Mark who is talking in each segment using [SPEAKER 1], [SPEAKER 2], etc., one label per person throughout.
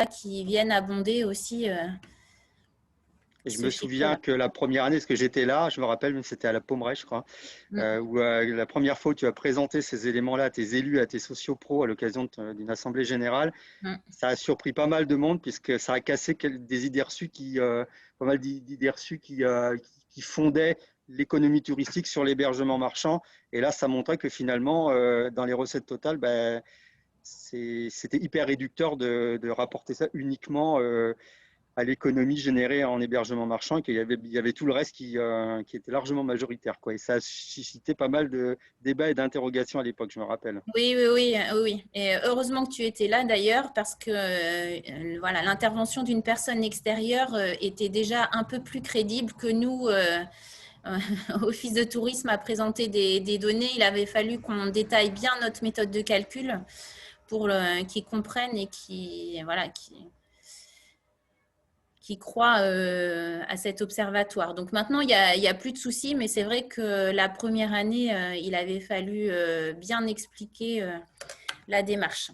[SPEAKER 1] qui viennent abonder aussi.
[SPEAKER 2] Et je me souviens que la première année, parce que j'étais là, je me rappelle, c'était à la Pommeraye, je crois, où la première fois où tu as présenté ces éléments-là à tes élus, à tes sociopros à l'occasion d'une assemblée générale, ça a surpris pas mal de monde puisque ça a cassé des idées reçues pas mal d'idées reçues qui fondaient l'économie touristique sur l'hébergement marchand. Et là, ça montrait que finalement, dans les recettes totales, c'était hyper réducteur de rapporter ça uniquement à l'économie générée en hébergement marchand et qu'il y avait tout le reste qui était largement majoritaire, quoi. Et ça a suscité pas mal de débats et d'interrogations à l'époque, je me rappelle.
[SPEAKER 1] Oui. Et heureusement que tu étais là d'ailleurs parce que voilà, l'intervention d'une personne extérieure était déjà un peu plus crédible que nous. Office de tourisme a présenté des données. Il avait fallu qu'on détaille bien notre méthode de calcul pour qu'ils comprennent et qui croient à cet observatoire. Donc maintenant, il y a plus de soucis, mais c'est vrai que la première année, il avait fallu bien expliquer la démarche.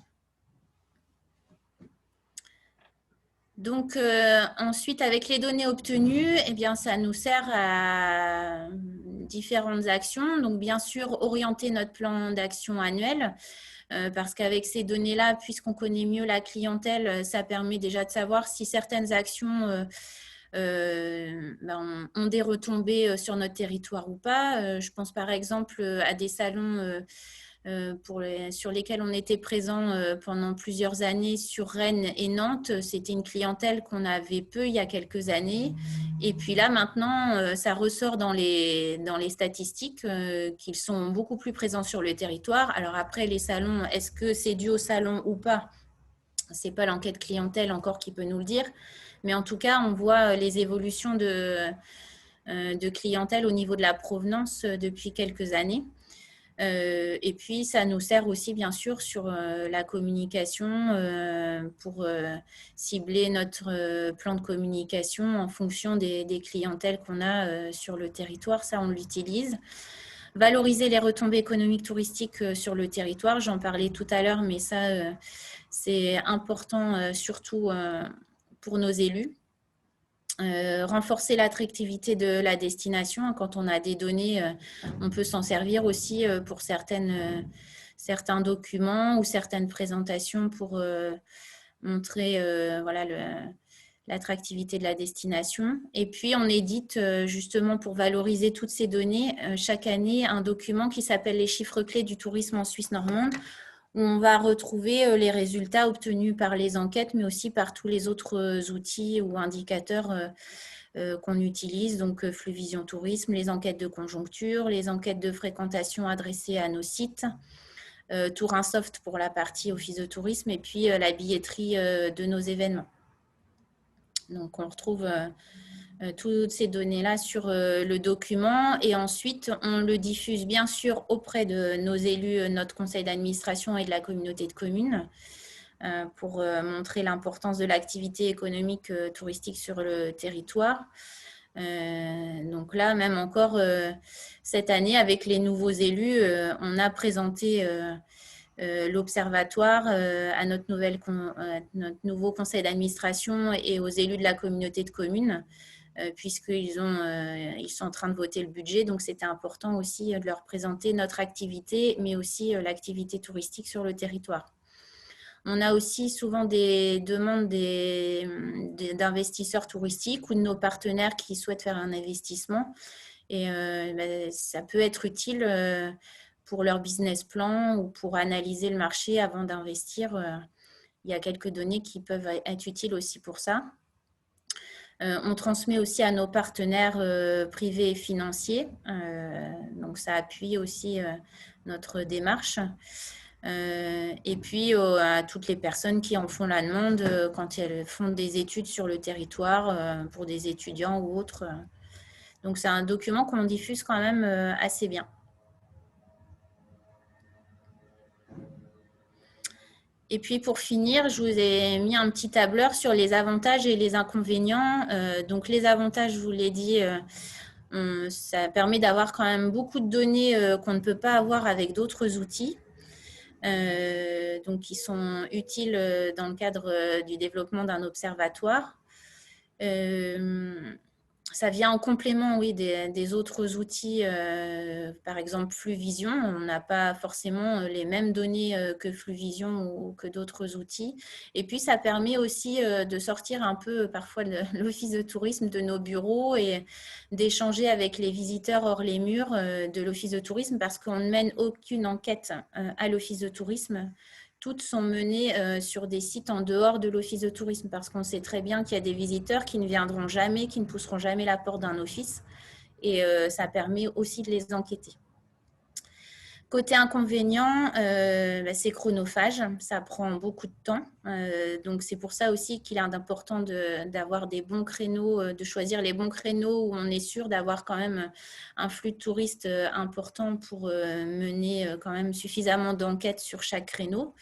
[SPEAKER 1] Donc ensuite, avec les données obtenues, eh bien, ça nous sert à différentes actions. Donc bien sûr, orienter notre plan d'action annuel. Parce qu'avec ces données-là, puisqu'on connaît mieux la clientèle, ça permet déjà de savoir si certaines actions ont des retombées sur notre territoire ou pas. Je pense par exemple à des salons sur lesquels on était présent pendant plusieurs années sur Rennes et Nantes. C'était une clientèle qu'on avait peu il y a quelques années. Et puis là, maintenant, ça ressort dans les statistiques qu'ils sont beaucoup plus présents sur le territoire. Alors après, les salons, est-ce que c'est dû au salon ou pas? Ce n'est pas l'enquête clientèle encore qui peut nous le dire. Mais en tout cas, on voit les évolutions de clientèle au niveau de la provenance depuis quelques années. Et puis, ça nous sert aussi, bien sûr, sur la communication pour cibler notre plan de communication en fonction des clientèles qu'on a sur le territoire. Ça, on l'utilise. Valoriser les retombées économiques touristiques sur le territoire. J'en parlais tout à l'heure, mais ça, c'est important, surtout pour nos élus. Renforcer l'attractivité de la destination. Quand on a des données, on peut s'en servir aussi pour certains documents ou certaines présentations pour montrer l'attractivité de la destination. Et puis, on édite justement pour valoriser toutes ces données chaque année un document qui s'appelle les chiffres clés du tourisme en Suisse normande, où on va retrouver les résultats obtenus par les enquêtes, mais aussi par tous les autres outils ou indicateurs qu'on utilise, donc Fluvision Tourisme, les enquêtes de conjoncture, les enquêtes de fréquentation adressées à nos sites, Tourinsoft pour la partie Office de tourisme, et puis la billetterie de nos événements. Donc, on retrouve toutes ces données-là sur le document et ensuite, on le diffuse bien sûr auprès de nos élus, notre conseil d'administration et de la communauté de communes pour montrer l'importance de l'activité économique touristique sur le territoire. Donc là, même encore cette année, avec les nouveaux élus, on a présenté l'observatoire à notre nouveau conseil d'administration et aux élus de la communauté de communes, puisqu'ils sont en train de voter le budget. Donc, c'était important aussi de leur présenter notre activité, mais aussi l'activité touristique sur le territoire. On a aussi souvent des demandes d'investisseurs touristiques ou de nos partenaires qui souhaitent faire un investissement. Et ça peut être utile pour leur business plan ou pour analyser le marché avant d'investir. Il y a quelques données qui peuvent être utiles aussi pour ça. On transmet aussi à nos partenaires privés et financiers. Donc, ça appuie aussi notre démarche. Et puis, à toutes les personnes qui en font la demande quand elles font des études sur le territoire pour des étudiants ou autres. Donc, c'est un document qu'on diffuse quand même assez bien. Et puis, pour finir, je vous ai mis un petit tableur sur les avantages et les inconvénients. Donc, les avantages, je vous l'ai dit, ça permet d'avoir quand même beaucoup de données qu'on ne peut pas avoir avec d'autres outils. donc qui sont utiles dans le cadre du développement d'un observatoire. Ça vient en complément, oui, des autres outils, par exemple Fluvision. On n'a pas forcément les mêmes données que Fluvision ou que d'autres outils. Et puis, ça permet aussi de sortir un peu parfois l'office de tourisme de nos bureaux et d'échanger avec les visiteurs hors les murs de l'office de tourisme parce qu'on ne mène aucune enquête à l'office de tourisme. Toutes sont menées sur des sites en dehors de l'office de tourisme parce qu'on sait très bien qu'il y a des visiteurs qui ne viendront jamais, qui ne pousseront jamais la porte d'un office et ça permet aussi de les enquêter. Côté inconvénient, c'est chronophage, ça prend beaucoup de temps. Donc, c'est pour ça aussi qu'il est important d'avoir des bons créneaux, de choisir les bons créneaux où on est sûr d'avoir quand même un flux de touristes important pour mener quand même suffisamment d'enquêtes sur chaque créneau.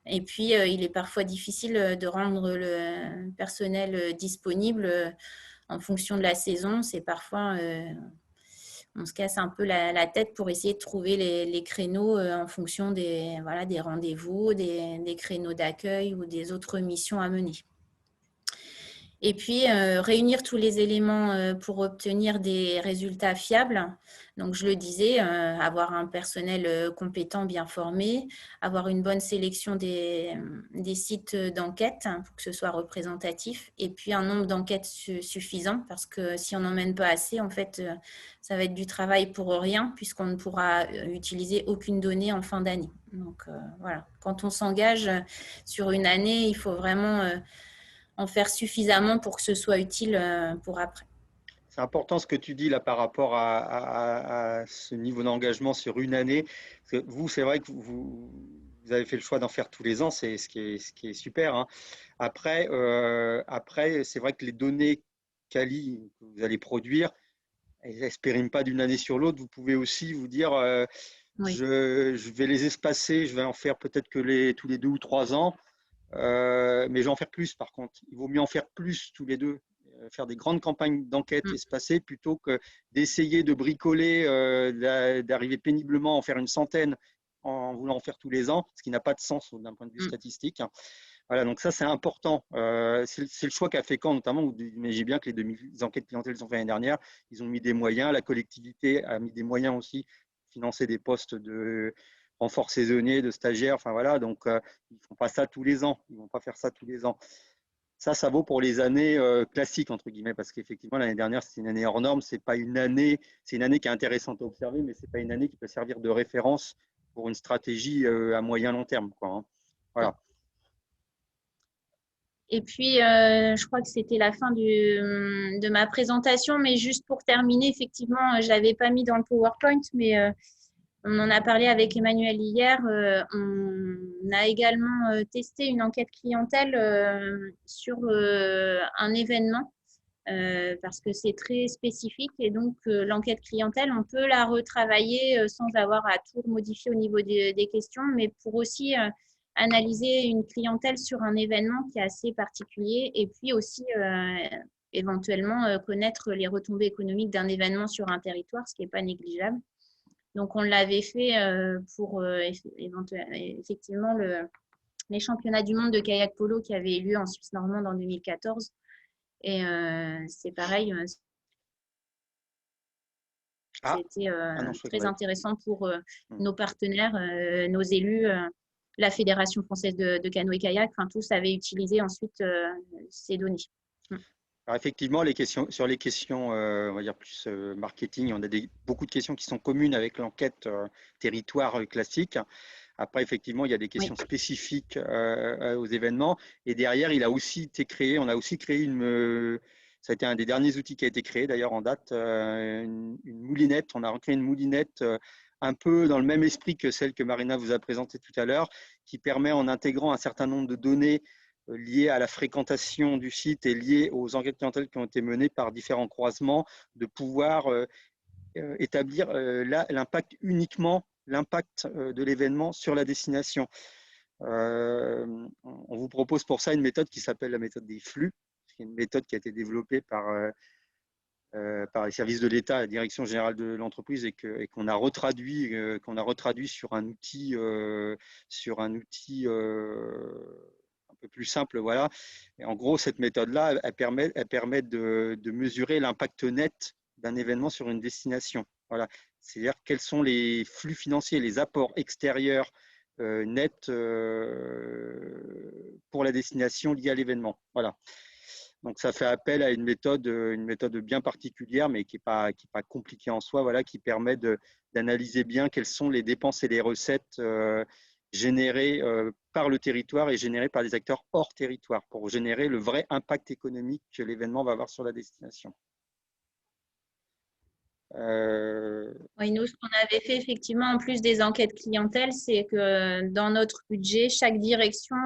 [SPEAKER 1] Et puis, il est parfois difficile de rendre le personnel disponible en fonction de la saison. C'est parfois on se casse un peu la tête pour essayer de trouver les créneaux en fonction des rendez-vous, des créneaux d'accueil ou des autres missions à mener. Et puis, réunir tous les éléments pour obtenir des résultats fiables. Donc, je le disais, avoir un personnel compétent, bien formé, avoir une bonne sélection des sites d'enquête pour que ce soit représentatif, et puis un nombre d'enquêtes suffisant, parce que si on n'en mène pas assez, en fait, ça va être du travail pour rien, puisqu'on ne pourra utiliser aucune donnée en fin d'année. Donc, voilà. Quand on s'engage sur une année, il faut vraiment en faire suffisamment pour que ce soit utile pour après.
[SPEAKER 2] C'est important ce que tu dis là par rapport à ce niveau d'engagement sur une année. Parce que vous, c'est vrai que vous avez fait le choix d'en faire tous les ans, c'est ce qui est super, hein. Après, c'est vrai que les données quali que vous allez produire, elles ne s'expérimentent pas d'une année sur l'autre. Vous pouvez aussi vous dire,
[SPEAKER 1] Oui.
[SPEAKER 2] je vais les espacer, je vais en faire peut-être que tous les 2 ou 3 ans. Mais je vais en faire plus par contre. Il vaut mieux en faire plus tous les deux, faire des grandes campagnes d'enquête espacées plutôt que d'essayer de bricoler, d'arriver péniblement à en faire une centaine en voulant en faire tous les ans, ce qui n'a pas de sens d'un point de vue statistique. Voilà, donc ça c'est important. C'est le choix qu'a fait Caen notamment. Vous imaginez bien que les enquêtes clientèle qu'ils ont fait l'année dernière, ils ont mis des moyens. La collectivité a mis des moyens aussi, financer des postes de renfort saisonnier, de stagiaires. Enfin voilà, donc ils ne font pas ça tous les ans. Ils ne vont pas faire ça tous les ans. Ça vaut pour les années classiques entre guillemets, parce qu'effectivement l'année dernière c'était une année hors norme. C'est une année qui est intéressante à observer, mais c'est pas une année qui peut servir de référence pour une stratégie à moyen long terme, quoi, hein. Voilà.
[SPEAKER 1] Et puis, je crois que c'était la fin de ma présentation, mais juste pour terminer, effectivement, je ne l'avais pas mis dans le PowerPoint, mais on en a parlé avec Emmanuel hier. On a également testé une enquête clientèle sur un événement parce que c'est très spécifique et donc l'enquête clientèle, on peut la retravailler sans avoir à tout modifier au niveau des questions, mais pour aussi analyser une clientèle sur un événement qui est assez particulier et puis aussi éventuellement connaître les retombées économiques d'un événement sur un territoire, ce qui n'est pas négligeable. Donc, on l'avait fait pour effectivement les championnats du monde de kayak polo qui avaient eu lieu en Suisse normande en 2014. Et c'est pareil, c'était très intéressant pour nos partenaires, nos élus, la Fédération française de canoë-kayak. Enfin, tous avaient utilisé ensuite ces données.
[SPEAKER 2] Alors effectivement, sur les questions, on va dire plus marketing, on a beaucoup de questions qui sont communes avec l'enquête territoire classique. Après, effectivement, il y a des questions spécifiques aux événements. Et derrière, on a aussi créé ça a été un des derniers outils qui a été créé d'ailleurs en date, une moulinette. On a recréé une moulinette un peu dans le même esprit que celle que Marina vous a présentée tout à l'heure, qui permet, en intégrant un certain nombre de données liées à la fréquentation du site et liées aux enquêtes clientèle qui ont été menées par différents croisements, de pouvoir établir l'impact de l'événement sur la destination. On vous propose pour ça une méthode qui s'appelle la méthode des flux, qui est une méthode qui a été développée par par les services de l'État, la direction générale de l'entreprise, et qu'on a retraduit, sur un outil, un peu plus simple, voilà. Et en gros, cette méthode-là, elle permet de mesurer l'impact net d'un événement sur une destination. Voilà. C'est-à-dire quels sont les flux financiers, les apports extérieurs nets pour la destination liée à l'événement. Voilà. Donc, ça fait appel à une méthode bien particulière, mais qui n'est pas compliquée en soi, voilà, qui permet d'analyser bien quelles sont les dépenses et les recettes générées par le territoire et générées par des acteurs hors territoire pour générer le vrai impact économique que l'événement va avoir sur la destination.
[SPEAKER 1] Oui, nous, ce qu'on avait fait effectivement, en plus des enquêtes clientèle, c'est que dans notre budget, chaque direction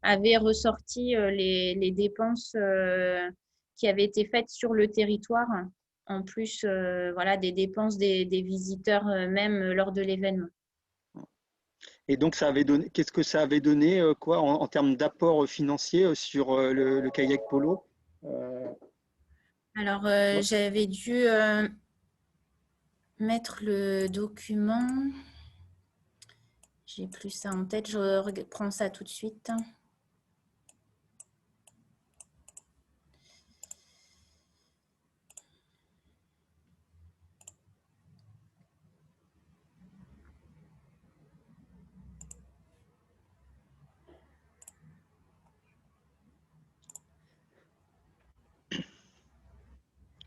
[SPEAKER 1] avait ressorti les dépenses qui avaient été faites sur le territoire, en plus voilà, des dépenses des visiteurs même lors de l'événement.
[SPEAKER 2] Et donc, qu'est-ce que ça avait donné quoi, en termes d'apport financier sur le kayak polo?
[SPEAKER 1] Alors, j'avais dû mettre le document. J'ai plus ça en tête, je reprends ça tout de suite.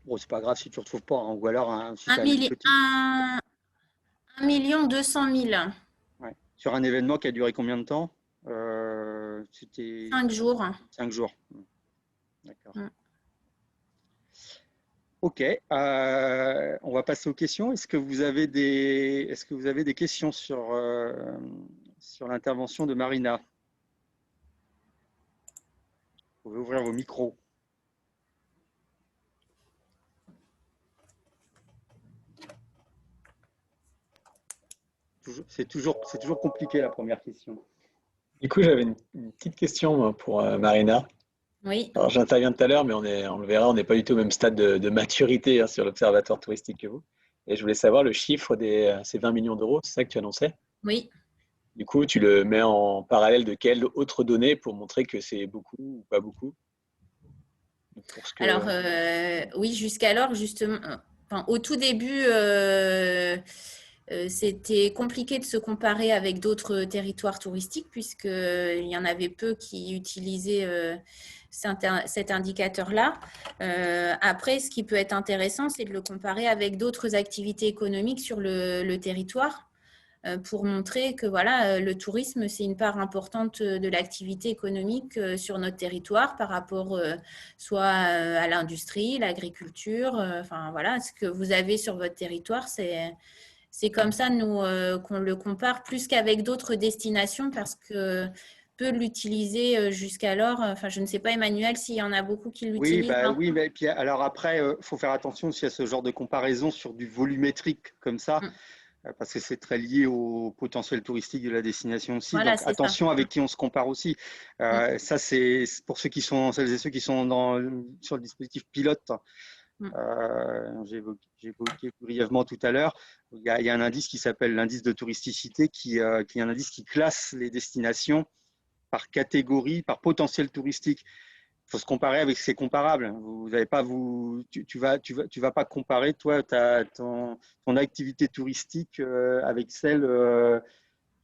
[SPEAKER 2] Bon, c'est pas grave si tu ne retrouves pas, hein, ou alors si tu as une petite.
[SPEAKER 1] 1 200 000.
[SPEAKER 2] Ouais. Sur un événement qui a duré combien de temps? C'était
[SPEAKER 1] 5 jours.
[SPEAKER 2] 5 jours. D'accord.
[SPEAKER 1] Mm.
[SPEAKER 2] Ok, on va passer aux questions. Est-ce que vous avez des questions sur l'intervention de Marina? Vous pouvez ouvrir vos micros. C'est toujours compliqué la première question.
[SPEAKER 3] Du coup, j'avais une petite question pour Marina.
[SPEAKER 1] Oui.
[SPEAKER 3] Alors, j'interviens tout à l'heure, mais on le verra, on n'est pas du tout au même stade de maturité sur l'observatoire touristique que vous. Et je voulais savoir le chiffre ces 20 millions d'euros, c'est ça que tu annonçais?
[SPEAKER 1] Oui.
[SPEAKER 3] Du coup, tu le mets en parallèle de quelles autres données pour montrer que c'est beaucoup ou pas beaucoup?
[SPEAKER 1] Alors, oui, jusqu'alors, justement, au tout début, c'était compliqué de se comparer avec d'autres territoires touristiques puisqu'il y en avait peu qui utilisaient cet indicateur-là. Après, ce qui peut être intéressant, c'est de le comparer avec d'autres activités économiques sur le territoire pour montrer que voilà, le tourisme, c'est une part importante de l'activité économique sur notre territoire par rapport soit à l'industrie, l'agriculture, enfin voilà, ce que vous avez sur votre territoire, c'est comme ça nous qu'on le compare plus qu'avec d'autres destinations parce que peu l'utiliser jusqu'alors. Enfin, je ne sais pas, Emmanuel, s'il y en a beaucoup qui
[SPEAKER 2] Oui,
[SPEAKER 1] l'utilisent.
[SPEAKER 2] oui, mais puis alors après, faut faire attention aussi à ce genre de comparaison sur du volumétrique comme ça. Parce que c'est très lié au potentiel touristique de la destination aussi.
[SPEAKER 1] Voilà,
[SPEAKER 2] Donc
[SPEAKER 1] c'est ça.
[SPEAKER 2] attention avec qui on se compare aussi. Ça, c'est pour celles et ceux qui sont sur le dispositif pilote. J'ai évoqué brièvement tout à l'heure. Il y a un indice qui s'appelle l'indice de touristicité, qui est un indice qui classe les destinations par catégorie, par potentiel touristique. Il faut se comparer avec ses comparables. Vous n'avez pas tu vas pas comparer toi ton activité touristique avec celle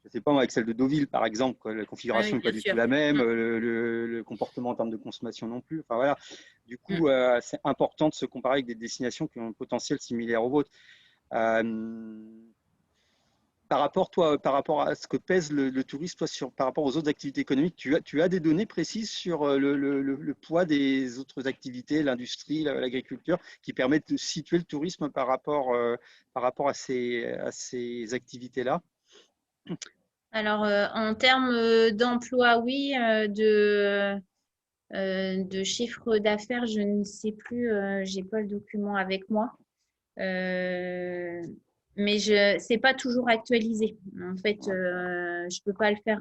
[SPEAKER 2] je sais pas moi, avec celle de Deauville par exemple, quoi. La configuration
[SPEAKER 1] Oui,
[SPEAKER 2] n'est pas
[SPEAKER 1] bien
[SPEAKER 2] du tout
[SPEAKER 1] sûr.
[SPEAKER 2] la même, le comportement en termes de consommation non plus. Enfin voilà. Du coup,
[SPEAKER 1] Mm.
[SPEAKER 2] c'est important de se comparer avec des destinations qui ont un potentiel similaire au vôtre. Par rapport à ce que pèse le tourisme, toi, par rapport aux autres activités économiques, tu as des données précises sur le poids des autres activités, l'industrie, l'agriculture, qui permettent de situer le tourisme par rapport à ces activités-là?
[SPEAKER 1] Alors, en termes d'emploi, oui, de chiffre d'affaires, je ne sais plus, j'ai pas le document avec moi. Mais c'est pas toujours actualisé. En fait, je peux pas le faire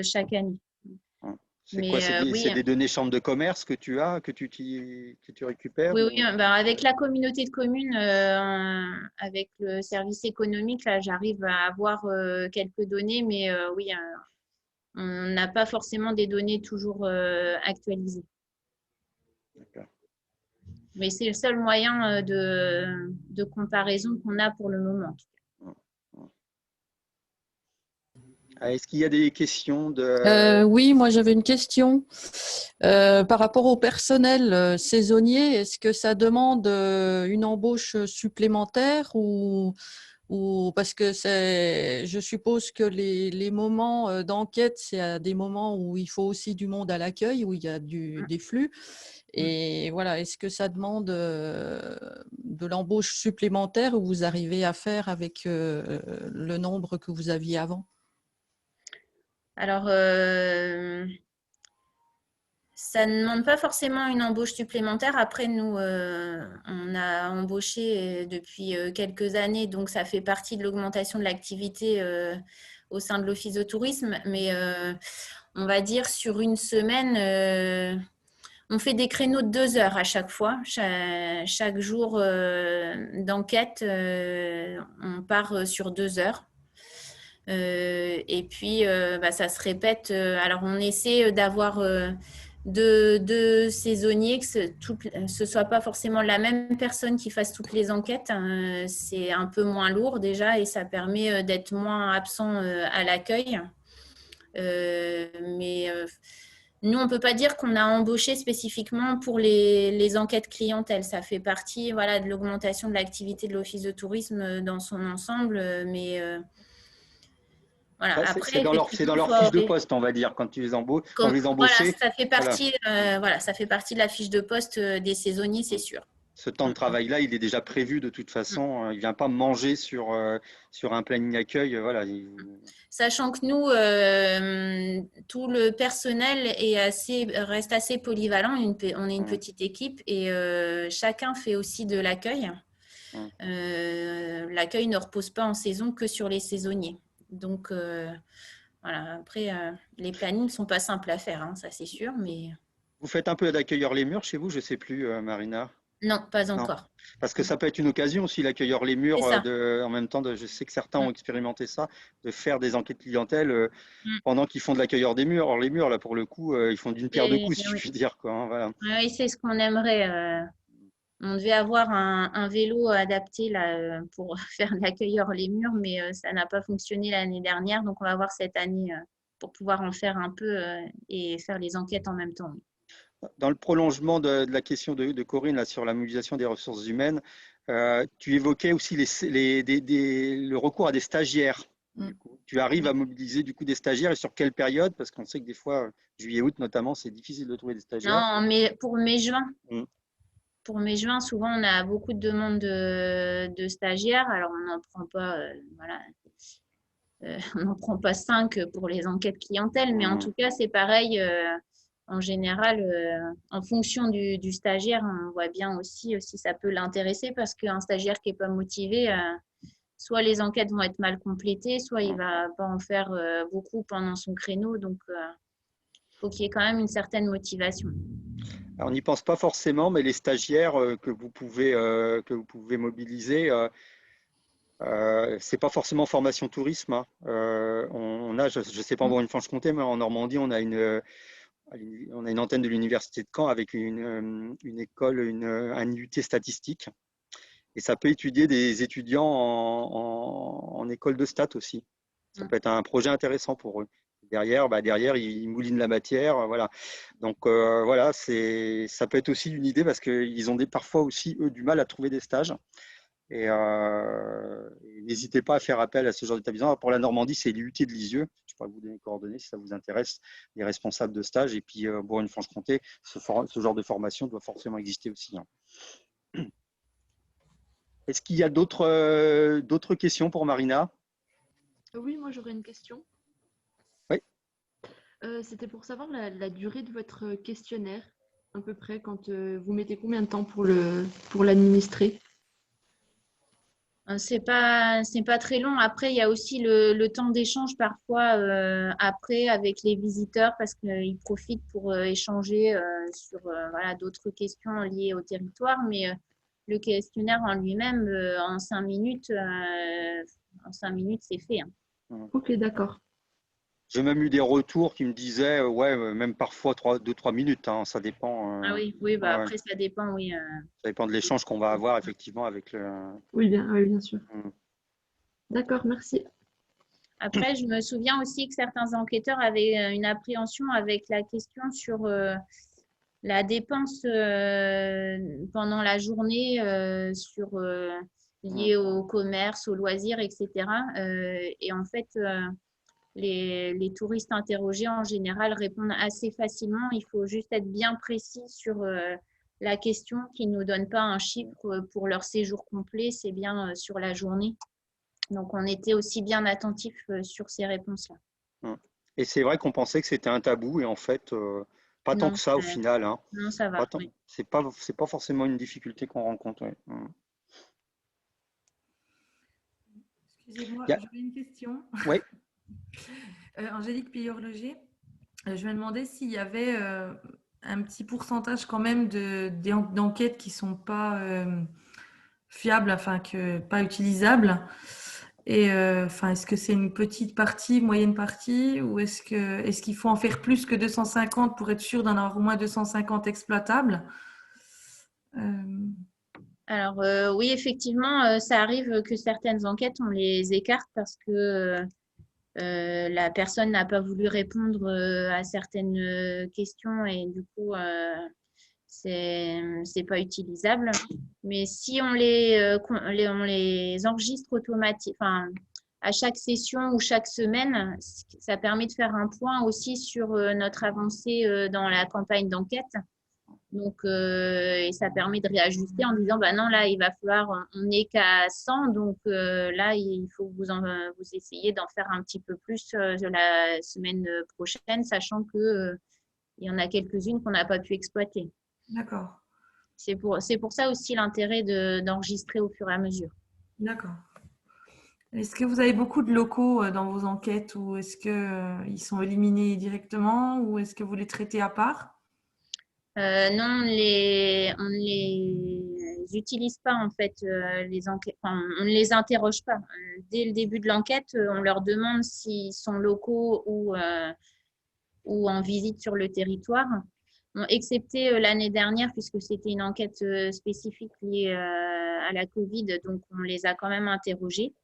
[SPEAKER 1] chaque année.
[SPEAKER 2] C'est quoi?
[SPEAKER 1] Oui,
[SPEAKER 2] C'est des données chambre de commerce que tu as, que tu récupères?
[SPEAKER 1] oui, ben, avec la communauté de communes, avec le service économique, là, j'arrive à avoir quelques données, mais oui, on n'a pas forcément des données toujours actualisées.
[SPEAKER 2] D'accord.
[SPEAKER 1] Mais c'est le seul moyen de comparaison qu'on a pour le moment.
[SPEAKER 2] Est-ce qu'il y a des questions de…
[SPEAKER 4] Oui, moi j'avais une question. Par rapport au personnel saisonnier, est-ce que ça demande une embauche supplémentaire ou parce que je suppose que les moments d'enquête, c'est à des moments où il faut aussi du monde à l'accueil, où il y a des flux. Et voilà, est-ce que ça demande de l'embauche supplémentaire ou vous arrivez à faire avec le nombre que vous aviez avant?
[SPEAKER 1] Alors, ça ne demande pas forcément une embauche supplémentaire. Après, nous, on a embauché depuis quelques années, donc ça fait partie de l'augmentation de l'activité au sein de l'Office de tourisme. Mais on va dire sur une semaine, on fait des créneaux de 2 heures à chaque fois. Chaque jour d'enquête, on part sur 2 heures. Et puis, ça se répète. Alors, on essaie d'avoir deux saisonniers, que ce soit pas forcément la même personne qui fasse toutes les enquêtes. C'est un peu moins lourd déjà et ça permet d'être moins absent à l'accueil. Mais nous, on ne peut pas dire qu'on a embauché spécifiquement pour les enquêtes clientèle. Ça fait partie voilà, de l'augmentation de l'activité de l'Office de tourisme dans son ensemble. Mais voilà. Après,
[SPEAKER 2] c'est dans
[SPEAKER 1] effectivement,
[SPEAKER 2] leur fiche de poste, on va dire, quand tu les embauches, quand vous les
[SPEAKER 1] voilà,
[SPEAKER 2] embauchez.
[SPEAKER 1] ça fait
[SPEAKER 2] Voilà.
[SPEAKER 1] partie, ça fait partie de la fiche de poste des saisonniers, c'est sûr.
[SPEAKER 2] Ce temps de travail-là, il est déjà prévu de toute façon. Il ne vient pas manger sur un planning accueil. Voilà.
[SPEAKER 1] Sachant que nous, tout le personnel reste assez polyvalent. On est une petite équipe et chacun fait aussi de l'accueil. L'accueil ne repose pas en saison que sur les saisonniers. Donc, voilà. Après, les plannings ne sont pas simples à faire, hein, ça c'est sûr. Mais…
[SPEAKER 2] Vous faites un peu d'accueilleur les murs chez vous? Je ne sais plus, Marina.
[SPEAKER 1] Non, pas
[SPEAKER 2] Non.
[SPEAKER 1] encore.
[SPEAKER 2] Parce que ça peut être une occasion aussi, l'accueilleur les murs,
[SPEAKER 1] C'est ça.
[SPEAKER 2] en même temps, je sais que certains ont expérimenté ça, de faire des enquêtes clientèle pendant qu'ils font de l'accueilleur des murs. Or, les murs, là, pour le coup, ils font d'une pierre deux coups, si je puis dire, quoi, hein, voilà.
[SPEAKER 1] Oui, c'est ce qu'on aimerait. On devait avoir un vélo adapté là, pour faire l'accueilleur les murs, mais ça n'a pas fonctionné l'année dernière. Donc, on va voir cette année pour pouvoir en faire un peu et faire les enquêtes en même temps.
[SPEAKER 2] Dans le prolongement de la question de Corinne là, sur la mobilisation des ressources humaines, tu évoquais aussi le recours à des stagiaires. Du coup. Tu arrives à mobiliser du coup des stagiaires et sur quelle période? Parce qu'on sait que des fois, juillet-août notamment, c'est difficile de trouver des stagiaires.
[SPEAKER 1] Non, mais pour mai-juin. Pour mai-juin, souvent, on a beaucoup de demandes de stagiaires. Alors, on n'en prend pas, voilà, on n'en prend pas 5 pour les enquêtes clientèle, mais en tout cas, c'est pareil. En général, en fonction du stagiaire, on voit bien aussi si ça peut l'intéresser parce qu'un stagiaire qui n'est pas motivé, soit les enquêtes vont être mal complétées, soit il ne va pas en faire beaucoup pendant son créneau. Donc, il faut qu'il y ait quand même une certaine motivation.
[SPEAKER 2] Alors, on n'y pense pas forcément, mais les stagiaires que vous pouvez mobiliser, c'est pas forcément formation tourisme. Hein. On a, je ne sais pas en Bourgogne-Franche-Comté, mais en Normandie, on a une antenne de l'université de Caen avec une école, un IUT statistique. Et ça peut étudier des étudiants en école de stat aussi. Ça peut être un projet intéressant pour eux. Derrière, ils moulinent la matière. Voilà. Donc, voilà, ça peut être aussi une idée parce qu'ils ont parfois aussi, eux, du mal à trouver des stages. Et n'hésitez pas à faire appel à ce genre d'établissement. Pour la Normandie, c'est l'IUT de Lisieux. Je pourrais vous donner les coordonnées si ça vous intéresse, les responsables de stage. Et puis, Bourgogne-Franche-Comté, ce genre de formation doit forcément exister aussi. Hein. Est-ce qu'il y a d'autres questions pour Marina?
[SPEAKER 5] Oui, moi j'aurais une question.
[SPEAKER 2] Oui.
[SPEAKER 5] C'était pour savoir la durée de votre questionnaire, à peu près, quand vous mettez combien de temps pour l'administrer?
[SPEAKER 1] C'est pas très long. Après, il y a aussi le temps d'échange parfois après avec les visiteurs parce qu'ils profitent pour échanger sur voilà, d'autres questions liées au territoire. Mais le questionnaire en lui-même, en 5 minutes, c'est fait, hein.
[SPEAKER 5] Ok, d'accord.
[SPEAKER 2] J'ai même eu des retours qui me disaient, ouais, même parfois 2-3 minutes, hein, ça dépend.
[SPEAKER 1] Ah oui, bah
[SPEAKER 2] Ouais,
[SPEAKER 1] après, ça dépend, oui.
[SPEAKER 2] ça dépend de l'échange qu'on va avoir effectivement avec le.
[SPEAKER 5] Oui, bien sûr.
[SPEAKER 2] Mm.
[SPEAKER 5] D'accord, merci.
[SPEAKER 1] Après, je me souviens aussi que certains enquêteurs avaient une appréhension avec la question sur la dépense pendant la journée
[SPEAKER 2] Mm.
[SPEAKER 1] liée au commerce, aux loisirs, etc. Et en fait, les touristes interrogés en général répondent assez facilement. Il faut juste être bien précis sur la question, qu'ils ne nous donnent pas un chiffre pour leur séjour complet, c'est bien sur la journée. Donc, on était aussi bien attentifs sur ces réponses-là.
[SPEAKER 2] Mm. Et c'est vrai qu'on pensait que c'était un tabou et en fait, pas tant
[SPEAKER 1] Non,
[SPEAKER 2] que ça au final, hein.
[SPEAKER 1] non, ça
[SPEAKER 2] Pas
[SPEAKER 1] va.
[SPEAKER 2] tant.
[SPEAKER 1] Oui.
[SPEAKER 2] C'est pas forcément une difficulté qu'on rencontre. Ouais. Mm.
[SPEAKER 6] Excusez-moi,
[SPEAKER 2] Il y a-
[SPEAKER 6] j'avais une question.
[SPEAKER 2] Ouais.
[SPEAKER 6] Angélique Pillorloger, je me demandais s'il y avait un petit pourcentage quand même d'enquêtes qui ne sont pas fiables, enfin pas utilisables. Et enfin, est-ce que c'est une petite partie, moyenne partie, ou est-ce qu'il faut en faire plus que 250 pour être sûr d'en avoir au moins 250 exploitables?
[SPEAKER 1] Alors, oui, effectivement, ça arrive que certaines enquêtes, on les écarte parce que la personne n'a pas voulu répondre à certaines questions et du coup, c'est pas utilisable. Mais si on les enregistre automatiquement, enfin, à chaque session ou chaque semaine, ça permet de faire un point aussi sur notre avancée dans la campagne d'enquête. Donc, et ça permet de réajuster en disant, bah non, là, il va falloir, on n'est qu'à 100, donc là, il faut que vous essayiez d'en faire un petit peu plus la semaine prochaine, sachant que il y en a quelques-unes qu'on n'a pas pu exploiter.
[SPEAKER 6] D'accord,
[SPEAKER 1] C'est pour ça aussi l'intérêt d'enregistrer au fur et à mesure.
[SPEAKER 6] d'accord. Est-ce que vous avez beaucoup de locaux dans vos enquêtes ou est-ce qu'ils sont éliminés directement ou est-ce que vous les traitez à part?
[SPEAKER 1] Non, on ne les utilise pas en fait, les enquêtes, enfin, on ne les interroge pas. Dès le début de l'enquête, on leur demande s'ils sont locaux ou en visite sur le territoire. Bon, excepté l'année dernière, puisque c'était une enquête spécifique liée à la Covid, donc on les a quand même interrogés,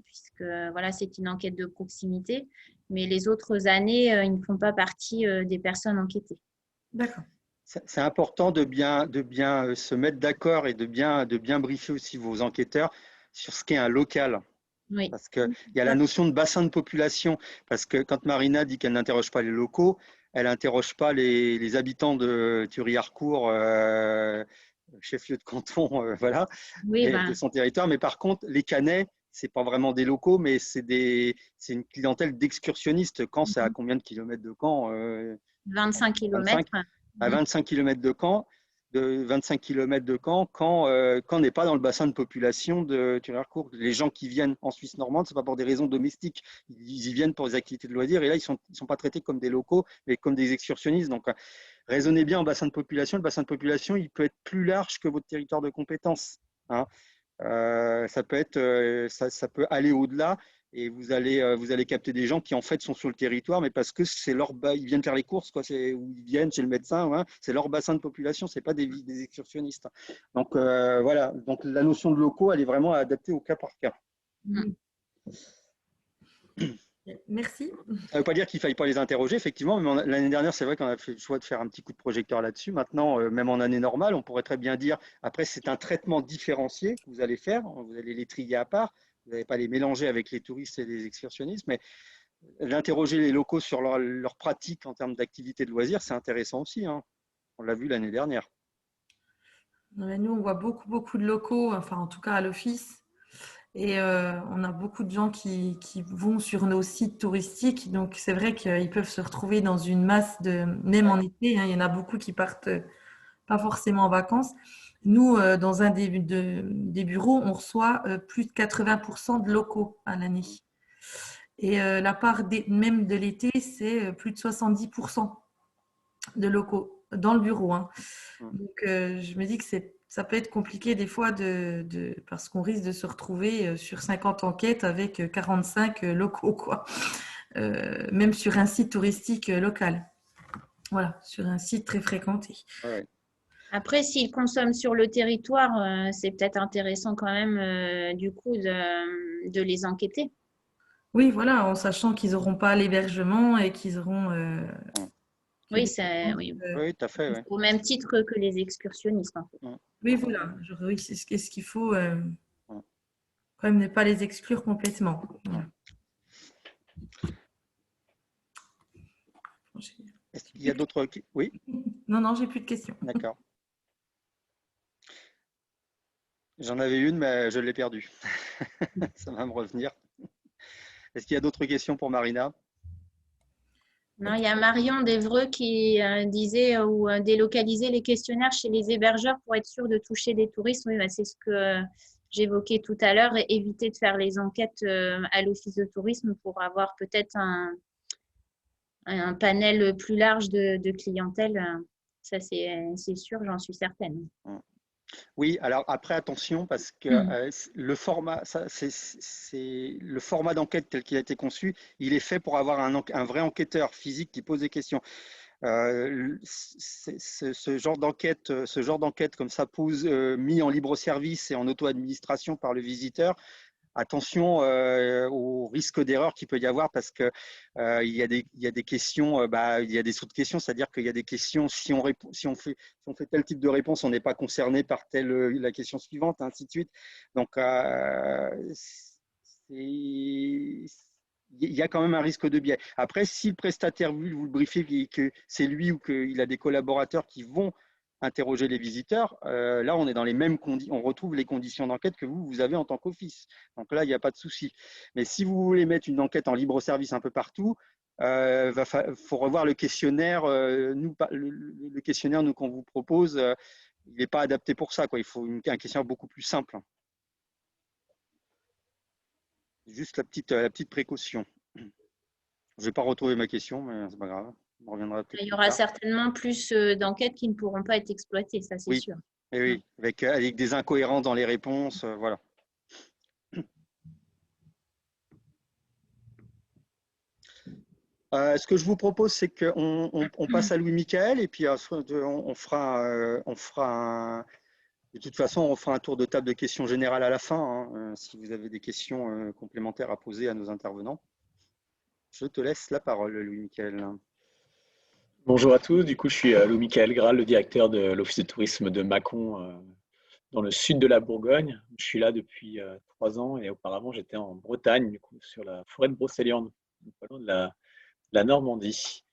[SPEAKER 1] puisque voilà, c'est une enquête de proximité. Mais les autres années, ils ne font pas partie des personnes enquêtées.
[SPEAKER 6] D'accord.
[SPEAKER 2] C'est important de bien se mettre d'accord et de bien briefer aussi vos enquêteurs sur ce qu'est un local.
[SPEAKER 1] Oui.
[SPEAKER 2] Parce qu'il y a la notion de bassin de population. Parce que quand Marina dit qu'elle n'interroge pas les locaux, elle n'interroge pas les habitants de Thury-Harcourt, chef-lieu de canton, voilà,
[SPEAKER 1] Oui,
[SPEAKER 2] de son territoire. Mais par contre, les Canets, c'est pas vraiment des locaux, mais c'est une clientèle d'excursionnistes. Caen, c'est à combien de kilomètres de Caen
[SPEAKER 1] 25 km.
[SPEAKER 2] À 25 km de Caen, Caen n'est pas dans le bassin de population de Thury-Harcourt. Les gens qui viennent en Suisse normande, ce n'est pas pour des raisons domestiques. Ils y viennent pour des activités de loisirs et là, ils ne sont pas traités comme des locaux, mais comme des excursionnistes. Donc, raisonnez bien en bassin de population. Le bassin de population, il peut être plus large que votre territoire de compétence, hein. Ça peut aller au-delà et vous allez capter des gens qui en fait sont sur le territoire, mais parce que ils viennent faire les courses, quoi, ou ils viennent chez le médecin, hein, c'est leur bassin de population, c'est pas des excursionnistes. Donc voilà, donc la notion de locaux, elle est vraiment adaptée au cas par cas.
[SPEAKER 6] Merci.
[SPEAKER 2] Ça ne veut pas dire qu'il ne faille pas les interroger, effectivement, mais l'année dernière, c'est vrai qu'on a fait le choix de faire un petit coup de projecteur là-dessus. Maintenant, même en année normale, on pourrait très bien dire, après, c'est un traitement différencié que vous allez faire, vous allez les trier à part, vous n'allez pas les mélanger avec les touristes et les excursionnistes, mais d'interroger les locaux sur leur pratique en termes d'activité de loisirs, c'est intéressant aussi, hein. On l'a vu l'année dernière.
[SPEAKER 6] Nous, on voit beaucoup de locaux, enfin en tout cas à l'office. Et on a beaucoup de gens qui vont sur nos sites touristiques. Donc, c'est vrai qu'ils peuvent se retrouver dans une masse même en été, hein, il y en a beaucoup qui partent pas forcément en vacances. Nous, dans un des bureaux, on reçoit plus de 80% de locaux à l'année. Et la part même de l'été, c'est plus de 70% de locaux dans le bureau, hein. Donc, je me dis que ça peut être compliqué des fois parce qu'on risque de se retrouver sur 50 enquêtes avec 45 locaux, quoi. Même sur un site touristique local. Voilà, sur un site très fréquenté.
[SPEAKER 2] Ouais.
[SPEAKER 1] Après, s'ils consomment sur le territoire, c'est peut-être intéressant quand même, du coup, de les enquêter.
[SPEAKER 6] Oui, voilà, en sachant qu'ils n'auront pas l'hébergement et qu'ils auront…
[SPEAKER 1] Oui, oui.
[SPEAKER 2] Oui, tout à fait. Ouais.
[SPEAKER 1] Au même titre que les excursionnistes, en fait.
[SPEAKER 6] Oui, voilà. Oui, c'est ce qu'il faut quand même ne pas les exclure complètement. Voilà.
[SPEAKER 2] Est-ce qu'il y a d'autres… Oui.
[SPEAKER 6] Non, j'ai plus de questions.
[SPEAKER 2] D'accord. J'en avais une, mais je l'ai perdue. Ça va me revenir. Est-ce qu'il y a d'autres questions pour Marina?
[SPEAKER 1] Non, il y a Marion d'Evreux qui disait ou délocaliser les questionnaires chez les hébergeurs pour être sûr de toucher des touristes. Oui, bah, c'est ce que j'évoquais tout à l'heure, et éviter de faire les enquêtes à l'office de tourisme pour avoir peut-être un panel plus large de clientèle. Ça, c'est sûr, j'en suis certaine.
[SPEAKER 2] Oui, alors après, attention, parce que le format, le format d'enquête tel qu'il a été conçu, il est fait pour avoir un vrai enquêteur physique qui pose des questions. Ce genre d'enquête comme ça mis en libre service et en auto-administration par le visiteur, attention au risque d'erreur qu'il peut y avoir, parce que il y a des questions, il y a des sauts de questions, c'est-à-dire qu'il y a des questions, si on fait tel type de réponse, on n'est pas concerné par la question suivante, ainsi de suite. Donc il y a quand même un risque de biais. Après, si le prestataire, vous le briefez que c'est lui ou qu'il a des collaborateurs qui vont interroger les visiteurs, là on est dans les mêmes conditions, on retrouve les conditions d'enquête que vous avez en tant qu'office. Donc là, il n'y a pas de souci. Mais si vous voulez mettre une enquête en libre service un peu partout, faut revoir le questionnaire. Le questionnaire qu'on vous propose, il n'est pas adapté pour ça, quoi. Il faut un questionnaire beaucoup plus simple. Juste la petite précaution. Je ne vais pas retrouver ma question, mais c'est pas grave. On reviendra peut-être
[SPEAKER 1] Il y
[SPEAKER 2] plus
[SPEAKER 1] aura
[SPEAKER 2] tard.
[SPEAKER 1] certainement plus d'enquêtes qui ne pourront pas être exploitées, ça c'est
[SPEAKER 2] Oui.
[SPEAKER 1] sûr.
[SPEAKER 2] Et oui, avec des incohérences dans les réponses, voilà. Ce que je vous propose, c'est qu'on passe à Louis-Michaël, et puis on fera de toute façon, on fera un tour de table de questions générales à la fin, hein, si vous avez des questions complémentaires à poser à nos intervenants. Je te laisse la parole, Louis-Michaël.
[SPEAKER 3] Bonjour à tous, du coup je suis Louis-Michaël Graal, le directeur de l'Office de tourisme de Mâcon dans le sud de la Bourgogne. Je suis là depuis 3 ans, et auparavant j'étais en Bretagne, du coup sur la forêt de Brocéliande, pas loin de la Normandie.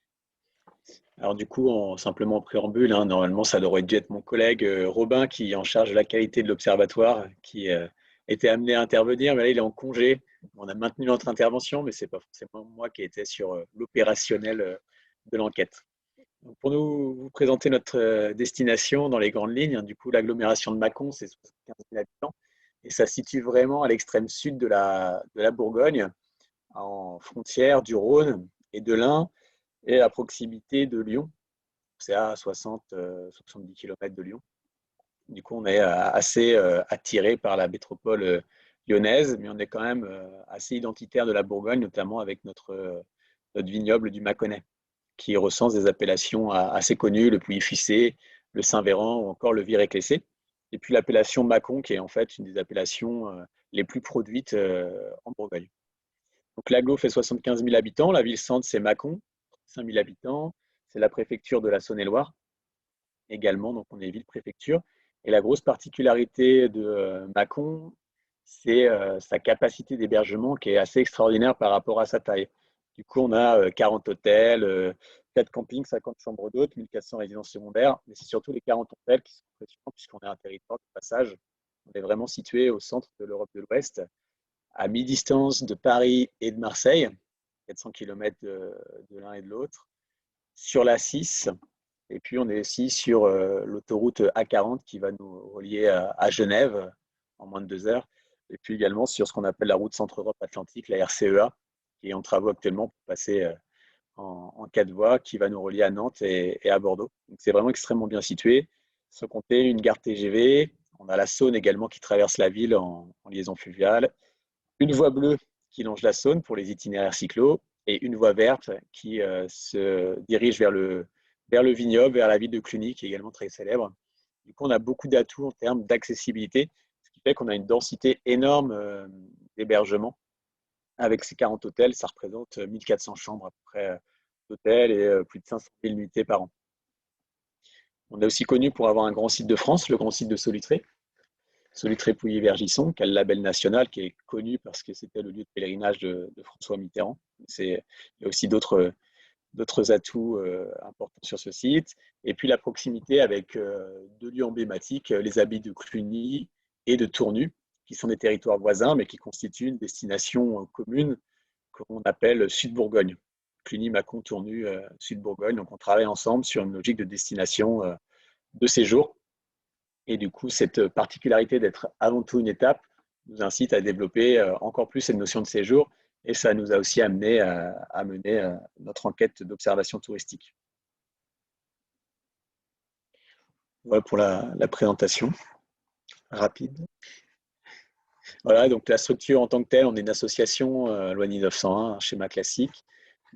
[SPEAKER 3] Alors du coup, simplement en préambule, hein, normalement ça aurait dû être mon collègue Robin qui est en charge de la qualité de l'observatoire, qui était amené à intervenir, mais là il est en congé. On a maintenu notre intervention, mais c'est pas forcément moi qui étais sur l'opérationnel de l'enquête. Donc, pour vous présenter notre destination dans les grandes lignes, hein, du coup l'agglomération de Mâcon, c'est 75 000 habitants, et ça se situe vraiment à l'extrême sud de la Bourgogne, en frontière du Rhône et de l'Ain, et à proximité de Lyon. C'est à 70 km de Lyon. Du coup, on est assez attiré par la métropole lyonnaise, mais on est quand même assez identitaire de la Bourgogne, notamment avec notre vignoble du Mâconnais, qui recense des appellations assez connues, le Pouilly-Fuissé, le Saint-Véran ou encore le Viré-Clessé. Et puis l'appellation Mâcon, qui est en fait une des appellations les plus produites en Bourgogne. Donc l'agglo fait 75 000 habitants, la ville-centre c'est Mâcon, 5 000 habitants, c'est la préfecture de la Saône-et-Loire également, donc on est ville-préfecture. Et la grosse particularité de Mâcon, c'est sa capacité d'hébergement qui est assez extraordinaire par rapport à sa taille. Du coup, on a 40 hôtels, 4 campings, 50 chambres d'hôtes, 1400 résidences secondaires, mais c'est surtout les 40 hôtels qui sont impressionnants puisqu'on est un territoire de passage. On est vraiment situé au centre de l'Europe de l'Ouest, à mi-distance de Paris et de Marseille, 400 km de l'un et de l'autre, sur la 6, Et puis, on est aussi sur l'autoroute A40 qui va nous relier à Genève en moins de 2 heures. Et puis également sur ce qu'on appelle la route Centre-Europe Atlantique, la RCEA, qui est en travaux actuellement pour passer en 4 voies, qui va nous relier à Nantes et à Bordeaux. Donc, c'est vraiment extrêmement bien situé. Sans compter une gare TGV. On a la Saône également qui traverse la ville en liaison fluviale. Une voie bleue qui longe la Saône pour les itinéraires cyclos et une voie verte qui se dirige vers le vignoble, vers la ville de Cluny, qui est également très célèbre. Du coup, on a beaucoup d'atouts en termes d'accessibilité, ce qui fait qu'on a une densité énorme d'hébergement. Avec ces 40 hôtels, ça représente 1400 chambres à peu près d'hôtels et plus de 500 000 nuitées par an. On est aussi connu pour avoir un grand site de France, le grand site de Solutré. Solutré-Pouilly-Vergisson, qui a le label national, qui est connu parce que c'était le lieu de pèlerinage de François Mitterrand. Il y a aussi d'autres atouts importants sur ce site. Et puis la proximité avec 2 lieux emblématiques, les abbayes de Cluny et de Tournu, qui sont des territoires voisins, mais qui constituent une destination commune qu'on appelle Sud-Bourgogne. Cluny, Mâcon, Tournu, Sud-Bourgogne. Donc on travaille ensemble sur une logique de destination de séjour. Et du coup, cette particularité d'être avant tout une étape nous incite à développer encore plus cette notion de séjour. Et ça nous a aussi amené à mener notre enquête d'observation touristique. Voilà pour la présentation rapide. Voilà, donc la structure en tant que telle, on est une association loi 1901, un schéma classique.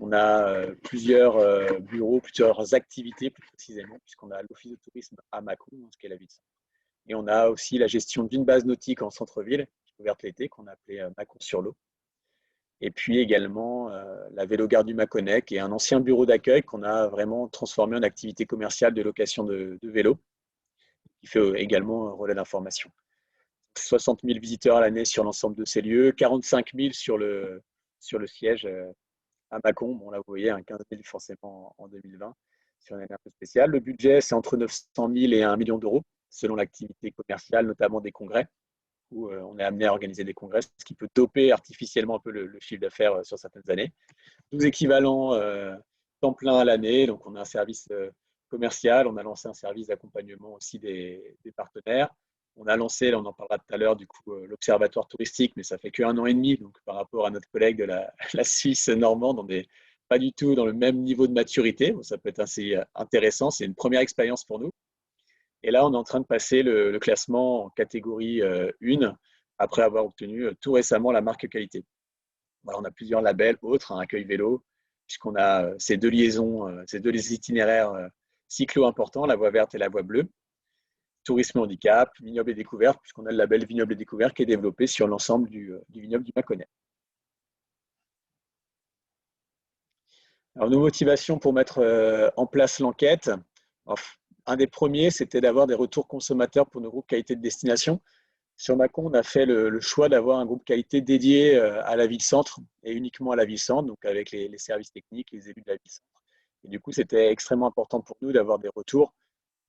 [SPEAKER 3] On a plusieurs bureaux, plusieurs activités plus précisément, puisqu'on a l'office de tourisme à Mâcon, ce qui est la ville. Et on a aussi la gestion d'une base nautique en centre-ville, qui est ouverte l'été, qu'on a appelée Mâcon-sur-l'eau. Et puis également la Vélogare du Mâconnais, qui est un ancien bureau d'accueil qu'on a vraiment transformé en activité commerciale de location de vélos, qui fait également un relais d'information. 60 000 visiteurs à l'année sur l'ensemble de ces lieux, 45 000 sur le siège à Mâcon. Bon, là, vous voyez, 15 000 forcément en 2020, sur une année un peu spéciale. Le budget, c'est entre 900 000 et 1 million d'euros, selon l'activité commerciale, notamment des congrès, où on est amené à organiser des congrès, ce qui peut doper artificiellement un peu le chiffre d'affaires sur certaines années. 12 équivalents temps plein à l'année, donc on a un service commercial, on a lancé un service d'accompagnement aussi des partenaires. On a lancé, là on en parlera tout à l'heure, du coup, l'observatoire touristique, mais ça fait que 1 an et demi, donc par rapport à notre collègue de la Suisse normande, on n'est pas du tout dans le même niveau de maturité. Bon, ça peut être assez intéressant, c'est une première expérience pour nous. Et là, on est en train de passer le classement en catégorie 1, après avoir obtenu tout récemment la marque qualité. Voilà, on a plusieurs labels autres, un accueil vélo, puisqu'on a ces 2 liaisons, ces 2 itinéraires cyclo importants, la voie verte et la voie bleue. Tourisme handicap, vignoble et découverte, puisqu'on a le label vignoble et découverte qui est développé sur l'ensemble du vignoble du Mâconnais. Alors, nos motivations pour mettre en place l'enquête. Un des premiers, c'était d'avoir des retours consommateurs pour nos groupes qualité de destination. Sur Mâcon, on a fait le choix d'avoir un groupe qualité dédié à la ville-centre et uniquement à la ville-centre, donc avec les services techniques, les élus de la ville-centre. Et du coup, c'était extrêmement important pour nous d'avoir des retours.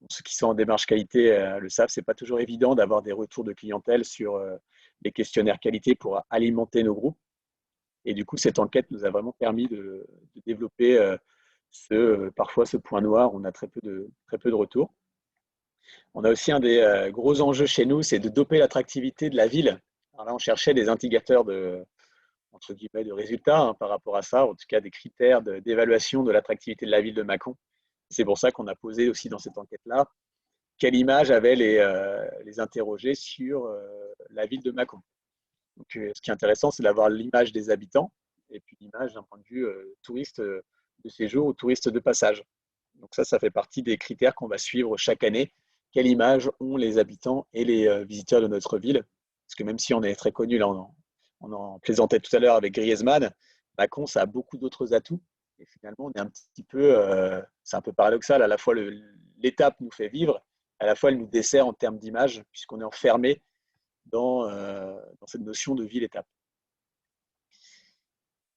[SPEAKER 3] Ceux qui sont en démarche qualité le savent, ce n'est pas toujours évident d'avoir des retours de clientèle sur les questionnaires qualité pour alimenter nos groupes. Et du coup, cette enquête nous a vraiment permis de développer parfois ce point noir. On a très peu de retours. On a aussi un des gros enjeux chez nous, c'est de doper l'attractivité de la ville. Alors là, on cherchait des indicateurs entre guillemets, de résultats par rapport à ça, en tout cas des critères d'évaluation de l'attractivité de la ville de Mâcon. C'est pour ça qu'on a posé aussi dans cette enquête-là quelle image avaient les interrogés sur la ville de Mâcon. Donc, ce qui est intéressant, c'est d'avoir l'image des habitants et puis l'image d'un point de vue touriste de séjour ou touriste de passage. Donc ça fait partie des critères qu'on va suivre chaque année. Quelle image ont les habitants et les visiteurs de notre ville? Parce que même si on est très connu, là on en plaisantait tout à l'heure avec Griezmann, Mâcon, ça a beaucoup d'autres atouts. Et finalement, on est un petit peu, c'est un peu paradoxal, à la fois l'étape nous fait vivre, à la fois elle nous dessert en termes d'image, puisqu'on est enfermé dans cette notion de ville-étape.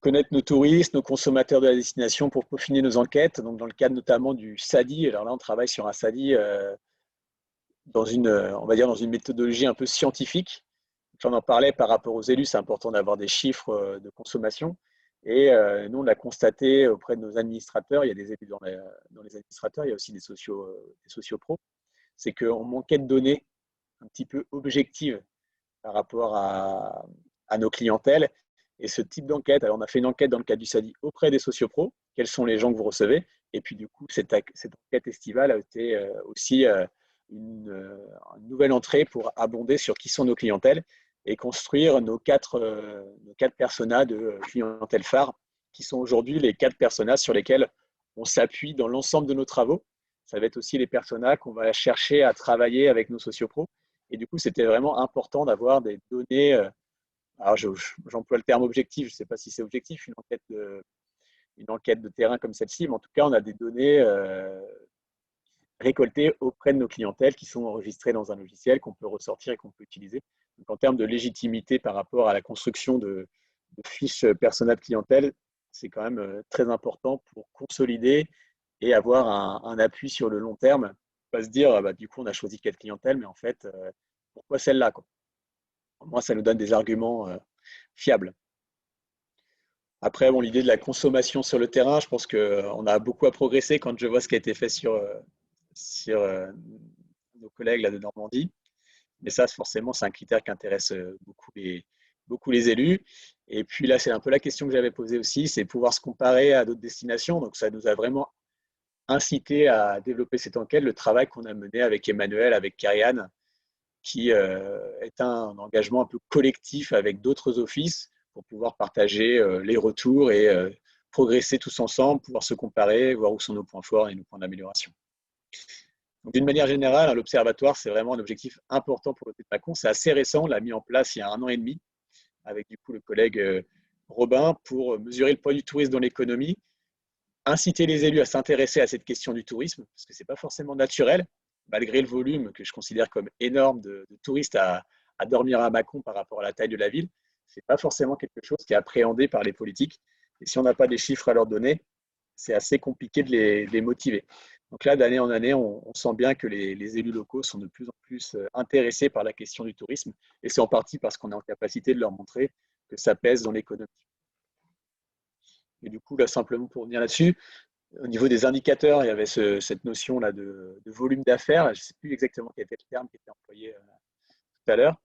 [SPEAKER 3] Connaître nos touristes, nos consommateurs de la destination pour peaufiner nos enquêtes, donc dans le cadre notamment du SADI. Alors là, on travaille sur un SADI on va dire dans une méthodologie un peu scientifique. J'en parlais par rapport aux élus, c'est important d'avoir des chiffres de consommation. Et nous, on a constaté auprès de nos administrateurs, il y a des élus dans les administrateurs, il y a aussi des sociopros, c'est qu'on manquait de données un petit peu objectives par rapport à nos clientèles. Et ce type d'enquête, alors on a fait une enquête dans le cadre du SADI auprès des sociopros, quels sont les gens que vous recevez, et puis du coup, cette enquête estivale a été aussi une nouvelle entrée pour abonder sur qui sont nos clientèles et construire nos quatre personas de clientèle phare, qui sont aujourd'hui les 4 personas sur lesquels on s'appuie dans l'ensemble de nos travaux. Ça va être aussi les personas qu'on va chercher à travailler avec nos sociopros. Et du coup, c'était vraiment important d'avoir des données. Alors, j'emploie le terme objectif, je ne sais pas si c'est objectif, une enquête de terrain comme celle-ci, mais en tout cas, on a des données récoltées auprès de nos clientèles qui sont enregistrées dans un logiciel qu'on peut ressortir et qu'on peut utiliser. Donc, en termes de légitimité par rapport à la construction de fiches persona de clientèle, c'est quand même très important pour consolider et avoir un appui sur le long terme. Pas se dire, bah, du coup, on a choisi quelle clientèle, mais en fait, pourquoi celle-là, quoi. Moi, ça nous donne des arguments fiables. Après, bon, l'idée de la consommation sur le terrain, je pense qu'on a beaucoup à progresser quand je vois ce qui a été fait sur nos collègues là, de Normandie. Mais ça, forcément, c'est un critère qui intéresse beaucoup les élus. Et puis là, c'est un peu la question que j'avais posée aussi, c'est pouvoir se comparer à d'autres destinations. Donc, ça nous a vraiment incité à développer cette enquête, le travail qu'on a mené avec Emmanuel, avec Karianne, qui est un engagement un peu collectif avec d'autres offices pour pouvoir partager les retours et progresser tous ensemble, pouvoir se comparer, voir où sont nos points forts et nos points d'amélioration. D'une manière générale, l'observatoire, c'est vraiment un objectif important pour le Mâcon. C'est assez récent, on l'a mis en place il y a 1 an et demi avec du coup le collègue Robin pour mesurer le poids du tourisme dans l'économie, inciter les élus à s'intéresser à cette question du tourisme, parce que ce n'est pas forcément naturel, malgré le volume que je considère comme énorme de touristes à dormir à Mâcon par rapport à la taille de la ville. Ce n'est pas forcément quelque chose qui est appréhendé par les politiques. Et si on n'a pas des chiffres à leur donner, c'est assez compliqué de les motiver. Donc là, d'année en année, on sent bien que les élus locaux sont de plus en plus intéressés par la question du tourisme. Et c'est en partie parce qu'on est en capacité de leur montrer que ça pèse dans l'économie. Et du coup, là, simplement pour revenir là-dessus, au niveau des indicateurs, il y avait cette notion-là de volume d'affaires. Je ne sais plus exactement quel était le terme qui était employé tout à l'heure.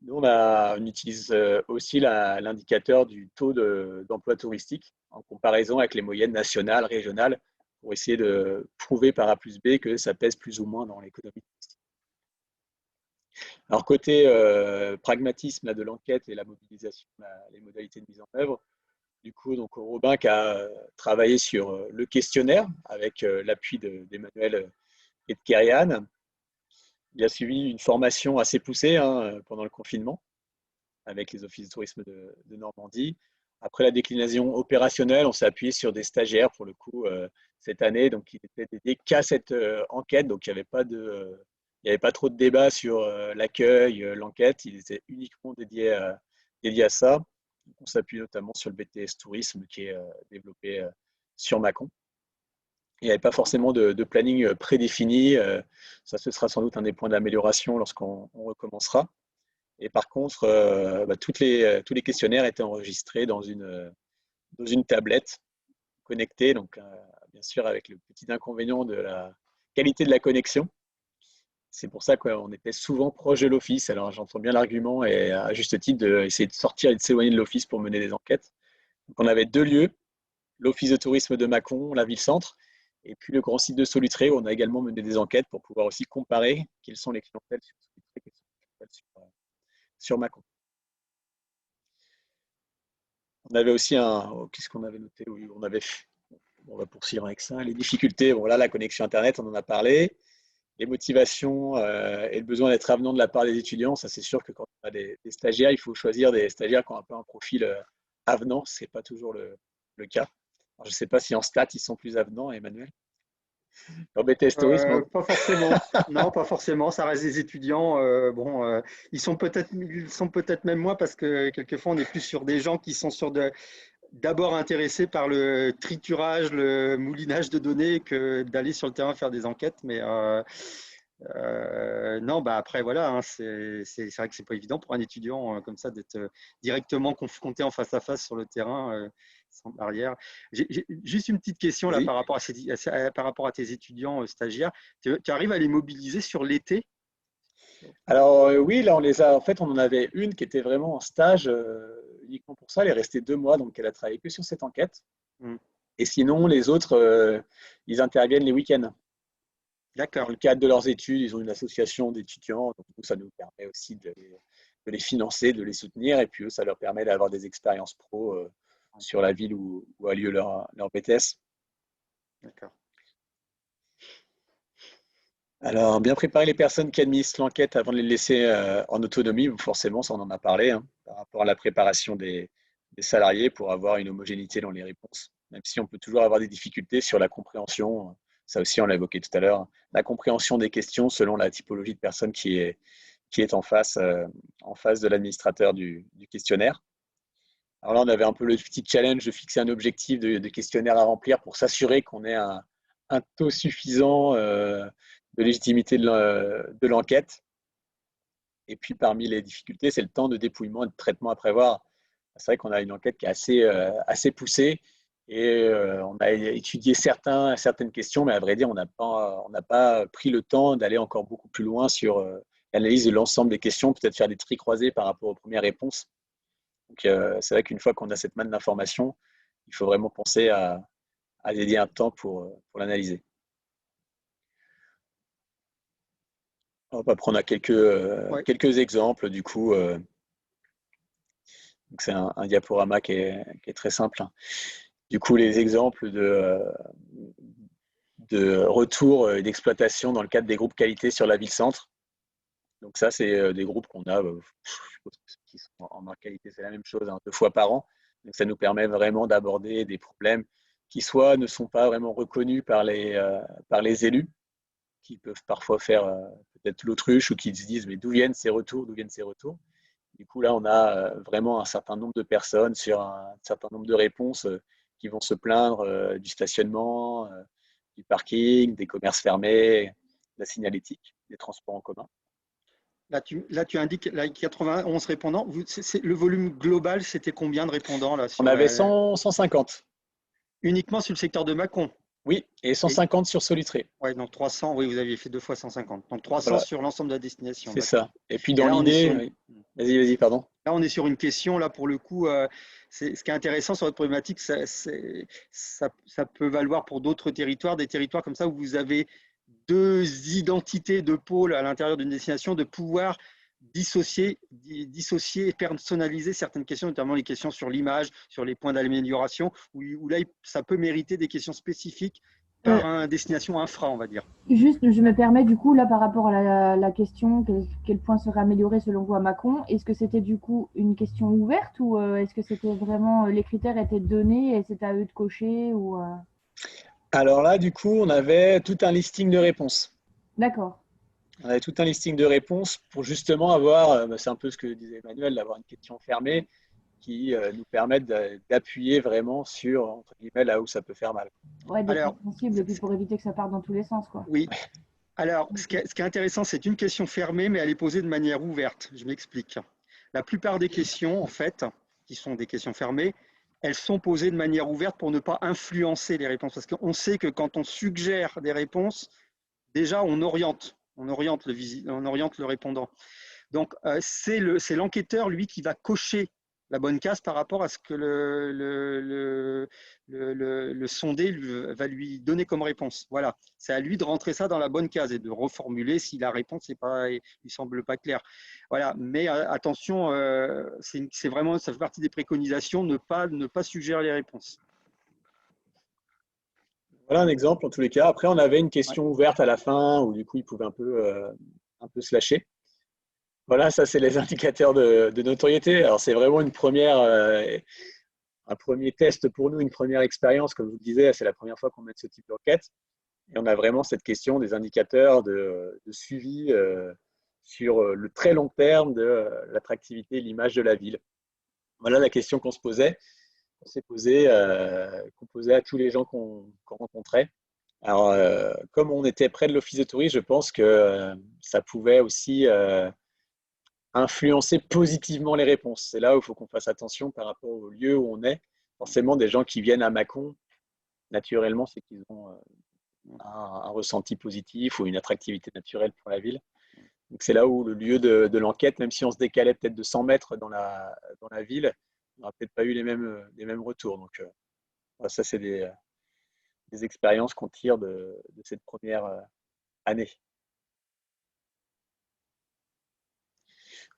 [SPEAKER 3] Nous, on utilise aussi l'indicateur du taux d'emploi touristique en comparaison avec les moyennes nationales, régionales, pour essayer de prouver par A plus B que ça pèse plus ou moins dans l'économie touristique. Alors, côté pragmatisme là, de l'enquête et la mobilisation, les modalités de mise en œuvre, du coup, donc, Robin qui a travaillé sur le questionnaire avec l'appui d'Emmanuel et de Kériane. Il a suivi une formation assez poussée pendant le confinement avec les offices de tourisme de Normandie. Après la déclinaison opérationnelle, on s'est appuyé sur des stagiaires pour le coup cette année, donc il était dédié qu'à cette enquête, donc il n'y avait pas trop de débat sur l'accueil, l'enquête, il était uniquement dédié à ça. Donc, on s'appuie notamment sur le BTS Tourisme qui est développé sur Mâcon. Il n'y avait pas forcément de planning prédéfini, ça ce sera sans doute un des points d'amélioration lorsqu'on recommencera. Et par contre, tous les questionnaires étaient enregistrés dans une tablette connectée, donc bien sûr avec le petit inconvénient de la qualité de la connexion. C'est pour ça qu'on était souvent proche de l'office. Alors j'entends bien l'argument et à juste titre d'essayer de sortir et de s'éloigner de l'office pour mener des enquêtes. Donc on avait 2 lieux, l'office de tourisme de Mâcon, la ville-centre, et puis le grand site de Solutré où on a également mené des enquêtes pour pouvoir aussi comparer quelles sont les clientèles sur Solutré, quelles sont les clientèles sur Mâcon. On avait aussi qu'est-ce qu'on avait noté? Oui, on va poursuivre avec ça. Les difficultés, bon là, la connexion Internet, on en a parlé. Les motivations et le besoin d'être avenant de la part des étudiants, ça c'est sûr que quand on a des stagiaires, il faut choisir des stagiaires qui ont un peu un profil avenant, ce n'est pas toujours le cas. Alors, je ne sais pas si en stats, ils sont plus avenants, Emmanuel. En BTS Tourisme,
[SPEAKER 2] Pas forcément. Non, pas forcément. Ça reste des étudiants. Ils sont peut-être même moins parce que quelquefois on est plus sur des gens qui sont d'abord intéressés par le triturage, le moulinage de données que d'aller sur le terrain faire des enquêtes. Mais non, après voilà, hein, c'est vrai que c'est pas évident pour un étudiant comme ça d'être directement confronté en face à face sur le terrain. sans barrière. J'ai juste une petite question là,
[SPEAKER 3] Oui.
[SPEAKER 2] par rapport à tes étudiants stagiaires. Tu arrives à les mobiliser sur l'été?
[SPEAKER 3] Alors oui, là on les a. En fait, on en avait une qui était vraiment en stage uniquement pour ça. Elle est restée 2 mois, donc elle a travaillé que sur cette enquête.
[SPEAKER 2] Hmm.
[SPEAKER 3] Et sinon, les autres, ils interviennent les week-ends. Dans
[SPEAKER 2] D'accord.
[SPEAKER 3] le cadre de leurs études, ils ont une association d'étudiants, donc ça nous permet aussi de les financer, de les soutenir, et puis eux, ça leur permet d'avoir des expériences pro sur la ville où a lieu leur BTS.
[SPEAKER 2] D'accord.
[SPEAKER 3] Alors, bien préparer les personnes qui administrent l'enquête avant de les laisser en autonomie, forcément, ça on en a parlé, hein, par rapport à la préparation des salariés pour avoir une homogénéité dans les réponses, même si on peut toujours avoir des difficultés sur la compréhension, ça aussi on l'a évoqué tout à l'heure, la compréhension des questions selon la typologie de personne qui est en face de l'administrateur du questionnaire. Alors là, on avait un peu le petit challenge de fixer un objectif de questionnaire à remplir pour s'assurer qu'on ait un taux suffisant de légitimité de l'enquête. Et puis, parmi les difficultés, c'est le temps de dépouillement et de traitement à prévoir. C'est vrai qu'on a une enquête qui est assez poussée et on a étudié certaines questions, mais à vrai dire, on n'a pas pris le temps d'aller encore beaucoup plus loin sur l'analyse de l'ensemble des questions, peut-être faire des tris croisés par rapport aux premières réponses. Donc, c'est vrai qu'une fois qu'on a cette manne d'informations, il faut vraiment penser à dédier un temps pour l'analyser. On va prendre
[SPEAKER 2] Ouais.
[SPEAKER 3] quelques exemples, du coup. C'est un diaporama qui est très simple. Du coup, les exemples de retour et d'exploitation dans le cadre des groupes qualité sur la ville-centre. Donc ça, c'est des groupes qu'on a, je suppose que ceux qui sont en marque qualité, c'est la même chose, hein, 2 fois par an. Donc ça nous permet vraiment d'aborder des problèmes qui soit ne sont pas vraiment reconnus par les élus, qui peuvent parfois faire peut-être l'autruche ou qui se disent mais d'où viennent ces retours, d'où viennent ces retours. Du coup, là, on a vraiment un certain nombre de personnes sur un certain nombre de réponses qui vont se plaindre du stationnement, du parking, des commerces fermés, de la signalétique, des transports en commun.
[SPEAKER 2] Là, tu indiques là, 91 répondants. Le volume global, c'était combien de répondants là,
[SPEAKER 3] On avait 150.
[SPEAKER 2] Uniquement sur le secteur de Mâcon?
[SPEAKER 3] Oui, et 150 sur Solutré.
[SPEAKER 2] Oui, donc 300, oui, vous aviez fait 2 fois 150. Donc 300
[SPEAKER 3] Voilà,
[SPEAKER 2] sur l'ensemble de la destination.
[SPEAKER 3] c'est ça. Et puis
[SPEAKER 2] Et
[SPEAKER 3] dans
[SPEAKER 2] là, on est sur
[SPEAKER 3] l'idée,
[SPEAKER 2] une...
[SPEAKER 3] oui. Vas-y, pardon.
[SPEAKER 2] Là, on est sur une question, là, pour le coup, ce qui est intéressant sur votre problématique, ça peut valoir pour d'autres territoires, des territoires comme ça où vous avez 2 identités de pôles à l'intérieur d'une destination, de pouvoir dissocier et personnaliser certaines questions, notamment les questions sur l'image, sur les points d'amélioration, où là, ça peut mériter des questions spécifiques par une destination infra, on va dire.
[SPEAKER 7] Juste, je me permets du coup, là, par rapport à la question, quel point serait amélioré selon vous à Mâcon, est-ce que c'était du coup une question ouverte ou est-ce que c'était vraiment, les critères étaient donnés et c'était à eux de cocher ou
[SPEAKER 3] Alors là, du coup, on avait tout un listing de réponses.
[SPEAKER 7] D'accord.
[SPEAKER 3] On avait tout un listing de réponses pour justement avoir, c'est un peu ce que disait Emmanuel, d'avoir une question fermée qui nous permette d'appuyer vraiment sur, entre guillemets, là où ça peut faire mal.
[SPEAKER 7] Ouais, d'être sensible et puis pour éviter que ça parte dans tous les sens, quoi.
[SPEAKER 2] Oui. Alors, ce qui est intéressant, c'est une question fermée, mais elle est posée de manière ouverte. Je m'explique. La plupart des questions, en fait, qui sont des questions fermées, elles sont posées de manière ouverte pour ne pas influencer les réponses. Parce qu'on sait que quand on suggère des réponses, déjà, on oriente le répondant. Donc, c'est l'enquêteur, lui, qui va cocher la bonne case par rapport à ce que le sondé va lui donner comme réponse. Voilà, c'est à lui de rentrer ça dans la bonne case et de reformuler si la réponse lui semble pas claire. Voilà, mais attention, c'est vraiment, ça fait partie des préconisations, ne pas suggérer les réponses.
[SPEAKER 3] Voilà un exemple en tous les cas. Après, on avait une question ouverte à la fin où du coup, il pouvait un peu se lâcher. Voilà, ça c'est les indicateurs de notoriété. Alors c'est vraiment un premier test pour nous, une première expérience, comme je vous le disais, c'est la première fois qu'on met ce type d'enquête. Et on a vraiment cette question des indicateurs de suivi sur le très long terme de l'attractivité et l'image de la ville. Voilà la question qu'on s'est posée, qu'on posait à tous les gens qu'on rencontrait. Alors, comme on était près de l'office de tourisme, je pense que ça pouvait aussi influencer positivement les réponses. C'est là où il faut qu'on fasse attention par rapport au lieu où on est. forcément, des gens qui viennent à Mâcon, naturellement, c'est qu'ils ont un ressenti positif ou une attractivité naturelle pour la ville. Donc, c'est là où le lieu de l'enquête, même si on se décalait peut-être de 100 mètres dans la ville, on n'aurait peut-être pas eu les mêmes retours. Donc, ça, c'est des expériences qu'on tire de cette première année.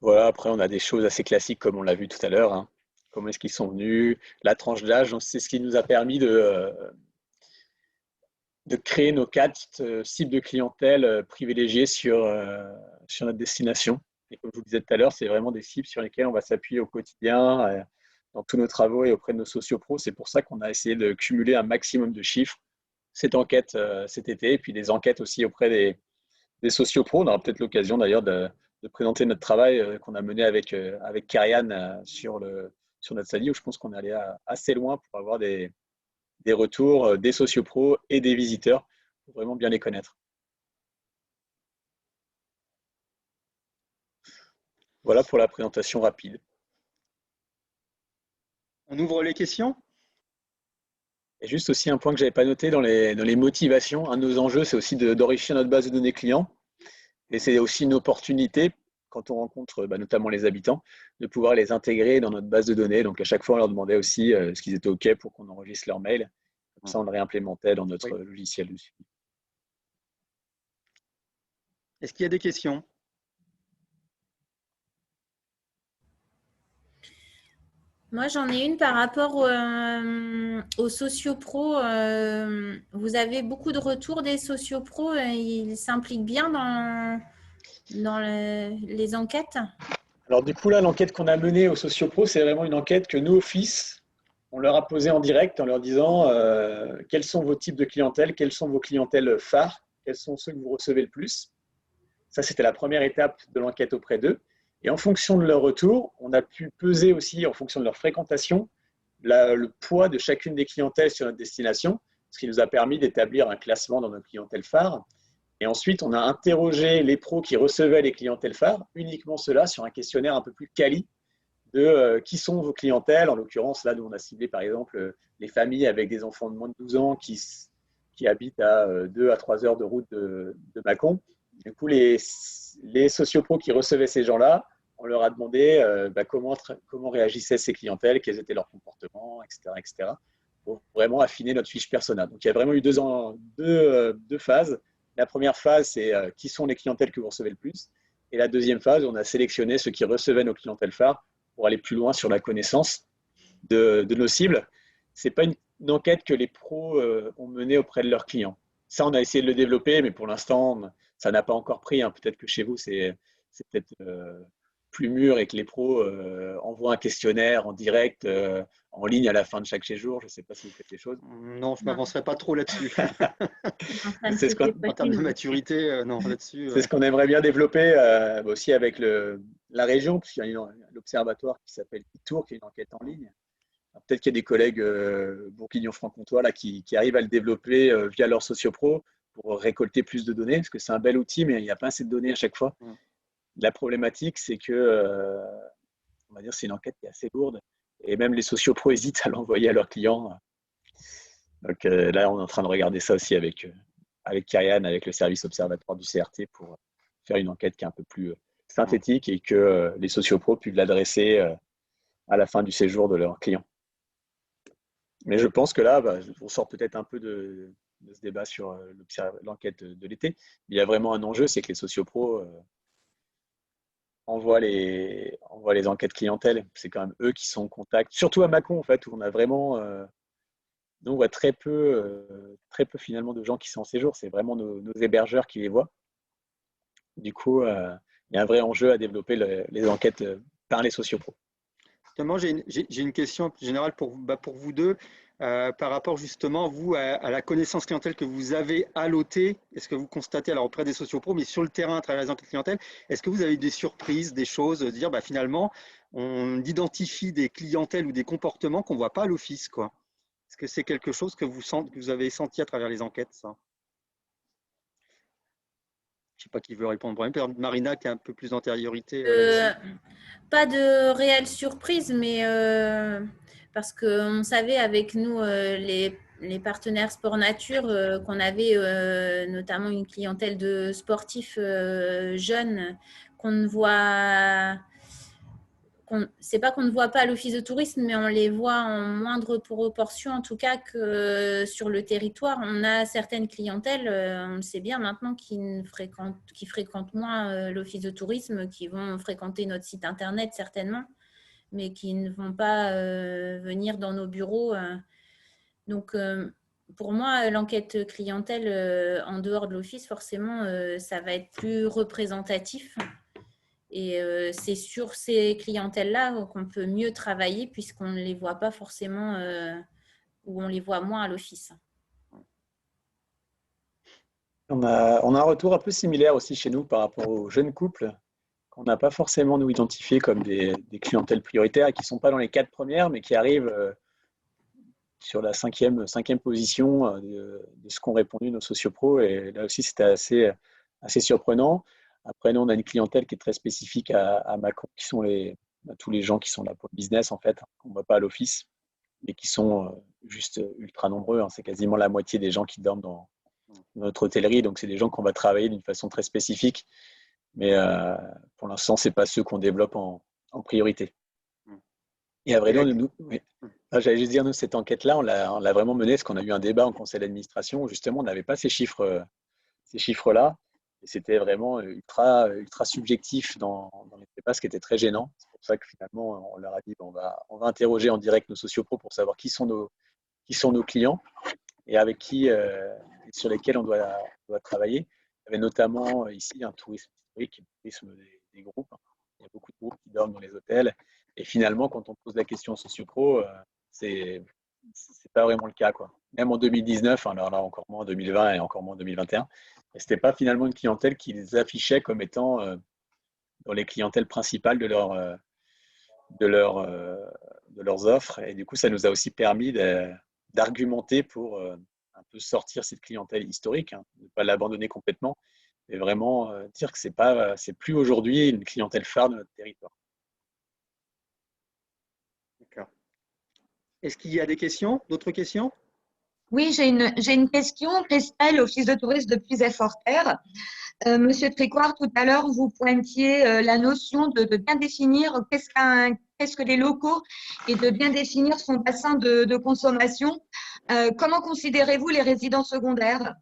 [SPEAKER 3] Voilà, après, on a des choses assez classiques comme on l'a vu tout à l'heure. Hein. Comment est-ce qu'ils sont venus, la tranche d'âge, c'est ce qui nous a permis de créer nos 4 cibles de clientèle privilégiées sur notre destination. Et comme je vous le disais tout à l'heure, c'est vraiment des cibles sur lesquelles on va s'appuyer au quotidien, dans tous nos travaux et auprès de nos sociopros. C'est pour ça qu'on a essayé de cumuler un maximum de chiffres. Cette enquête cet été, et puis des enquêtes aussi auprès des sociopros. On aura peut-être l'occasion d'ailleurs de présenter notre travail qu'on a mené avec Karianne sur notre SALI, où je pense qu'on est allé assez loin pour avoir des retours des sociopros et des visiteurs pour vraiment bien les connaître. Voilà pour la présentation rapide.
[SPEAKER 2] On ouvre les questions?
[SPEAKER 3] Et juste aussi un point que je n'avais pas noté dans les motivations, un de nos enjeux, c'est aussi d'enrichir notre base de données clients. Et c'est aussi une opportunité, quand on rencontre notamment les habitants, de pouvoir les intégrer dans notre base de données. Donc à chaque fois, on leur demandait aussi ce qu'ils étaient OK pour qu'on enregistre leur mail. Comme ça, on le réimplémentait dans notre logiciel dessus.
[SPEAKER 2] Est-ce qu'il y a des questions?
[SPEAKER 1] Moi, j'en ai une par rapport aux sociopros. Vous avez beaucoup de retours des sociopros. Ils s'impliquent bien dans les enquêtes?
[SPEAKER 3] Alors du coup, là, l'enquête qu'on a menée aux sociopros, c'est vraiment une enquête que nous, Office, on leur a posée en direct en leur disant quels sont vos types de clientèle, quelles sont vos clientèles phares, quels sont ceux que vous recevez le plus. Ça, c'était la première étape de l'enquête auprès d'eux. Et en fonction de leur retour, on a pu peser aussi, en fonction de leur fréquentation, le poids de chacune des clientèles sur notre destination, ce qui nous a permis d'établir un classement dans nos clientèles phares. Et ensuite, on a interrogé les pros qui recevaient les clientèles phares, uniquement ceux-là, sur un questionnaire un peu plus quali de qui sont vos clientèles. En l'occurrence, là, nous, on a ciblé par exemple les familles avec des enfants de moins de 12 ans qui habitent à 2 à 3 heures de route de Mâcon. Du coup, les sociopros qui recevaient ces gens-là, on leur a demandé comment réagissaient ces clientèles, quels étaient leurs comportements, etc., pour vraiment affiner notre fiche persona. Donc, il y a vraiment eu deux phases. La première phase, c'est qui sont les clientèles que vous recevez le plus. Et la deuxième phase, on a sélectionné ceux qui recevaient nos clientèles phares pour aller plus loin sur la connaissance de nos cibles. Ce n'est pas une enquête que les pros ont menée auprès de leurs clients. Ça, on a essayé de le développer, mais pour l'instant, ça n'a pas encore pris. Hein. Peut-être que chez vous, c'est peut-être plus mûr et que les pros envoient un questionnaire en direct, en ligne à la fin de chaque séjour. Je ne sais pas si vous faites les choses.
[SPEAKER 2] Non, je ne m'avancerai pas trop là-dessus.
[SPEAKER 3] C'est ce qu'on,
[SPEAKER 2] en termes de maturité, non, là-dessus.
[SPEAKER 3] C'est ce qu'on aimerait bien développer aussi avec la région, parce qu'il y a l'observatoire qui s'appelle ITour, qui est une enquête en ligne. Peut-être qu'il y a des collègues bourguignons-franc-comtois là, qui arrivent à le développer via leur sociopro pour récolter plus de données, parce que c'est un bel outil, mais il n'y a pas assez de données à chaque fois. La problématique, c'est que, on va dire, c'est une enquête qui est assez lourde, et même les sociopros hésitent à l'envoyer à leurs clients. Donc là, on est en train de regarder ça aussi avec Karianne, avec le service observatoire du CRT, pour faire une enquête qui est un peu plus synthétique et que les sociopros puissent l'adresser à la fin du séjour de leurs clients. Mais je pense que là, on sort peut-être un peu de ce débat sur l'enquête de l'été. Il y a vraiment un enjeu, c'est que les sociopros envoient les enquêtes clientèle. C'est quand même eux qui sont en contact, surtout à Mâcon en fait, où on a vraiment, nous on voit très peu finalement de gens qui sont en séjour. C'est vraiment nos hébergeurs qui les voient. Du coup, il y a un vrai enjeu à développer les enquêtes par les sociopros.
[SPEAKER 2] Justement, j'ai une question générale pour vous deux. Par rapport justement, vous, à la connaissance clientèle que vous avez à l'OT, est-ce que vous constatez, alors auprès des sociopros, mais sur le terrain à travers les enquêtes clientèle, est-ce que vous avez des surprises, des choses, de dire finalement, on identifie des clientèles ou des comportements qu'on ne voit pas à l'office, quoi. Est-ce que c'est quelque chose que vous avez senti à travers les enquêtes, ça? Je ne sais pas qui veut répondre. Peut-être Marina qui a un peu plus d'antériorité.
[SPEAKER 1] Pas de réelle surprise, mais parce qu'on savait avec nous, les partenaires sport nature, qu'on avait notamment une clientèle de sportifs jeunes qu'on ne voit, c'est pas qu'on ne voit pas à l'office de tourisme, mais on les voit en moindre proportion, en tout cas, que sur le territoire. On a certaines clientèles, on le sait bien maintenant, qui fréquentent moins l'office de tourisme, qui vont fréquenter notre site internet certainement, mais qui ne vont pas venir dans nos bureaux. Donc, pour moi, l'enquête clientèle en dehors de l'office, forcément, ça va être plus représentatif. Et c'est sur ces clientèles-là qu'on peut mieux travailler puisqu'on ne les voit pas forcément ou on les voit moins à l'office.
[SPEAKER 3] On a un retour un peu similaire aussi chez nous par rapport aux jeunes couples qu'on n'a pas forcément nous identifiés comme des clientèles prioritaires et qui ne sont pas dans les 4 premières, mais qui arrivent sur la cinquième position de ce qu'ont répondu nos sociopros. Et là aussi, c'était assez surprenant. Après, nous, on a une clientèle qui est très spécifique à Mâcon, qui sont tous les gens qui sont là pour le business, en fait, qu'on ne voit pas à l'office, mais qui sont juste ultra nombreux. C'est quasiment la moitié des gens qui dorment dans notre hôtellerie. Donc, c'est des gens qu'on va travailler d'une façon très spécifique. Mais pour l'instant, ce n'est pas ceux qu'on développe en priorité. Et à vrai dire, oui. J'allais juste dire, nous, cette enquête-là, on l'a vraiment menée parce qu'on a eu un débat en conseil d'administration où justement, on n'avait pas ces chiffres-là. Et c'était vraiment ultra subjectif dans les débats, ce qui était très gênant. C'est pour ça que finalement, on leur a dit on va interroger en direct nos sociopros pour savoir qui sont nos clients et avec qui, sur lesquels on doit travailler. Il y avait notamment ici un tourisme historique, un tourisme des groupes. Il y a beaucoup de groupes qui dorment dans les hôtels. Et finalement, quand on pose la question aux sociopros, c'est pas vraiment le cas, quoi. Même en 2019, alors là encore moins en 2020 et encore moins en 2021. Et c'était pas finalement une clientèle qu'ils affichaient comme étant dans les clientèles principales de leurs offres. Et du coup, ça nous a aussi permis d'argumenter pour un peu sortir cette clientèle historique, ne pas l'abandonner complètement, mais vraiment dire que c'est plus aujourd'hui une clientèle phare de notre territoire.
[SPEAKER 2] D'accord. Est-ce qu'il y a des questions, d'autres questions?
[SPEAKER 8] Oui, j'ai une question. Christelle, Office de tourisme de Puisay-Forterre. Monsieur Tricoire, tout à l'heure, vous pointiez la notion de bien définir qu'est-ce que les locaux et de bien définir son bassin de consommation. Comment considérez-vous les résidents secondaires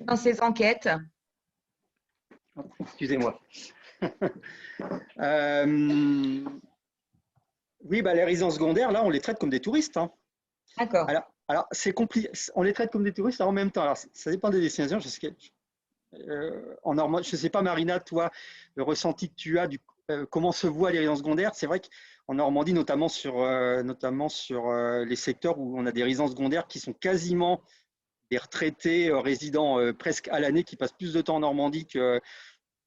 [SPEAKER 8] dans ces enquêtes?
[SPEAKER 2] Excusez-moi. Oui, les résidences secondaires, là, on les traite comme des touristes.
[SPEAKER 8] D'accord.
[SPEAKER 2] Alors c'est compliqué. On les traite comme des touristes en même temps. Alors, ça dépend des destinations. En Normandie, je ne sais pas, Marina, toi, le ressenti que tu as, comment se voient les résidences secondaires. C'est vrai qu'en Normandie, notamment sur les secteurs où on a des résidences secondaires qui sont quasiment des retraités résidents presque à l'année, qui passent plus de temps en Normandie que,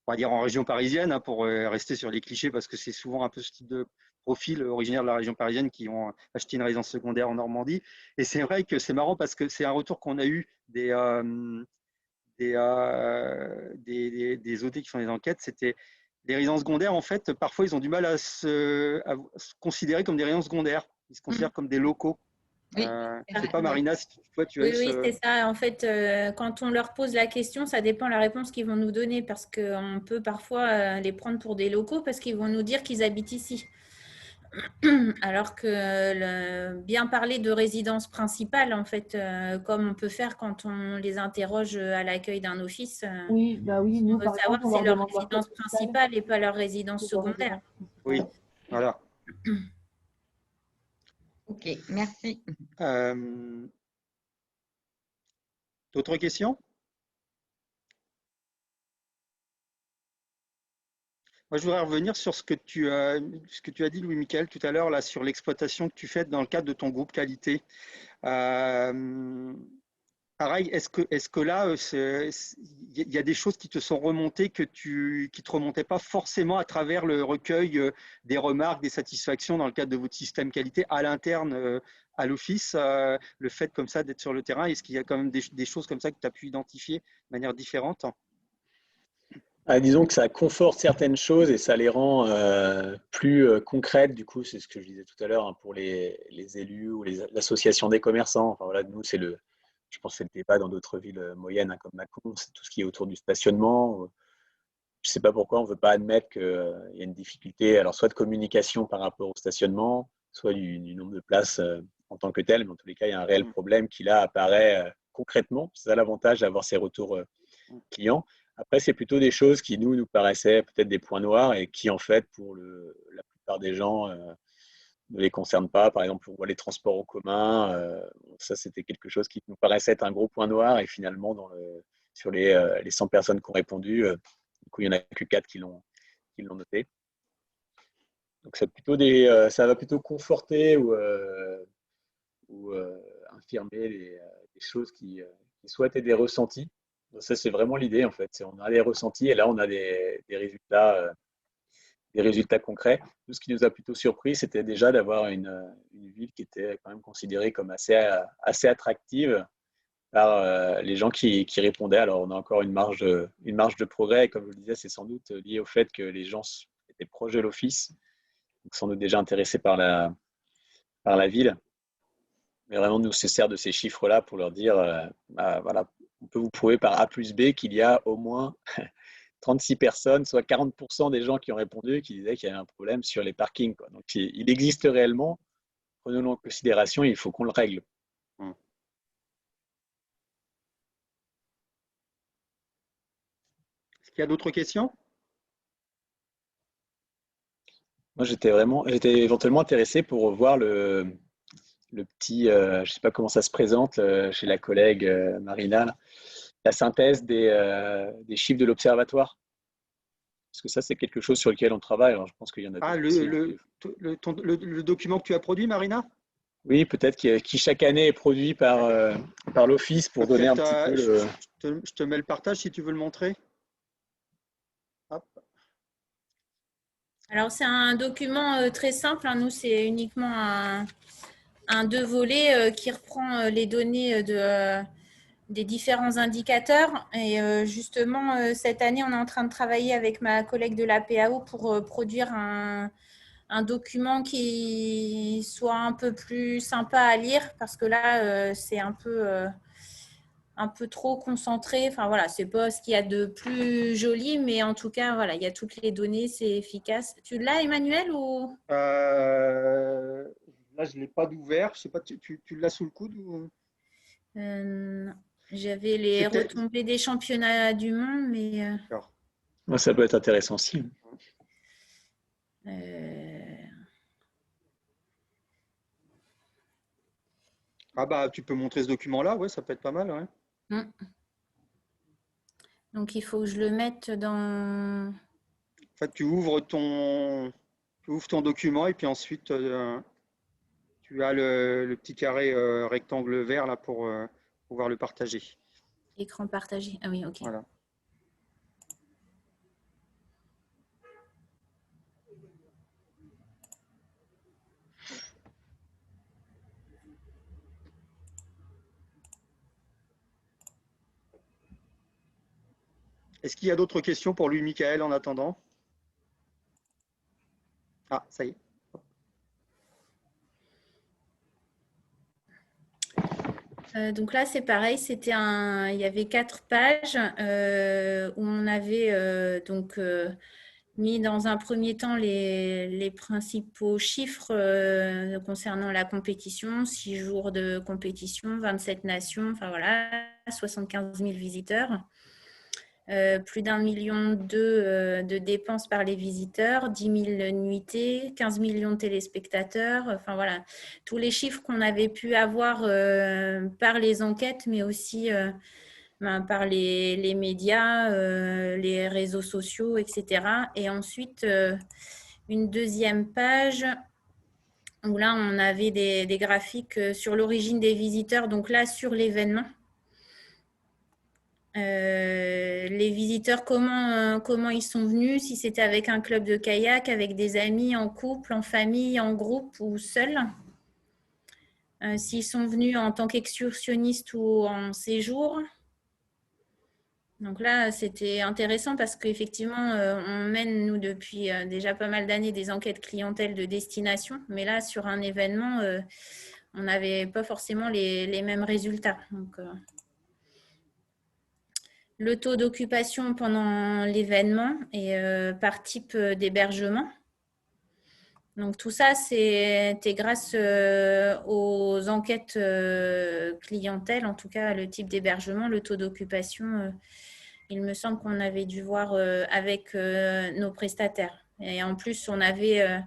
[SPEAKER 2] on va dire, en région parisienne, pour rester sur les clichés, parce que c'est souvent un peu ce type de profil originaire de la région parisienne qui ont acheté une résidence secondaire en Normandie. Et c'est vrai que c'est marrant parce que c'est un retour qu'on a eu des OT qui font des enquêtes. C'était les résidences secondaires, en fait, parfois ils ont du mal à se considérer comme des résidences secondaires. Ils se considèrent comme des locaux.
[SPEAKER 8] Oui.
[SPEAKER 2] Je ne sais pas, Marina, si toi tu as
[SPEAKER 1] Oui, c'est ça. En fait, quand on leur pose la question, ça dépend de la réponse qu'ils vont nous donner parce qu'on peut parfois les prendre pour des locaux parce qu'ils vont nous dire qu'ils habitent ici. Alors que bien parler de résidence principale, en fait, comme on peut faire quand on les interroge à l'accueil d'un office,
[SPEAKER 7] oui, nous,
[SPEAKER 1] on veut savoir que c'est leur résidence principale et pas leur résidence secondaire.
[SPEAKER 2] Oui, voilà.
[SPEAKER 8] Ok, merci.
[SPEAKER 2] D'autres questions? Moi, je voudrais revenir sur ce que tu as dit, Louis-Michel, tout à l'heure, là, sur l'exploitation que tu fais dans le cadre de ton groupe qualité. Pareil, est-ce que là, il y a des choses qui te sont remontées qui te remontaient pas forcément à travers le recueil des remarques, des satisfactions dans le cadre de votre système qualité à l'interne à l'office, le fait comme ça d'être sur le terrain, est-ce qu'il y a quand même des choses comme ça que tu as pu identifier de manière différente?
[SPEAKER 3] Disons que ça conforte certaines choses et ça les rend plus concrètes. Du coup, c'est ce que je disais tout à l'heure, hein, pour les élus ou l'association des commerçants. Enfin, voilà, nous, je pense que c'est le débat dans d'autres villes moyennes, hein, comme Mâcon, c'est tout ce qui est autour du stationnement. Je ne sais pas pourquoi on ne veut pas admettre qu'il y a une difficulté, alors soit de communication par rapport au stationnement, soit du nombre de places en tant que tel. Mais en tous les cas, il y a un réel problème qui là apparaît concrètement. C'est ça l'avantage d'avoir ces retours clients. Après, c'est plutôt des choses qui nous paraissaient peut-être des points noirs et qui, en fait, pour la plupart des gens, ne les concernent pas. Par exemple, on voit les transports en commun. Ça, c'était quelque chose qui nous paraissait être un gros point noir. Et finalement, sur les 100 personnes qui ont répondu, du coup, il n'y en a que 4 qui l'ont noté. Donc, ça va plutôt conforter ou infirmer les choses qui souhaitent être des ressentis. Donc ça, c'est vraiment l'idée, en fait. On a des ressentis et là, on a des résultats concrets. Nous, ce qui nous a plutôt surpris, c'était déjà d'avoir une ville qui était quand même considérée comme assez attractive par les gens qui répondaient. Alors, on a encore une marge de progrès. Et comme je le disais, c'est sans doute lié au fait que les gens étaient proches de l'office, donc sans doute déjà intéressés par la ville. Mais vraiment, nous, se sert de ces chiffres-là pour leur dire, voilà, on peut vous prouver par A plus B qu'il y a au moins 36 personnes, soit 40% des gens qui ont répondu, qui disaient qu'il y avait un problème sur les parkings, quoi. Donc, il existe réellement. Prenons-le en considération, il faut qu'on le règle.
[SPEAKER 2] Est-ce qu'il y a d'autres questions?
[SPEAKER 3] Moi, j'étais éventuellement intéressé pour voir le petit, je ne sais pas comment ça se présente chez la collègue Marina, là, la synthèse des chiffres de l'observatoire. Parce que ça, c'est quelque chose sur lequel on travaille. Alors, je pense qu'il y en a d'autres aussi.
[SPEAKER 2] Le document que tu as produit, Marina?
[SPEAKER 3] Oui, peut-être qui chaque année est produit par l'Office pour donner un petit peu
[SPEAKER 2] je te mets le partage si tu veux le montrer. Hop.
[SPEAKER 1] Alors, c'est un document très simple, hein. Nous, c'est uniquement un 2 volets qui reprend les données des différents indicateurs. Et justement, cette année, on est en train de travailler avec ma collègue de la PAO pour produire un document qui soit un peu plus sympa à lire, parce que là, c'est un peu trop concentré. Enfin, voilà, c'est pas ce qu'il y a de plus joli, mais en tout cas, voilà, il y a toutes les données, c'est efficace. Tu l'as, Emmanuel, ou
[SPEAKER 2] Là, je ne l'ai pas d'ouvert. Je sais pas, tu l'as sous le coude ou...
[SPEAKER 1] J'avais les retombées des championnats du monde, mais...
[SPEAKER 3] Ça peut être intéressant aussi.
[SPEAKER 2] Ah bah, tu peux montrer ce document-là, ouais, ça peut être pas mal, ouais.
[SPEAKER 1] Donc, il faut que je le mette dans...
[SPEAKER 2] En fait, tu ouvres ton document et puis ensuite, tu as le petit carré rectangle vert là pour pouvoir le partager.
[SPEAKER 1] Écran partagé. Ah oui, ok.
[SPEAKER 2] Voilà. Est-ce qu'il y a d'autres questions pour lui, Michael, en attendant? Ah, ça y
[SPEAKER 1] est. Donc là, c'est pareil, il y avait 4 pages où on avait mis dans un premier temps les principaux chiffres concernant la compétition, 6 jours de compétition, 27 nations, enfin voilà, 75 000 visiteurs. Plus d'1,2 million de dépenses par les visiteurs, 10 000 nuitées, 15 millions de téléspectateurs. Enfin voilà, tous les chiffres qu'on avait pu avoir par les enquêtes, mais aussi par les médias, les réseaux sociaux, etc. Et ensuite, une deuxième page où là, on avait des graphiques sur l'origine des visiteurs, donc là, sur l'événement. Les visiteurs, comment ils sont venus, si c'était avec un club de kayak, avec des amis, en couple, en famille, en groupe ou seuls. S'ils sont venus en tant qu'excursionnistes ou en séjour. Donc là, c'était intéressant parce qu'effectivement, on mène, nous, depuis déjà pas mal d'années, des enquêtes clientèle de destination. Mais là, sur un événement, on n'avait pas forcément les mêmes résultats. Donc, le taux d'occupation pendant l'événement et par type d'hébergement. Donc tout ça, c'était grâce aux enquêtes clientèle, en tout cas le type d'hébergement, le taux d'occupation. Il me semble qu'on avait dû voir avec nos prestataires. Et en plus, on avait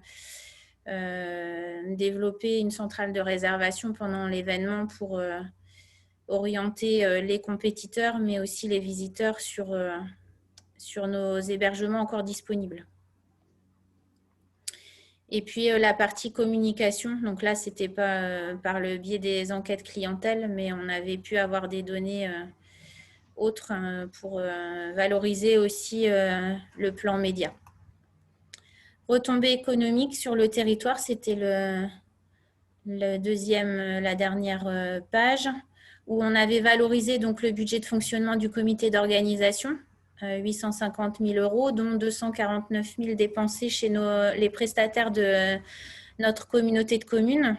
[SPEAKER 1] développé une centrale de réservation pendant l'événement pour orienter les compétiteurs, mais aussi les visiteurs sur nos hébergements encore disponibles. Et puis la partie communication, donc là, ce n'était pas par le biais des enquêtes clientèle, mais on avait pu avoir des données autres pour valoriser aussi le plan média. Retombées économiques sur le territoire, c'était la dernière page, où on avait valorisé donc, le budget de fonctionnement du comité d'organisation, 850 000 €, dont 249 000 dépensés chez les prestataires de notre communauté de communes.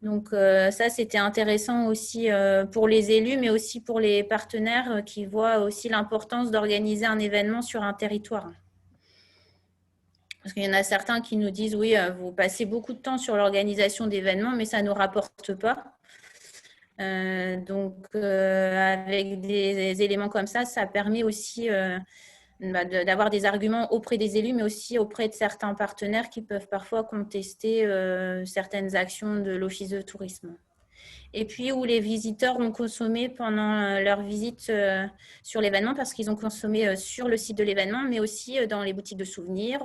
[SPEAKER 1] Donc ça, c'était intéressant aussi pour les élus, mais aussi pour les partenaires qui voient aussi l'importance d'organiser un événement sur un territoire. Parce qu'il y en a certains qui nous disent, oui, vous passez beaucoup de temps sur l'organisation d'événements, mais ça ne nous rapporte pas. Donc, avec des éléments comme ça permet aussi d'avoir des arguments auprès des élus, mais aussi auprès de certains partenaires qui peuvent parfois contester certaines actions de l'Office de tourisme. Et puis, où les visiteurs ont consommé pendant leur visite sur l'événement, parce qu'ils ont consommé sur le site de l'événement, mais aussi dans les boutiques de souvenirs,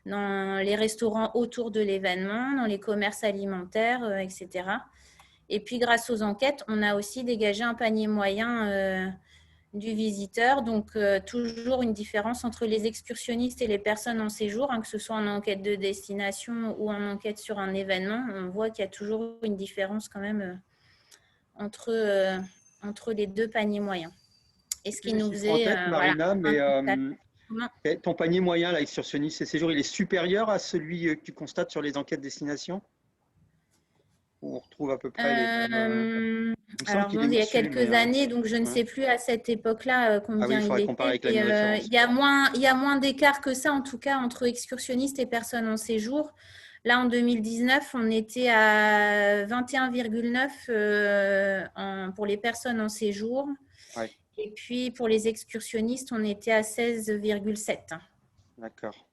[SPEAKER 1] dans les restaurants autour de l'événement, dans les commerces alimentaires, etc. Et puis, grâce aux enquêtes, on a aussi dégagé un panier moyen du visiteur. Donc, toujours une différence entre les excursionnistes et les personnes en séjour, que ce soit en enquête de destination ou en enquête sur un événement. On voit qu'il y a toujours une différence quand même entre les deux paniers moyens. Et ce qui nous faisait…
[SPEAKER 2] Marina, mais ton panier moyen, là, excursionniste et séjour, il est supérieur à celui que tu constates sur les enquêtes destination ? On retrouve à peu près les mêmes…
[SPEAKER 1] Alors, bon, il y a quelques années, donc je ne sais plus à cette époque-là combien il était. Il y a moins d'écart que ça, en tout cas, entre excursionnistes et personnes en séjour. Là, en 2019, on était à 21,9 pour les personnes en séjour.
[SPEAKER 2] Ouais.
[SPEAKER 1] Et puis, pour les excursionnistes, on était à 16,7.
[SPEAKER 2] D'accord.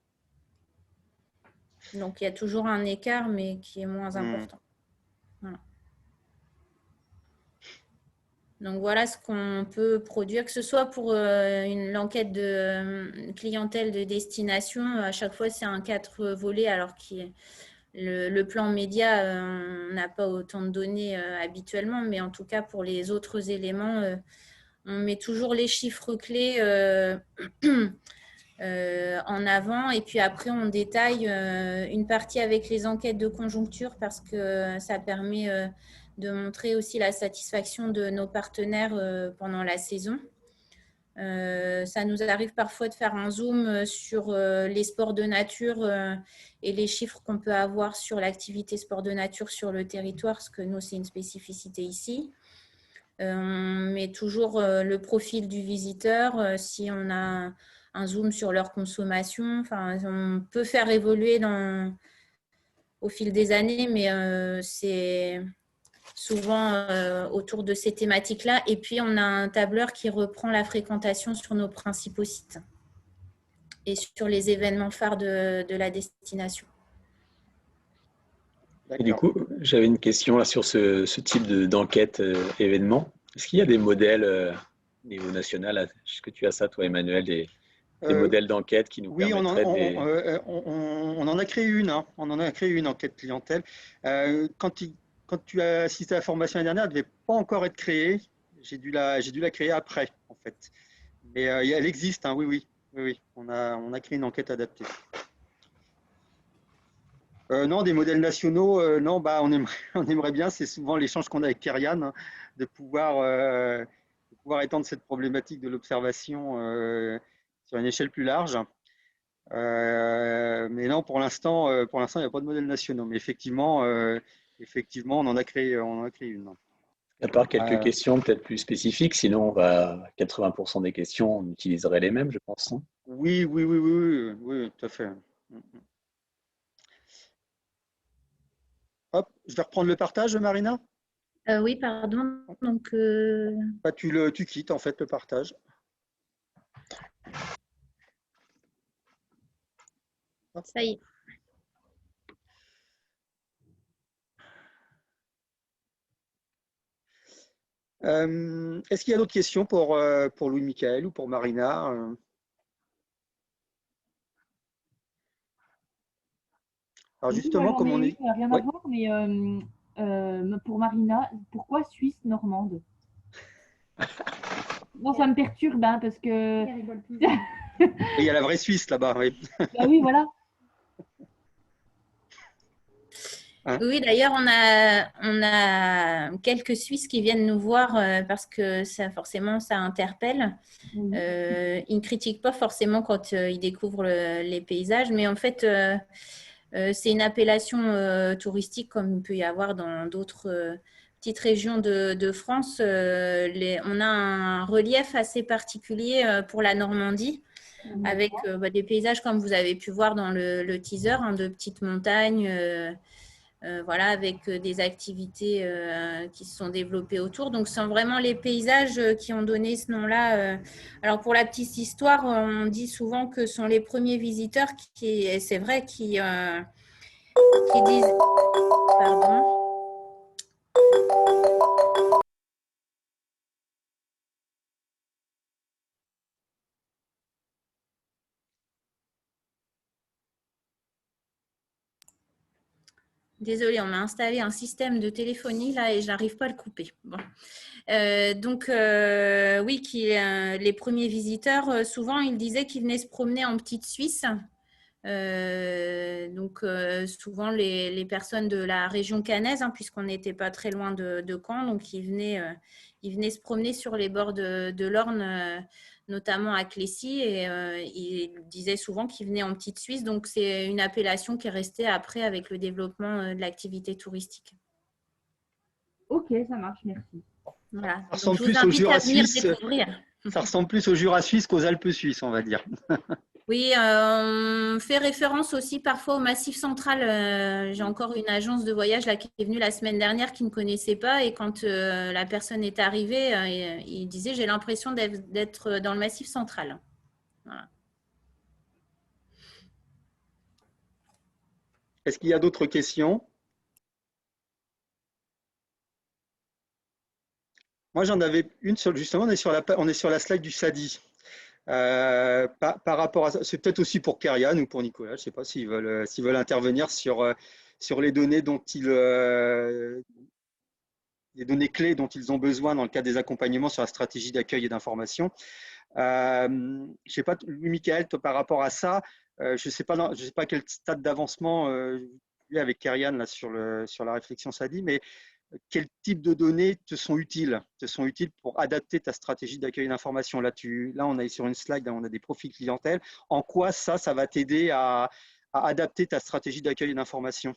[SPEAKER 1] Donc, il y a toujours un écart, mais qui est moins important. Voilà. Donc, voilà ce qu'on peut produire, que ce soit pour l'enquête de clientèle de destination. À chaque fois, c'est un 4 volets, alors que le plan média, on n'a pas autant de données habituellement, mais en tout cas, pour les autres éléments, on met toujours les chiffres clés en avant, et puis après, on détaille une partie avec les enquêtes de conjoncture parce que ça permet de montrer aussi la satisfaction de nos partenaires pendant la saison. Ça nous arrive parfois de faire un zoom sur les sports de nature et les chiffres qu'on peut avoir sur l'activité sport de nature sur le territoire, parce que nous, c'est une spécificité ici. On met toujours le profil du visiteur, si on a un zoom sur leur consommation. Enfin, on peut faire évoluer au fil des années, mais c'est souvent autour de ces thématiques-là. Et puis, on a un tableur qui reprend la fréquentation sur nos principaux sites et sur les événements phares de la destination.
[SPEAKER 3] Et du coup, j'avais une question là sur ce type d'enquête événement. Est-ce qu'il y a des modèles au niveau national? Est-ce que tu as ça, toi, Emmanuel, des modèles d'enquête qui nous permettraient
[SPEAKER 2] on en a créé une. Hein. On en a créé une enquête clientèle. Quand tu as assisté à la formation l'année dernière, elle ne devait pas encore être créée. J'ai dû la créer après, en fait. Mais elle existe, hein, oui. On a créé une enquête adaptée. Non, des modèles nationaux, non, on aimerait bien, c'est souvent l'échange qu'on a avec Kerian, hein, de pouvoir pouvoir étendre cette problématique de l'observation sur une échelle plus large. Mais non, pour l'instant, il n'y a pas de modèles nationaux. Mais effectivement, on en a créé une.
[SPEAKER 3] À part quelques questions peut-être plus spécifiques, sinon 80% des questions, on utiliserait les mêmes, je pense. Hein.
[SPEAKER 2] Oui, tout à fait. Hop, je vais reprendre le partage, Marina.
[SPEAKER 1] Oui, pardon. Donc,
[SPEAKER 2] tu quittes en fait le partage.
[SPEAKER 1] Ça y est.
[SPEAKER 2] Est-ce qu'il y a d'autres questions pour Louis-Michaël ou pour Marina Alors justement, comme on est…
[SPEAKER 7] Rien à voir, mais pour Marina, pourquoi Suisse normande? Non, ça me perturbe, hein, parce que…
[SPEAKER 2] Il y a la vraie Suisse là-bas, oui.
[SPEAKER 7] Bah oui, voilà.
[SPEAKER 2] Hein?
[SPEAKER 1] Oui, d'ailleurs, on a quelques Suisses qui viennent nous voir parce que forcément, ça interpelle.
[SPEAKER 7] Oui.
[SPEAKER 1] Ils ne critiquent pas forcément quand ils découvrent les paysages, mais en fait, c'est une appellation touristique comme il peut y avoir dans d'autres petites régions de France. On a un relief assez particulier pour la Normandie, avec des paysages comme vous avez pu voir dans le teaser, hein, de petites montagnes. Voilà, avec des activités qui se sont développées autour. Donc, ce sont vraiment les paysages qui ont donné ce nom-là. Alors, pour la petite histoire, on dit souvent que ce sont les premiers visiteurs et c'est vrai, qui disent… Pardon. Désolée, on m'a installé un système de téléphonie là et je n'arrive pas à le couper. Bon. Donc, oui, les premiers visiteurs, souvent, ils disaient qu'ils venaient se promener en petite Suisse. Souvent, les personnes de la région caennaise, hein, puisqu'on n'était pas très loin de Caen, donc ils venaient se promener sur les bords de l'Orne, notamment à Clécy, et ils disaient souvent qu'ils venaient en petite Suisse. Donc, c'est une appellation qui est restée après avec le développement de l'activité touristique.
[SPEAKER 7] Ok, ça marche, merci.
[SPEAKER 1] Voilà.
[SPEAKER 2] Ça ressemble plus au Jura suisse.
[SPEAKER 1] Découvrir.
[SPEAKER 2] Ça ressemble plus au Jura suisse qu'aux Alpes suisses, on va dire.
[SPEAKER 1] Oui, on fait référence aussi parfois au Massif central. J'ai encore une agence de voyage là, qui est venue la semaine dernière qui ne connaissait pas, et quand la personne est arrivée, il disait « j'ai l'impression d'être dans le Massif central ». Voilà.
[SPEAKER 2] Est-ce qu'il y a d'autres questions? Moi, j'en avais une justement, on est sur la slide du SADI. Par rapport à ça, c'est peut-être aussi pour Kerian ou pour Nicolas, je ne sais pas s'ils veulent intervenir sur les données les données clés dont ils ont besoin dans le cadre des accompagnements sur la stratégie d'accueil et d'information. Je ne sais pas, Louis-Michaël, par rapport à ça, je ne sais pas quel stade d'avancement avec Kerian là, sur la réflexion SADI, mais quel type de données te sont utiles pour adapter ta stratégie d'accueil d'information? Là, on est sur une slide, on a des profils clientèle. En quoi ça va t'aider à adapter ta stratégie d'accueil d'information?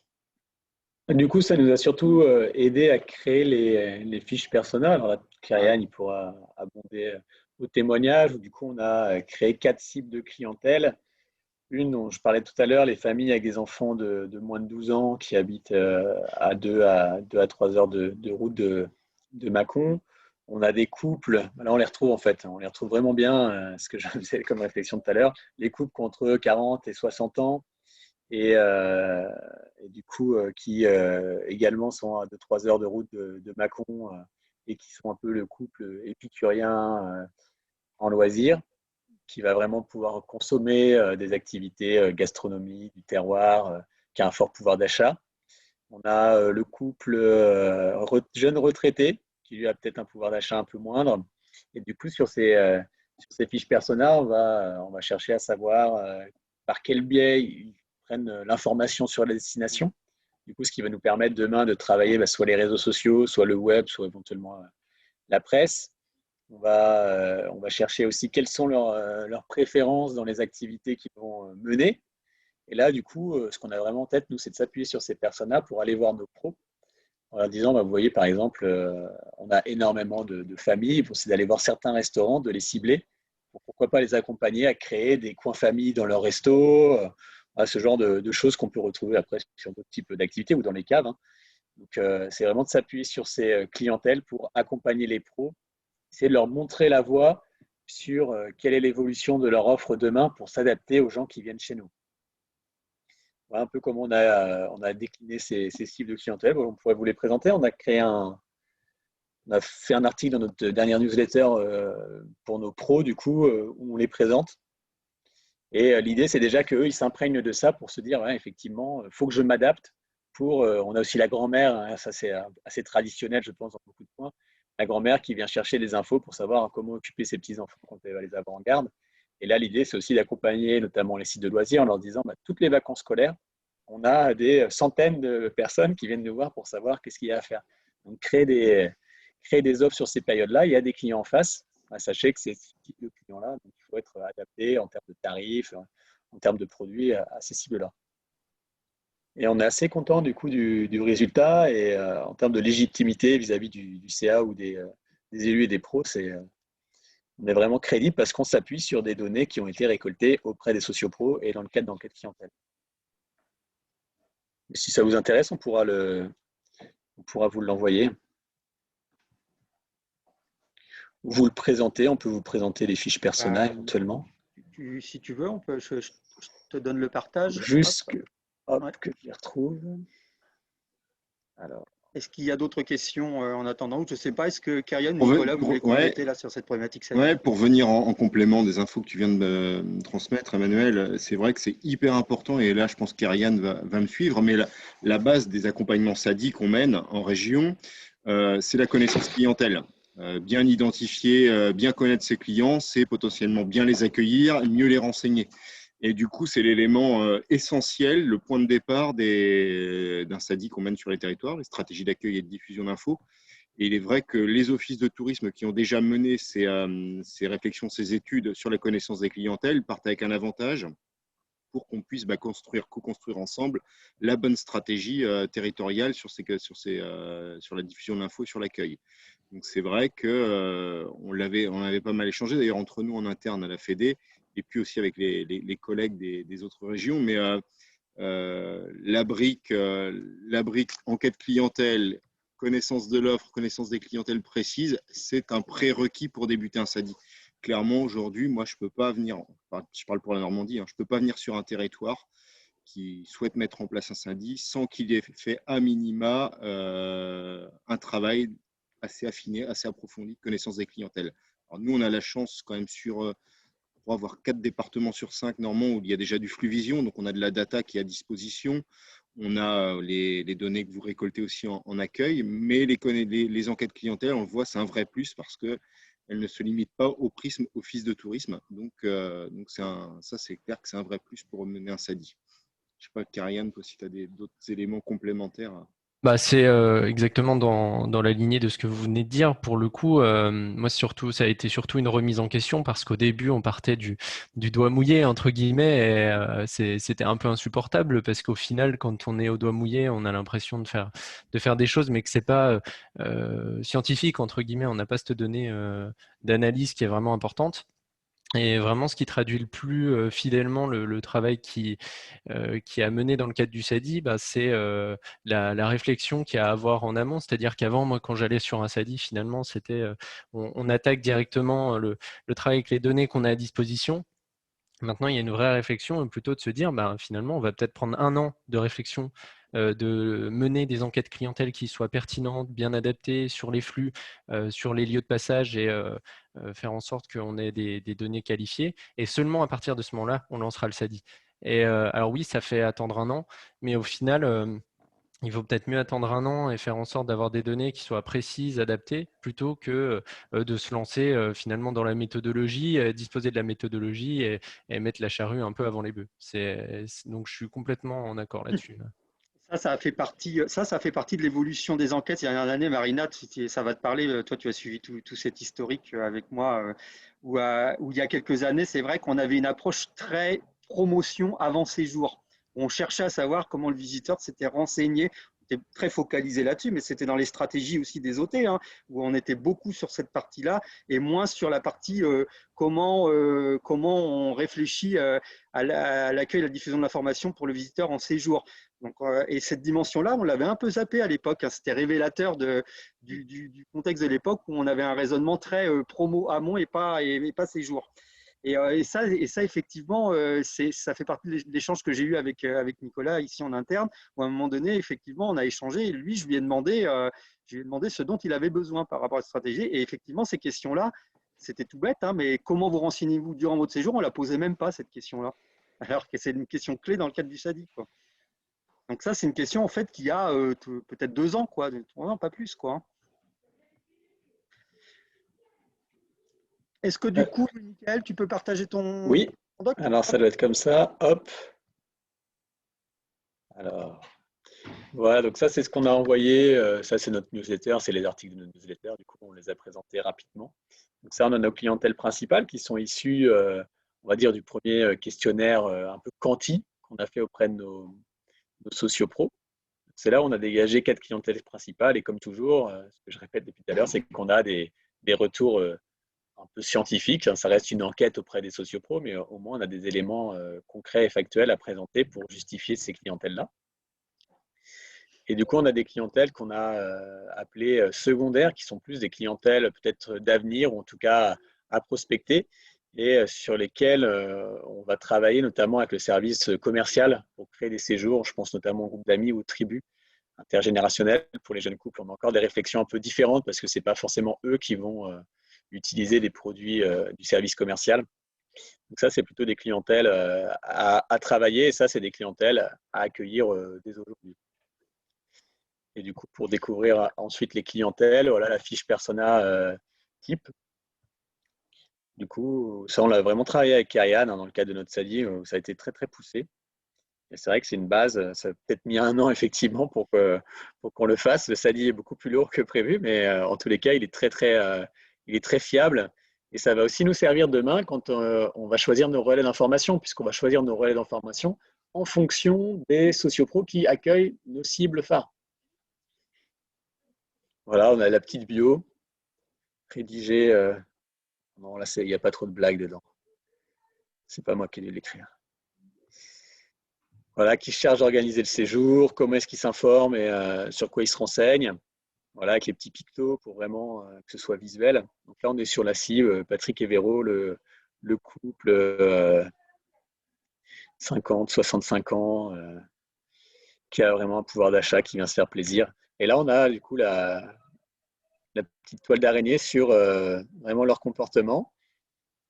[SPEAKER 3] Du coup, ça nous a surtout aidé à créer les fiches personnelles. Alors là, Kerian, il pourra abonder au témoignage. Du coup, on a créé 4 cibles de clientèle. Une dont je parlais tout à l'heure, les familles avec des enfants de moins de 12 ans qui habitent à 2 à 3 heures de route de Mâcon. On a des couples, là on les retrouve en fait, on les retrouve vraiment bien, ce que je faisais comme réflexion tout à l'heure, les couples qui ont entre 40 et 60 ans et du coup qui également sont à 2-3 heures de route de Mâcon et qui sont un peu le couple épicurien en loisirs, qui va vraiment pouvoir consommer des activités gastronomie, du terroir, qui a un fort pouvoir d'achat. On a le couple jeune retraité, qui lui a peut-être un pouvoir d'achat un peu moindre. Et du coup, sur ces fiches persona, on va chercher à savoir par quel biais ils prennent l'information sur la destination. Du coup, ce qui va nous permettre demain de travailler soit les réseaux sociaux, soit le web, soit éventuellement la presse. On va chercher aussi quelles sont leurs préférences dans les activités qu'ils vont mener. Et là, du coup, ce qu'on a vraiment en tête, nous, c'est de s'appuyer sur ces personnes-là pour aller voir nos pros en leur disant, vous voyez, par exemple, on a énormément de familles, c'est d'aller voir certains restaurants, de les cibler, pourquoi pas les accompagner à créer des coins famille dans leur resto, ce genre de choses qu'on peut retrouver après sur d'autres types d'activités ou dans les caves. Donc, c'est vraiment de s'appuyer sur ces clientèles pour accompagner les pros, essayer de leur montrer la voie sur quelle est l'évolution de leur offre demain pour s'adapter aux gens qui viennent chez nous. Voilà un peu comment on a décliné ces cibles de clientèle. On pourrait vous les présenter. On a fait un article dans notre dernière newsletter pour nos pros, du coup, où on les présente. Et l'idée, c'est déjà qu'eux, ils s'imprègnent de ça pour se dire, ouais, effectivement, il faut que je m'adapte. On a aussi la grand-mère, hein, ça c'est assez traditionnel, je pense, dans beaucoup de points. La grand-mère qui vient chercher des infos pour savoir comment occuper ses petits-enfants quand elle va les avoir en garde. Et là, l'idée, c'est aussi d'accompagner notamment les sites de loisirs en leur disant, toutes les vacances scolaires, on a des centaines de personnes qui viennent nous voir pour savoir qu'est-ce qu'il y a à faire. Donc, créer des offres sur ces périodes-là. Il y a des clients en face. Sachez que c'est ce type de clients-là. Donc, il faut être adapté en termes de tarifs, en termes de produits à ces cibles-là. Et on est assez content du coup du résultat et en termes de légitimité vis-à-vis du CA ou des élus et des pros, on est vraiment crédible parce qu'on s'appuie sur des données qui ont été récoltées auprès des sociopros et dans le cadre d'enquête clientèle. Mais si ça vous intéresse, on pourra vous l'envoyer. Vous le présenter, on peut vous présenter les fiches personnelles éventuellement.
[SPEAKER 2] Si tu veux, je te donne le partage.
[SPEAKER 3] Juste que je les retrouve. Alors.
[SPEAKER 2] Est-ce qu'il y a d'autres questions en attendant? Je ne sais pas, est-ce que Karian ou Nicolas, vous voulez compléter là sur cette problématique?
[SPEAKER 9] Ouais, pour venir en complément des infos que tu viens de me transmettre, Emmanuel, c'est vrai que c'est hyper important et là, je pense que Karian va me suivre, mais la base des accompagnements SADI qu'on mène en région, c'est la connaissance clientèle. Bien identifier, bien connaître ses clients, c'est potentiellement bien les accueillir, mieux les renseigner. Et du coup, c'est l'élément essentiel, le point de départ d'un SADI qu'on mène sur les territoires, les stratégies d'accueil et de diffusion d'infos. Et il est vrai que les offices de tourisme qui ont déjà mené ces réflexions, ces études sur la connaissance des clientèles partent avec un avantage pour qu'on puisse co-construire ensemble la bonne stratégie territoriale sur la diffusion de l'info, sur l'accueil. Donc c'est vrai qu'on avait pas mal échangé, d'ailleurs entre nous en interne à la Fédé, et puis aussi avec les collègues des autres régions. Mais la brique enquête clientèle, connaissance de l'offre, connaissance des clientèles précises, c'est un prérequis pour débuter un SADI. Clairement, aujourd'hui, moi, je ne peux pas venir, je parle pour la Normandie, je ne peux pas venir sur un territoire qui souhaite mettre en place un SADI sans qu'il ait fait à minima un travail assez affiné, assez approfondi de connaissance des clientèles. Alors, nous, on a la chance quand même pour avoir 4 départements sur 5 normands où il y a déjà du flux vision, donc on a de la data qui est à disposition, on a les données que vous récoltez aussi en accueil, mais les enquêtes clientèle, on le voit, c'est un vrai plus parce qu'elles ne se limitent pas au prisme office de tourisme, donc ça c'est clair que c'est un vrai plus pour mener un SADI. Je ne sais pas, Karian, toi, si tu as d'autres éléments complémentaires.
[SPEAKER 10] C'est exactement dans la lignée de ce que vous venez de dire. Pour le coup, moi surtout, ça a été surtout une remise en question parce qu'au début, on partait du doigt mouillé entre guillemets, et c'était un peu insupportable parce qu'au final, quand on est au doigt mouillé, on a l'impression de faire des choses, mais que c'est pas scientifique entre guillemets. On n'a pas cette donnée d'analyse qui est vraiment importante. Et vraiment, ce qui traduit le plus fidèlement le travail qui a mené dans le cadre du SADI, c'est la réflexion qu'il y a à avoir en amont. C'est-à-dire qu'avant, moi, quand j'allais sur un SADI, finalement, c'était on attaque directement le travail avec les données qu'on a à disposition. Maintenant, il y a une vraie réflexion, plutôt de se dire, finalement, on va peut-être prendre 1 an de réflexion, de mener des enquêtes clientèle qui soient pertinentes, bien adaptées sur les flux, sur les lieux de passage et faire en sorte qu'on ait des données qualifiées. Et seulement à partir de ce moment-là, on lancera le SADI. Et alors oui, ça fait attendre 1 an, mais au final, il vaut peut-être mieux attendre 1 an et faire en sorte d'avoir des données qui soient précises, adaptées, plutôt que de se lancer finalement dans la méthodologie, disposer de la méthodologie et mettre la charrue un peu avant les bœufs. Donc je suis complètement en accord là-dessus.
[SPEAKER 2] Ça a fait partie, ça fait partie de l'évolution des enquêtes ces dernières années. Marina, ça va te parler. Toi, tu as suivi tout cet historique avec moi, où il y a quelques années, c'est vrai qu'on avait une approche très promotion avant séjour. On cherchait à savoir comment le visiteur s'était renseigné. On était très focalisé là-dessus, mais c'était dans les stratégies aussi des OT, hein, où on était beaucoup sur cette partie-là et moins sur la partie comment on réfléchit à l'accueil et à la diffusion de l'information pour le visiteur en séjour. Donc, et cette dimension-là, on l'avait un peu zappée à l'époque, hein. C'était révélateur du contexte de l'époque où on avait un raisonnement très promo amont et pas séjour. Et ça, effectivement, ça fait partie de l'échange que j'ai eu avec Nicolas ici en interne, où à un moment donné, effectivement, on a échangé. Et lui, je lui ai demandé ce dont il avait besoin par rapport à la stratégie. Et effectivement, ces questions-là, c'était tout bête, hein, mais comment vous renseignez-vous durant votre séjour? On ne la posait même pas, cette question-là. Alors que c'est une question clé dans le cadre du SADI, quoi. Donc ça, c'est une question en fait qui a peut-être 2 ans, quoi, 3 ans, pas plus, quoi. Est-ce que du coup, Michael, tu peux partager ton
[SPEAKER 3] Oui,
[SPEAKER 2] doc?
[SPEAKER 3] alors ça doit être comme ça. Hop. Alors, voilà, donc ça, c'est ce qu'on a envoyé. Ça, c'est notre newsletter, c'est les articles de notre newsletter. Du coup, on les a présentés rapidement. Donc ça, on a nos clientèles principales qui sont issues, on va dire, du premier questionnaire un peu quanti qu'on a fait auprès de nos sociopros. C'est là où on a dégagé 4 clientèles principales. Et comme toujours, ce que je répète depuis tout à l'heure, c'est qu'on a des retours un peu scientifiques. Ça reste une enquête auprès des sociopros, mais au moins on a des éléments concrets et factuels à présenter pour justifier ces clientèles-là. Et du coup, on a des clientèles qu'on a appelées secondaires, qui sont plus des clientèles peut-être d'avenir, ou en tout cas à prospecter, et sur lesquelles on va travailler notamment avec le service commercial pour créer des séjours. Je pense notamment au groupe d'amis ou tribus intergénérationnelles. Pour les jeunes couples, on a encore des réflexions un peu différentes parce que ce n'est pas forcément eux qui vont utiliser des produits du service commercial. Donc ça, c'est plutôt des clientèles à travailler, et ça, c'est des clientèles à accueillir dès aujourd'hui. Et du coup, pour découvrir ensuite les clientèles, voilà la fiche persona type. Du coup, ça, on l'a vraiment travaillé avec Ariane, hein, dans le cadre de notre SADI, où ça a été très, très poussé. Et c'est vrai que c'est une base, ça a peut-être mis 1 an, effectivement, pour qu'on le fasse. Le SADI est beaucoup plus lourd que prévu, mais en tous les cas, il est très fiable. Et ça va aussi nous servir demain quand on va choisir nos relais d'information, puisqu'on va choisir nos relais d'information en fonction des sociopros qui accueillent nos cibles phares. Voilà, on a la petite bio rédigée. Non, là, il n'y a pas trop de blagues dedans. C'est pas moi qui ai dû l'écrire. Voilà, qui cherche à organiser le séjour, comment est-ce qu'il s'informe et sur quoi il se renseigne. Voilà, avec les petits pictos pour vraiment que ce soit visuel. Donc là, on est sur la cible, Patrick et Véro, le couple 50, 65 ans, qui a vraiment un pouvoir d'achat, qui vient se faire plaisir. Et là, on a du coup la petite toile d'araignée sur vraiment leur comportement,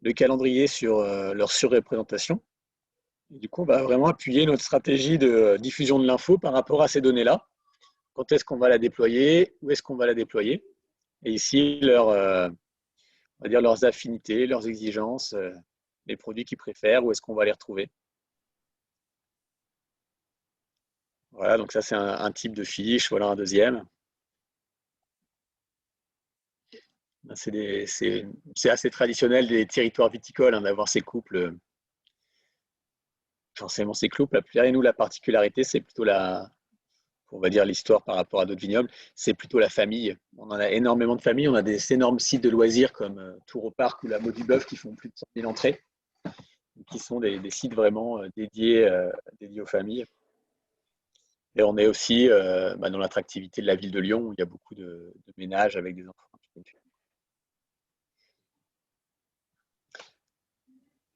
[SPEAKER 3] le calendrier sur leur surreprésentation. Et du coup, on va vraiment appuyer notre stratégie de diffusion de l'info par rapport à ces données-là. Quand est-ce qu'on va la déployer? Où est-ce qu'on va la déployer? Et ici, on va dire leurs affinités, leurs exigences, les produits qu'ils préfèrent, où est-ce qu'on va les retrouver. Voilà, donc ça, c'est un type de fiche. Voilà un deuxième. C'est assez traditionnel des territoires viticoles, hein, d'avoir ces couples. Forcément, ces couples. Nous, la particularité, c'est plutôt on va dire l'histoire par rapport à d'autres vignobles, c'est plutôt la famille. On en a énormément de familles. On a des énormes sites de loisirs comme Tour au Parc ou la Mot du Bœuf qui font plus de 100 000 entrées, qui sont des sites vraiment dédiés aux familles. Et on est aussi dans l'attractivité de la ville de Lyon, où il y a beaucoup de ménages avec des enfants.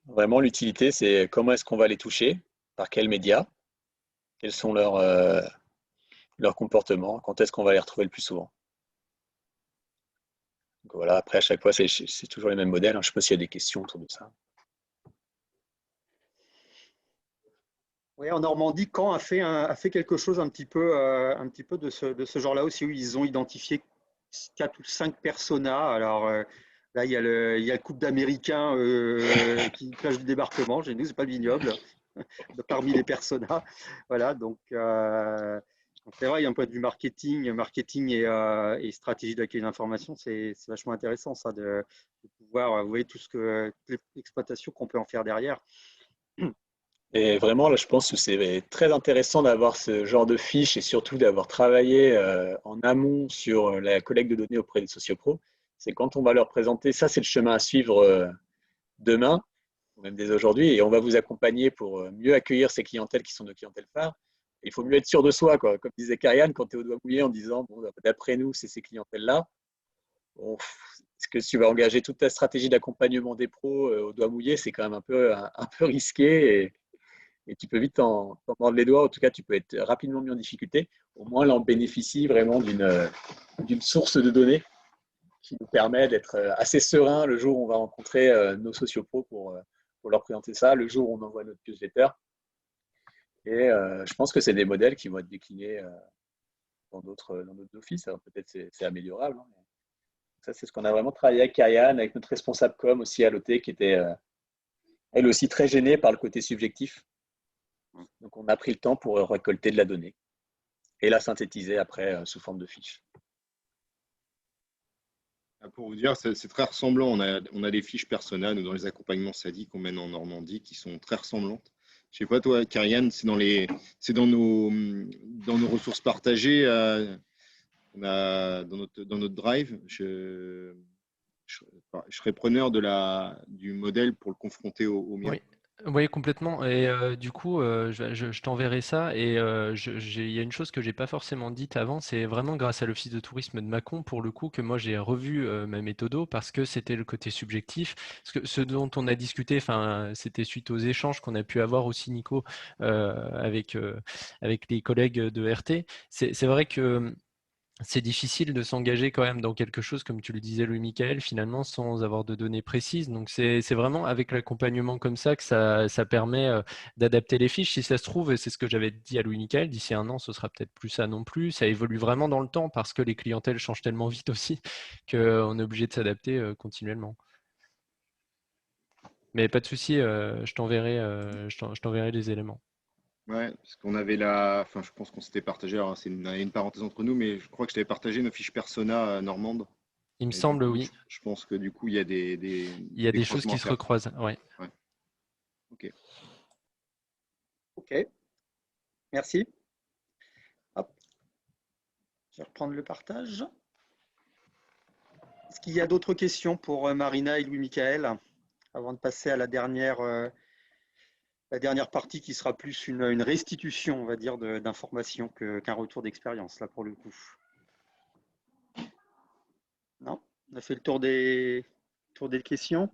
[SPEAKER 3] Vraiment, l'utilité, c'est comment est-ce qu'on va les toucher, par quels médias, quels sont leurs comportements, quand est-ce qu'on va les retrouver le plus souvent. Donc voilà, après, à chaque fois, c'est toujours les mêmes modèles. Je ne sais pas s'il y a des questions autour de ça.
[SPEAKER 2] Oui, en Normandie, Caen a fait quelque chose un petit peu de ce genre-là aussi, où ils ont identifié 4 ou 5 personas. Alors là, il y a le couple d'Américains qui plage du débarquement. Chez nous, c'est pas le vignoble, parmi les personas. Voilà, donc C'est vrai, il y a un point de vue marketing et stratégie d'accueil d'information, c'est vachement intéressant ça de pouvoir, vous voyez, toutes les exploitations qu'on peut en faire derrière.
[SPEAKER 3] Et vraiment, là, je pense que c'est très intéressant d'avoir ce genre de fiches et surtout d'avoir travaillé en amont sur la collecte de données auprès des sociopros. C'est quand on va leur présenter, ça c'est le chemin à suivre demain, ou même dès aujourd'hui, et on va vous accompagner pour mieux accueillir ces clientèles qui sont nos clientèles phares. Il faut mieux être sûr de soi, quoi. Comme disait Karianne, quand tu es au doigt mouillé en disant, bon, d'après nous, c'est ces clientèles-là. Bon, est-ce que tu vas engager toute ta stratégie d'accompagnement des pros au doigt mouillé, c'est quand même un peu risqué et tu peux vite t'en mordre les doigts. En tout cas, tu peux être rapidement mis en difficulté. Au moins, là, on bénéficie vraiment d'une source de données qui nous permet d'être assez serein le jour où on va rencontrer nos sociopros pour leur présenter ça, le jour où on envoie notre newsletter. Et je pense que c'est des modèles qui vont être déclinés dans d'autres offices. Alors peut-être c'est améliorable. Hein. Ça, c'est ce qu'on a vraiment travaillé avec Karianne, avec notre responsable com aussi à l'OT, qui était elle aussi très gênée par le côté subjectif. Donc on a pris le temps pour récolter de la donnée et la synthétiser après sous forme de fiches.
[SPEAKER 9] Pour vous dire, c'est très ressemblant. On a des fiches persona, nous, dans les accompagnements SADI qu'on mène en Normandie, qui sont très ressemblantes. Je sais pas, toi, Karianne, c'est dans nos ressources partagées, on a, dans notre drive. Je serais preneur du modèle pour le confronter au mien.
[SPEAKER 10] Oui. Oui, complètement. Et du coup, je t'enverrai ça. Et il y a une chose que j'ai pas forcément dite avant, c'est vraiment grâce à l'Office de tourisme de Mâcon, pour le coup, que moi j'ai revu ma méthodo parce que c'était le côté subjectif. Parce que ce dont on a discuté, c'était suite aux échanges qu'on a pu avoir aussi, Nico, avec les collègues de RT. C'est vrai que c'est difficile de s'engager quand même dans quelque chose, comme tu le disais, Louis-Michaël, finalement, sans avoir de données précises. Donc, c'est vraiment avec l'accompagnement comme ça que ça permet d'adapter les fiches. Si ça se trouve, et c'est ce que j'avais dit à Louis-Michaël, d'ici un an, ce sera peut-être plus ça non plus. Ça évolue vraiment dans le temps parce que les clientèles changent tellement vite aussi qu'on est obligé de s'adapter continuellement. Mais pas de souci, je t'enverrai les éléments.
[SPEAKER 9] Ouais, parce qu'on avait je pense qu'on s'était partagé, alors c'est une parenthèse entre nous, mais je crois que je t'avais partagé nos fiches persona normandes.
[SPEAKER 10] Il me
[SPEAKER 9] Et
[SPEAKER 10] semble,
[SPEAKER 9] du coup,
[SPEAKER 10] oui.
[SPEAKER 9] je pense que du coup, il y a
[SPEAKER 10] Il y a des choses qui se recroisent. Ouais.
[SPEAKER 9] Ok.
[SPEAKER 2] Ok, merci. Hop. Je vais reprendre le partage. Est-ce qu'il y a d'autres questions pour Marina et Louis-Michaël avant de passer à la dernière partie qui sera plus une restitution, on va dire, d'informations qu'un retour d'expérience, là, pour le coup. Non? On a fait le tour des questions.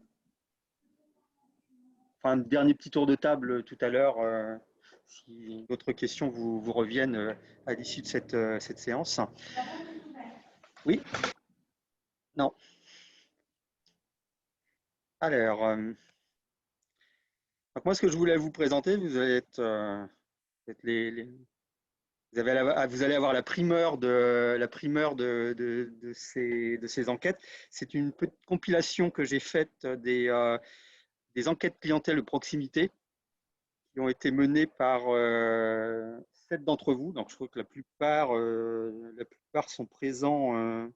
[SPEAKER 2] Enfin, un dernier petit tour de table tout à l'heure, si d'autres questions vous reviennent à l'issue de cette séance. Oui? Non. Alors, donc moi, ce que je voulais vous présenter, vous allez vous allez avoir la primeur de ces enquêtes. C'est une petite compilation que j'ai faite des enquêtes clientèle de proximité qui ont été menées par 7 d'entre vous. Donc, je crois que la plupart sont présents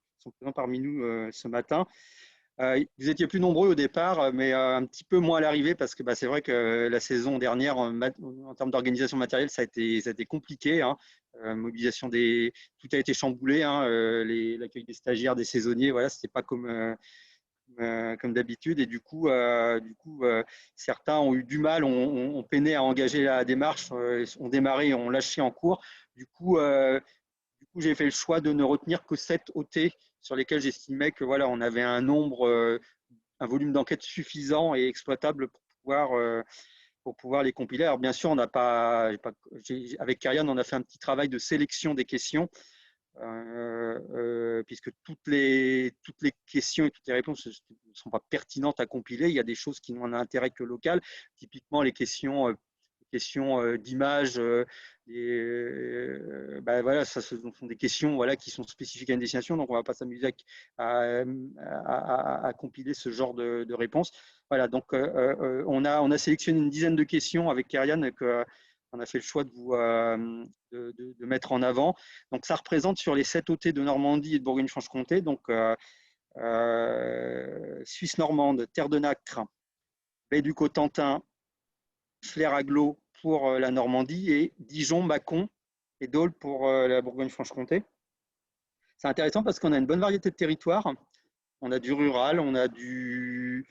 [SPEAKER 2] parmi nous ce matin. Vous étiez plus nombreux au départ, mais un petit peu moins à l'arrivée parce que c'est vrai que la saison dernière, en termes d'organisation matérielle, ça a été compliqué. Hein. Mobilisation tout a été chamboulé. Hein. L'accueil des stagiaires, des saisonniers, voilà, c'était pas comme d'habitude. Et du coup, certains ont eu du mal, ont peiné à engager la démarche, ont démarré et ont lâché en cours. Du coup, j'ai fait le choix de ne retenir que 7 OT sur lesquels j'estimais que voilà, on avait un volume d'enquête suffisant et exploitable pour pouvoir les compiler. Alors bien sûr, avec Karianne, on a fait un petit travail de sélection des questions, puisque toutes les questions et toutes les réponses ne sont pas pertinentes à compiler. Il y a des choses qui n'ont un intérêt que local, typiquement les questions d'image, voilà, ça ce sont des questions voilà, qui sont spécifiques à une destination, donc on ne va pas s'amuser à compiler ce genre de réponses. Voilà, donc on a sélectionné une dizaine de questions avec Karianne qu'on a fait le choix de mettre en avant. Donc, ça représente sur les 7 OT de Normandie et de Bourgogne-Franche-Comté, donc Suisse normande, Terre de Nacre, Baie du Cotentin, Flair-Aglo pour la Normandie et Dijon, Mâcon et Dole pour la Bourgogne-Franche-Comté. C'est intéressant parce qu'on a une bonne variété de territoires. On a du rural, on a du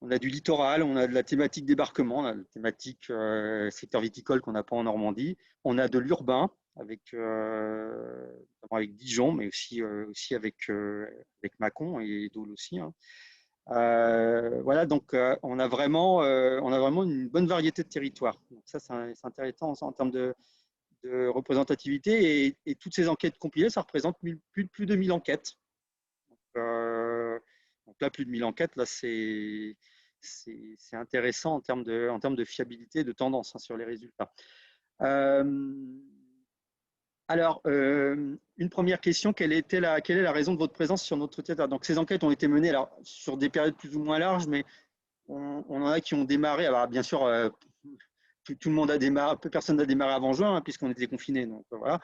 [SPEAKER 2] littoral, on a de la thématique débarquement, on a de la thématique secteur viticole qu'on n'a pas en Normandie. On a de l'urbain avec Dijon, mais aussi avec Mâcon et Dole aussi. Hein. Voilà, donc on a vraiment une bonne variété de territoires. Donc ça, c'est intéressant en termes de représentativité et toutes ces enquêtes compilées, ça représente plus de 1000 enquêtes. Donc là, plus de 1000 enquêtes, là, c'est intéressant en termes de fiabilité et de tendance, hein, sur les résultats. Alors, une première question, quelle est la raison de votre présence sur notre territoire? Donc, ces enquêtes ont été menées alors, sur des périodes plus ou moins larges, mais on en a qui ont démarré. Alors, bien sûr, tout le monde a démarré, personne n'a démarré avant juin, hein, puisqu'on était confinés. Donc, voilà.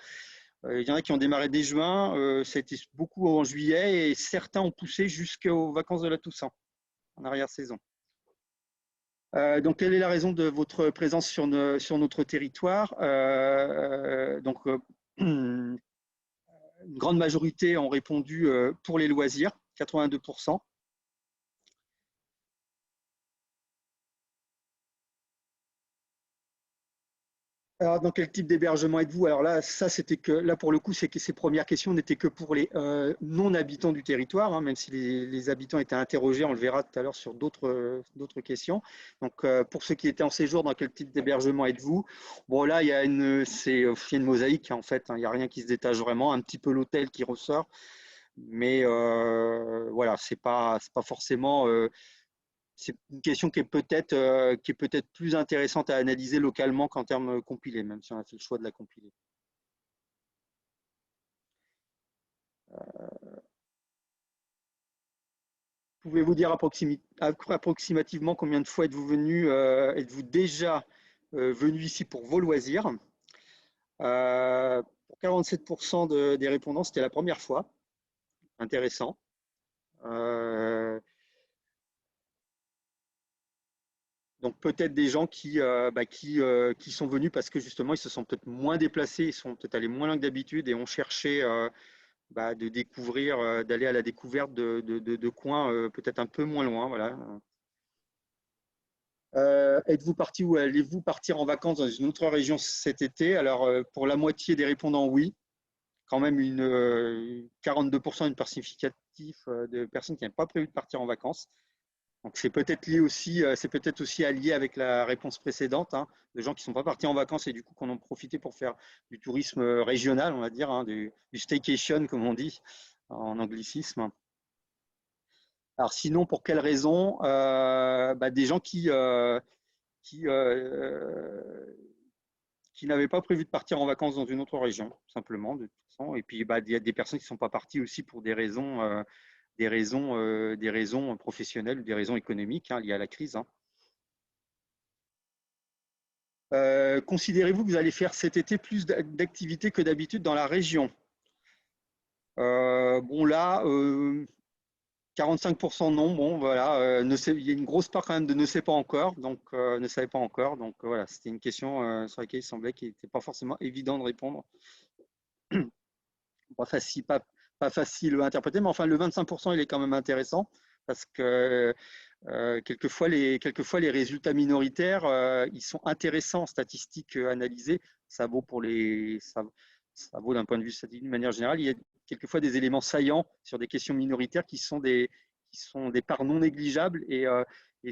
[SPEAKER 2] Il y en a qui ont démarré dès juin, ça a été beaucoup en juillet, et certains ont poussé jusqu'aux vacances de la Toussaint, en arrière-saison. Donc, quelle est la raison de votre présence sur notre territoire? Donc, une grande majorité ont répondu pour les loisirs, 82%. Alors, dans quel type d'hébergement êtes-vous? Alors là, pour le coup, c'est que ces premières questions n'étaient que pour les non-habitants du territoire, hein, même si les habitants étaient interrogés, on le verra tout à l'heure sur d'autres questions. Donc, pour ceux qui étaient en séjour, dans quel type d'hébergement êtes-vous? Bon, là, il y a une mosaïque, en fait, hein, il n'y a rien qui se détache vraiment, un petit peu l'hôtel qui ressort, mais voilà, c'est pas forcément. C'est une question qui est peut-être plus intéressante à analyser localement qu'en termes compilés, même si on a fait le choix de la compiler. Pouvez-vous dire approximativement combien de fois êtes-vous déjà venu ici pour vos loisirs? Pour 47% des répondants, c'était la première fois. Intéressant. Donc peut-être des gens qui sont venus parce que justement ils se sont peut-être moins déplacés, ils sont peut-être allés moins loin que d'habitude et ont cherché de découvrir, d'aller à la découverte de coins peut-être un peu moins loin. Voilà. Êtes-vous parti ou allez-vous partir en vacances dans une autre région cet été? Alors pour la moitié des répondants, oui. Quand même 42%, une part significative de personnes qui n'avaient pas prévu de partir en vacances. Donc c'est peut-être aussi allié avec la réponse précédente, hein, de gens qui ne sont pas partis en vacances et du coup qu'on en profité pour faire du tourisme régional, on va dire, hein, du staycation comme on dit en anglicisme. Alors sinon, pour quelles raisons? Des gens qui n'avaient pas prévu de partir en vacances dans une autre région, simplement, de toute façon. Et puis il y a des personnes qui ne sont pas parties aussi pour des raisons professionnelles ou des raisons économiques, hein, liées à la crise. Hein. Considérez-vous que vous allez faire cet été plus d'activités que d'habitude dans la région? Bon là, 45% non. Bon voilà, il y a une grosse part quand même de ne sait pas encore, donc ne savait pas encore. Donc voilà, c'était une question sur laquelle il semblait qu'il n'était pas forcément évident de répondre. Pas facile à interpréter, mais enfin le 25%, il est quand même intéressant parce que quelquefois les résultats minoritaires, ils sont intéressants en statistiques analysées. Ça vaut d'un point de vue statistique de manière générale. Il y a quelquefois des éléments saillants sur des questions minoritaires qui sont des parts non négligeables et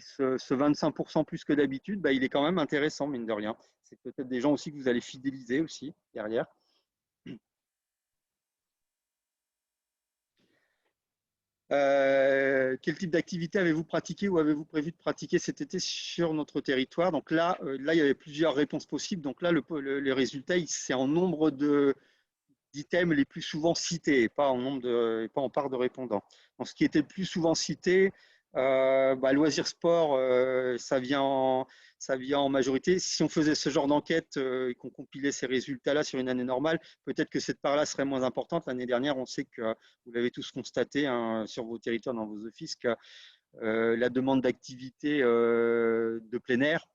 [SPEAKER 2] ce 25% plus que d'habitude, il est quand même intéressant, mine de rien. C'est peut-être des gens aussi que vous allez fidéliser aussi derrière. Quel type d'activité avez-vous pratiqué ou avez-vous prévu de pratiquer cet été sur notre territoire? Donc là, il y avait plusieurs réponses possibles. Donc là, le résultat, c'est en nombre d'items les plus souvent cités, et pas en part de répondants. Donc, ce qui était le plus souvent cité, Loisirs sport, ça vient en majorité. Si on faisait ce genre d'enquête et qu'on compilait ces résultats-là sur une année normale, peut-être que cette part-là serait moins importante. L'année dernière, on sait que vous l'avez tous constaté sur vos territoires, dans vos offices, que la demande d'activité de plein air,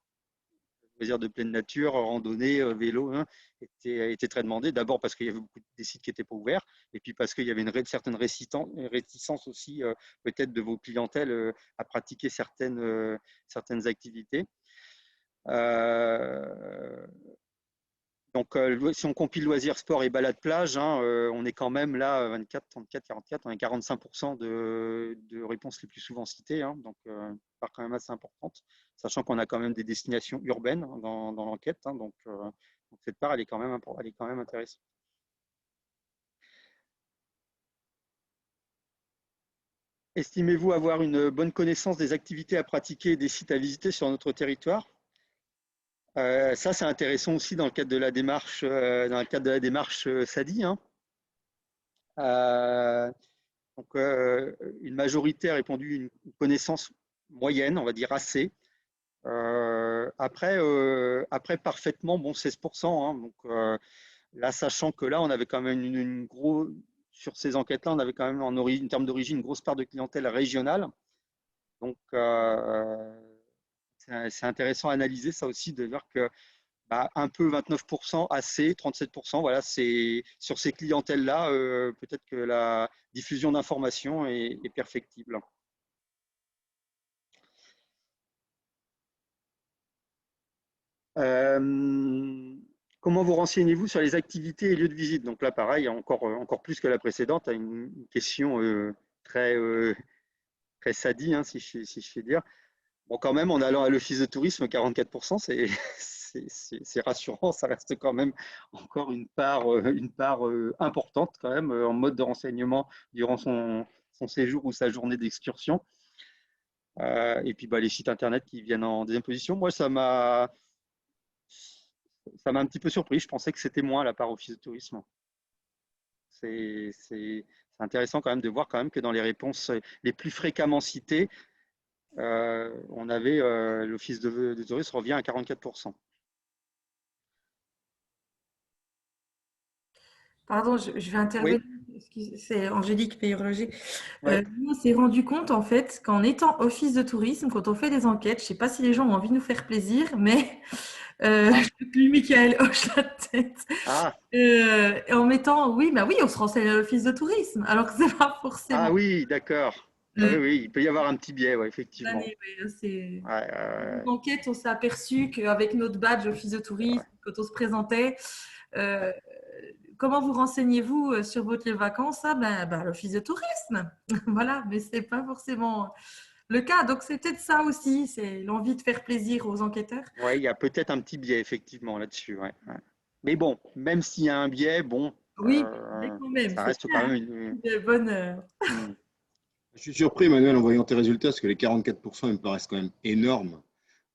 [SPEAKER 2] loisirs de pleine nature, randonnée, vélo, hein, était très demandée. D'abord parce qu'il y avait beaucoup des sites qui n'étaient pas ouverts, et puis parce qu'il y avait une certaine réticence aussi, peut-être de vos clientèles, à pratiquer certaines activités. Donc, si on compile loisirs, sport et balade plage, hein, on est quand même là, 24, 34, 44, on est 45% de réponses les plus souvent citées, hein, donc part quand même assez importante, sachant qu'on a quand même des destinations urbaines dans l'enquête, hein, donc cette part, elle est quand même intéressante. Estimez-vous avoir une bonne connaissance des activités à pratiquer et des sites à visiter sur notre territoire? Ça, c'est intéressant aussi dans le cadre de la démarche, SADI. Hein. Donc, une majorité a répondu une connaissance moyenne, on va dire assez. Après, parfaitement, bon, 16%. Hein, donc, là, sachant que là, on avait quand même sur ces enquêtes-là, on avait quand même en termes d'origine une grosse part de clientèle régionale. Donc, c'est intéressant à analyser ça aussi, de voir que un peu 29%, assez 37%, voilà, c'est sur ces clientèles-là, peut-être que la diffusion d'informations est perfectible. Comment vous renseignez-vous sur les activités et lieux de visite? Donc là, pareil, encore plus que la précédente, une question très SADI, hein, si je fais dire. Bon, quand même, en allant à l'office de tourisme, 44%, c'est rassurant. Ça reste quand même encore une part importante quand même en mode de renseignement durant son séjour ou sa journée d'excursion. Et puis les sites internet qui viennent en deuxième position. Moi, ça m'a un petit peu surpris. Je pensais que c'était moins la part office de tourisme. C'est intéressant quand même de voir quand même que dans les réponses les plus fréquemment citées, on avait l'office de tourisme revient à 44%.
[SPEAKER 6] Pardon, je vais intervenir.
[SPEAKER 2] Oui.
[SPEAKER 6] C'est Angélique Payurloger.
[SPEAKER 2] Ouais.
[SPEAKER 6] Nous, on s'est rendu compte, en fait, qu'en étant office de tourisme, quand on fait des enquêtes, je ne sais pas si les gens ont envie de nous faire plaisir, mais lui, Michael hoche la tête. En mettant, oui, on se renseigne à l'office de tourisme, alors que ce n'est pas forcément.
[SPEAKER 2] Ah oui, d'accord. Oui, il peut y avoir un petit biais, ouais, effectivement.
[SPEAKER 6] Dans l'enquête, on s'est aperçu qu'avec notre badge office de tourisme, quand on se présentait, comment vous renseignez-vous sur votre lieu de vacances? L'office de tourisme. Voilà, mais ce n'est pas forcément le cas. Donc, c'est peut-être ça aussi, c'est l'envie de faire plaisir aux enquêteurs.
[SPEAKER 2] Oui, il y a peut-être un petit biais, effectivement, là-dessus. Ouais. Mais bon, même s'il y a un biais, bon,
[SPEAKER 6] oui, quand même,
[SPEAKER 2] ça reste quand même une
[SPEAKER 6] bonne…
[SPEAKER 9] Je suis surpris, Emmanuel, en voyant tes résultats, parce que les 44%, ils me paraissent quand même énormes.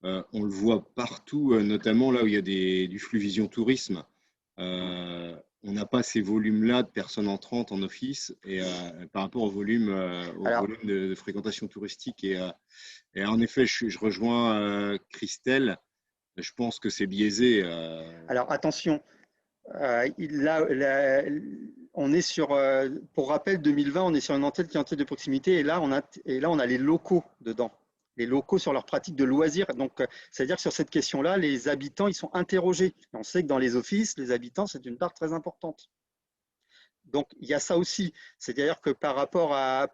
[SPEAKER 9] On le voit partout, notamment là où il y a du flux vision tourisme. On n'a pas ces volumes-là de personnes entrantes en office et par rapport au volume de fréquentation touristique. Et en effet, je rejoins Christelle. Je pense que c'est biaisé.
[SPEAKER 2] Alors attention, on est sur, pour rappel, 2020, on est sur une enquête clientèle de proximité et là, on a les locaux dedans. Les locaux sur leur pratique de loisirs. Donc, c'est-à-dire que sur cette question-là, les habitants, ils sont interrogés. On sait que dans les offices, les habitants, c'est une part très importante. Donc, il y a ça aussi. C'est-à-dire que par rapport à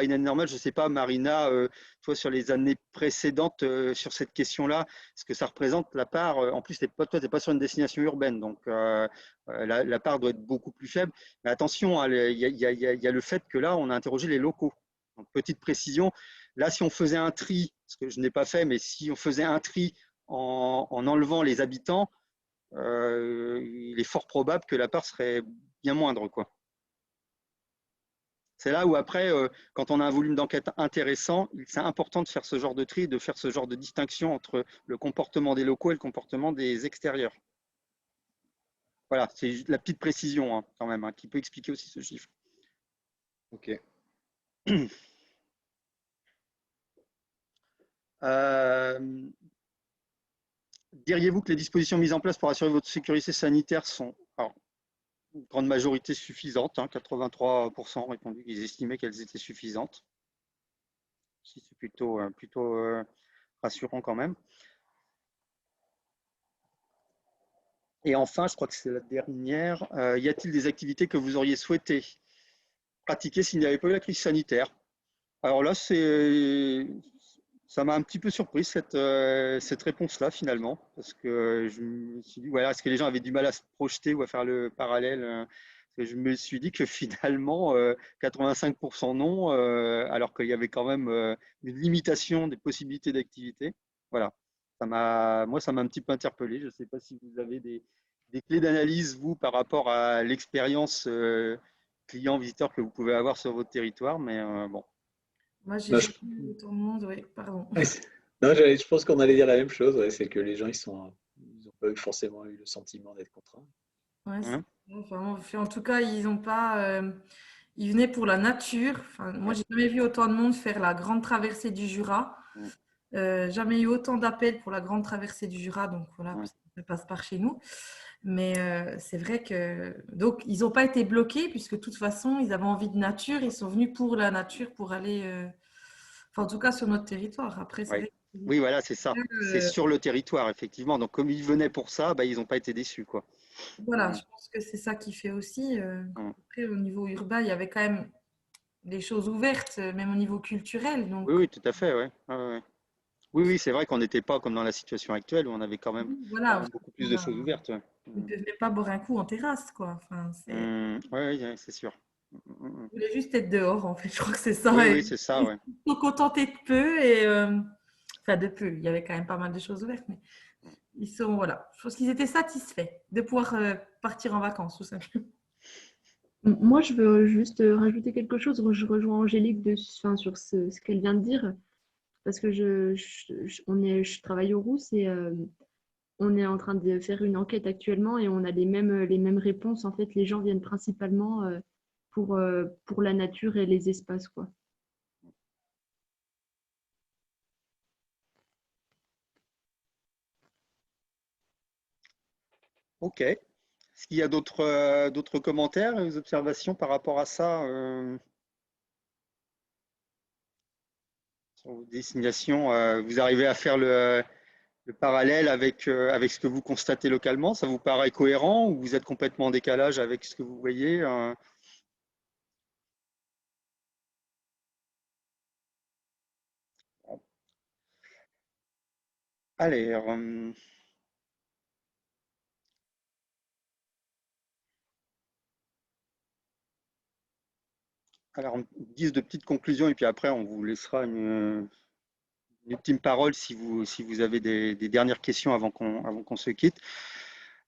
[SPEAKER 2] une année normale, je ne sais pas, Marina, toi, sur les années précédentes, sur cette question-là, ce que ça représente, la part, en plus, toi, tu n'es pas sur une destination urbaine, donc la part doit être beaucoup plus faible. Mais attention, il y a le fait que là, on a interrogé les locaux. Donc, petite précision, là, si on faisait un tri, ce que je n'ai pas fait, mais si on faisait un tri en enlevant les habitants, il est fort probable que la part serait bien moindre, quoi. C'est là où après, quand on a un volume d'enquête intéressant, c'est important de faire ce genre de tri, de faire ce genre de distinction entre le comportement des locaux et le comportement des extérieurs. Voilà, c'est la petite précision quand même, qui peut expliquer aussi ce chiffre.
[SPEAKER 9] Ok.
[SPEAKER 2] Diriez-vous que les dispositions mises en place pour assurer votre sécurité sanitaire sont, alors, une grande majorité suffisantes, hein, 83% ont répondu qu'ils estimaient qu'elles étaient suffisantes. C'est plutôt rassurant quand même. Et enfin, je crois que c'est la dernière, y a-t-il des activités que vous auriez souhaité pratiquer s'il n'y avait pas eu la crise sanitaire? Alors là, ça m'a un petit peu surpris cette réponse-là finalement, parce que je me suis dit, voilà, est-ce que les gens avaient du mal à se projeter ou à faire le parallèle? Je me suis dit que finalement, 85% non, alors qu'il y avait quand même une limitation des possibilités d'activité. Voilà, moi, ça m'a un petit peu interpellé. Je ne sais pas si vous avez des clés d'analyse, vous, par rapport à l'expérience client-visiteur que vous pouvez avoir sur votre territoire, mais bon.
[SPEAKER 6] Moi, j'ai
[SPEAKER 3] Non,
[SPEAKER 6] jamais vu autant de monde, oui, pardon.
[SPEAKER 3] non, je pense qu'on allait dire la même chose, ouais, c'est que les gens, ils n'ont pas forcément eu le sentiment d'être contraints.
[SPEAKER 6] Ouais,
[SPEAKER 2] Hein?
[SPEAKER 6] enfin, en tout cas, ils n'ont pas. Ils venaient pour la nature. Enfin, moi, j'ai jamais vu autant de monde faire la grande traversée du Jura. Jamais eu autant d'appels pour la grande traversée du Jura, donc voilà, parce que ça passe par chez nous. Mais c'est vrai que donc ils n'ont pas été bloqués puisque de toute façon ils avaient envie de nature, ils sont venus pour la nature pour aller, enfin en tout cas sur notre territoire. Après c'est vrai
[SPEAKER 2] Oui, voilà, c'est ça. C'est sur le territoire, effectivement. Donc, comme ils venaient pour ça, bah, ils n'ont pas été déçus, quoi.
[SPEAKER 6] voilà, je pense que c'est ça qui fait aussi. Après, au niveau urbain, il y avait quand même des choses ouvertes, même au niveau culturel. Donc,
[SPEAKER 2] Oui, tout à fait, ouais. Oui, oui, c'est vrai qu'on n'était pas comme dans la situation actuelle où on avait quand même
[SPEAKER 6] voilà,
[SPEAKER 2] beaucoup plus de choses ouvertes.
[SPEAKER 6] ils ne pouvaient pas boire un coup en terrasse, quoi. Enfin,
[SPEAKER 2] Oui, c'est sûr.
[SPEAKER 6] ils voulaient juste être dehors, en fait. Je crois que c'est ça.
[SPEAKER 2] Oui,
[SPEAKER 6] Et
[SPEAKER 2] oui, c'est ça, ouais.
[SPEAKER 6] ils sont contentés de peu et enfin de peu. Il y avait quand même pas mal de choses ouvertes, mais ils sont voilà. Je pense qu'ils étaient satisfaits de pouvoir partir en vacances, tout simplement.
[SPEAKER 5] Moi, je veux juste rajouter quelque chose. Je rejoins Angélique sur ce qu'elle vient de dire, parce que je travaille au Rousse et on est en train de faire une enquête actuellement et on a les mêmes réponses. En fait, les gens viennent principalement pour la nature et les espaces, quoi.
[SPEAKER 2] Ok. Est-ce qu'il y a d'autres commentaires, observations par rapport à ça sur vos destinations? Vous arrivez à faire le parallèle avec ce que vous constatez localement? Ça vous paraît cohérent ou vous êtes complètement en décalage avec ce que vous voyez? Allez, alors, en guise de petite conclusion, et puis après, on vous laissera une ultime parole si vous avez des dernières questions avant qu'on se quitte.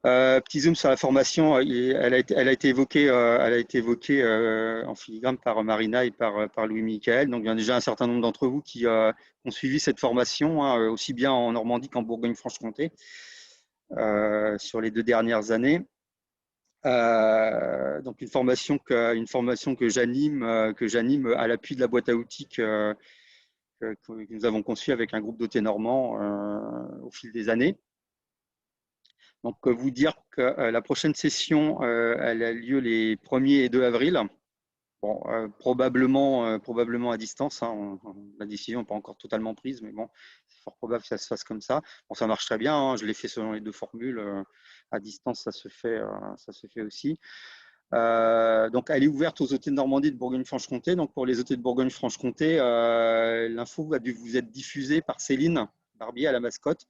[SPEAKER 2] Petit zoom sur la formation, elle a été évoquée, en filigrane par Marina et par Louis-Michaël. Donc, il y a déjà un certain nombre d'entre vous qui ont suivi cette formation, hein, aussi bien en Normandie qu'en Bourgogne-Franche-Comté, sur les 2 dernières années. Donc, une formation que j'anime à l'appui de la boîte à outils que nous avons conçue avec un groupe d'OT normands au fil des années. Donc, vous dire que la prochaine session, elle a lieu les 1er et 2 avril. Bon, probablement à distance. Hein, la décision n'est pas encore totalement prise, mais bon, c'est fort probable que ça se fasse comme ça. Bon, ça marche très bien. Hein, je l'ai fait selon les 2 formules. À distance, ça se fait aussi. Donc, elle est ouverte aux OT de Normandie et de Bourgogne-Franche-Comté. Donc, pour les OT de Bourgogne-Franche-Comté, l'info va dû vous être diffusée par Céline Barbier à la mascotte.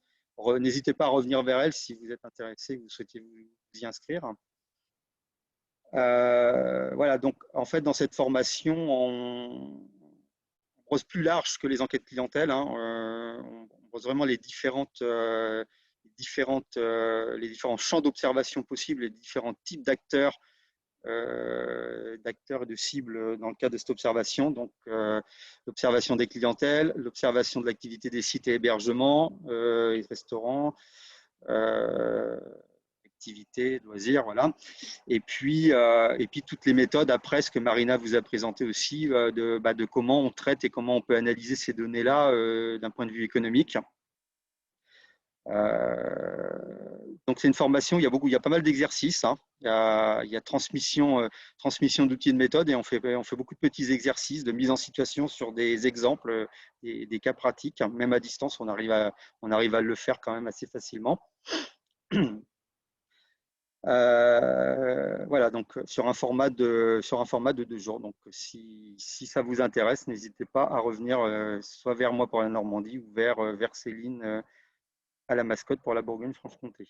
[SPEAKER 2] N'hésitez pas à revenir vers elle si vous êtes intéressé, vous souhaitez vous y inscrire. Voilà, donc en fait, dans cette formation, on brosse plus large que les enquêtes clientèle. Hein, on brosse vraiment les différents champs d'observation possibles, les différents types d'acteurs et de cibles dans le cadre de cette observation. Donc, l'observation des clientèles, l'observation de l'activité des sites et hébergements et restaurants, activités, loisirs, voilà. Et puis toutes les méthodes après, ce que Marina vous a présenté aussi, de comment on traite et comment on peut analyser ces données-là d'un point de vue économique. Donc c'est une formation, il y a pas mal d'exercices, hein. Il y a transmission d'outils et de méthodes, et on fait beaucoup de petits exercices de mise en situation sur des exemples, des cas pratiques. Même à distance, on arrive à le faire quand même assez facilement. Voilà, donc sur un format de 2 jours. Donc si ça vous intéresse, n'hésitez pas à revenir soit vers moi pour la Normandie ou vers Céline à la Mascotte pour la Bourgogne-Franche-Comté.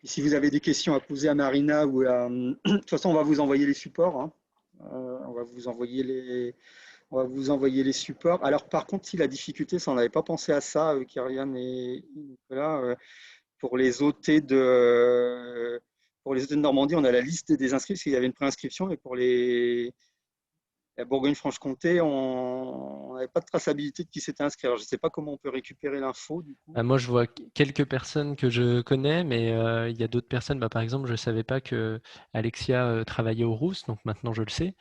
[SPEAKER 2] Si vous avez des questions à poser à Marina ou de toute façon, on va vous envoyer les supports, hein. On va vous envoyer les supports. Alors par contre, si la difficulté, ça on n'avait pas pensé à ça, Kyrian et Nicolas, pour les OT de Normandie, on a la liste des inscrits parce qu'il y avait une préinscription, et pour la Bourgogne-Franche-Comté, on n'avait pas de traçabilité de qui s'était inscrit. Alors, je ne sais pas comment on peut récupérer l'info du coup.
[SPEAKER 10] Moi, je vois quelques personnes que je connais, mais il y a d'autres personnes. Par exemple, je ne savais pas que Alexia travaillait au Rousse, donc maintenant je le sais.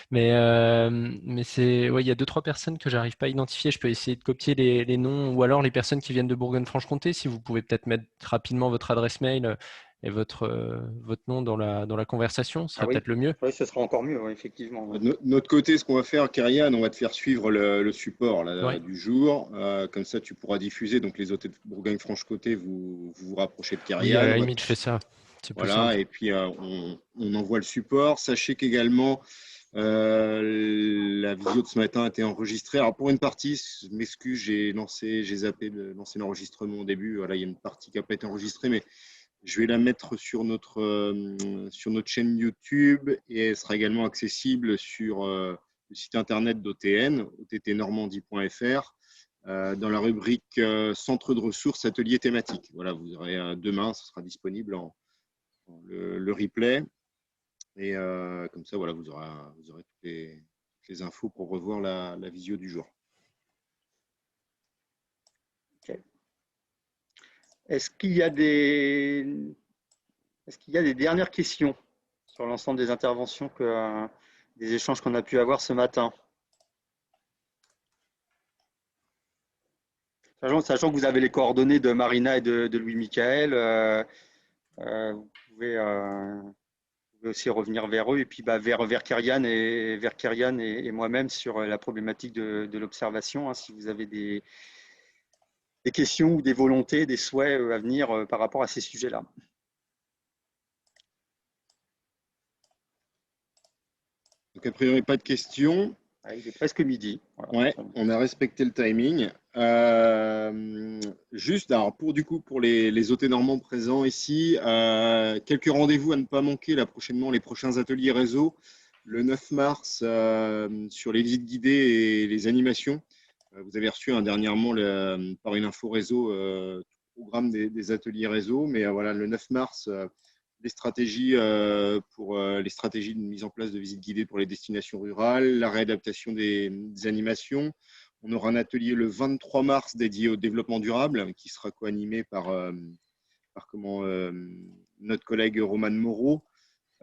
[SPEAKER 10] Mais il y a 2-3 personnes que j'arrive pas à identifier. Je peux essayer de copier les noms, ou alors les personnes qui viennent de Bourgogne-Franche-Comté. Si vous pouvez peut-être mettre rapidement votre adresse mail et votre nom dans la conversation, ce sera peut-être le mieux.
[SPEAKER 2] Oui, ce sera encore mieux, effectivement.
[SPEAKER 9] De notre côté, ce qu'on va faire, Kyrian, on va te faire suivre le support du jour. Comme ça, tu pourras diffuser. Donc, les hôtels de Bourgogne-Franche-Comté, vous rapprochez de Kyrian.
[SPEAKER 10] Oui, à la limite, je fais ça.
[SPEAKER 9] Voilà, et puis on envoie le support. Sachez qu'également, la vidéo de ce matin a été enregistrée. Alors, pour une partie, je m'excuse, j'ai zappé de lancer l'enregistrement au début. Voilà, il y a une partie qui n'a pas été enregistrée, mais je vais la mettre sur notre chaîne YouTube, et elle sera également accessible sur le site internet d'OTN, ottnormandie.fr, dans la rubrique Centre de ressources, ateliers thématiques. Voilà, vous aurez demain, ce sera disponible le replay. Et comme ça, voilà, vous aurez toutes les infos pour revoir la visio du jour.
[SPEAKER 2] Okay. Est-ce qu'il y a des dernières questions sur l'ensemble des interventions, des échanges qu'on a pu avoir ce matin? Sachant que vous avez les coordonnées de Marina et de Louis-Michaël, vous pouvez aussi revenir vers eux, et puis vers Kyrian et moi-même sur la problématique de l'observation, hein, si vous avez des questions ou des volontés, des souhaits à venir par rapport à ces sujets-là.
[SPEAKER 9] Donc, a priori, pas de questions.
[SPEAKER 2] Il est presque midi. Voilà.
[SPEAKER 9] Ouais, on a respecté le timing. Juste, alors pour les OT normands présents ici, quelques rendez-vous à ne pas manquer là prochainement, les prochains ateliers réseau. Le 9 mars, sur les visites guidées et les animations. Vous avez reçu dernièrement par une info réseau le programme des ateliers réseau, mais voilà, le 9 mars, les stratégies de mise en place de visites guidées pour les destinations rurales, la réadaptation des animations. On aura un atelier le 23 mars dédié au développement durable qui sera co-animé par notre collègue Romane Moreau,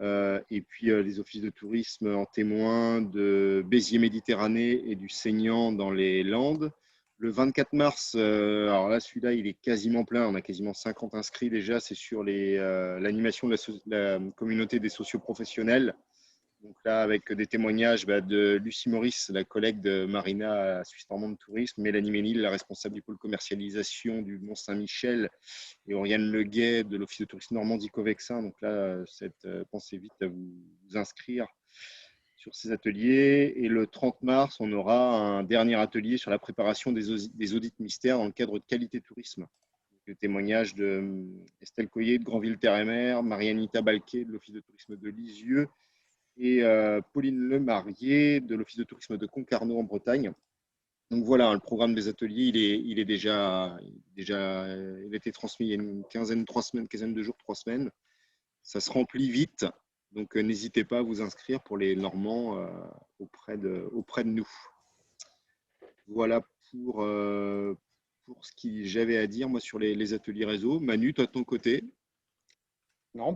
[SPEAKER 9] et puis les offices de tourisme en témoin de Béziers-Méditerranée et du Seignan dans les Landes. Le 24 mars, alors là, celui-là, il est quasiment plein. On a quasiment 50 inscrits déjà. C'est sur l'animation de la communauté des socioprofessionnels. Donc là, avec des témoignages de Lucie Maurice, la collègue de Marina à Suisse Normande Tourisme, Mélanie Ménil, la responsable du pôle commercialisation du Mont-Saint-Michel, et Oriane Leguet de l'Office de tourisme Normandie Covexin. Donc là, pensez vite à vous inscrire sur ces ateliers. Et le 30 mars, on aura un dernier atelier sur la préparation des audits mystères dans le cadre de Qualité Tourisme. Le témoignage de Estelle Coyer de Granville-Terre-et-Mer, Marianita Balquet de l'Office de tourisme de Lisieux et Pauline Lemarié de l'Office de tourisme de Concarneau en Bretagne. Donc voilà, le programme des ateliers, il a été transmis il y a une quinzaine de jours, 3 semaines. Ça se remplit vite. Donc, n'hésitez pas à vous inscrire pour les Normands auprès de nous. Voilà pour ce que j'avais à dire moi sur les ateliers réseau. Manu, toi de ton côté?
[SPEAKER 2] Non,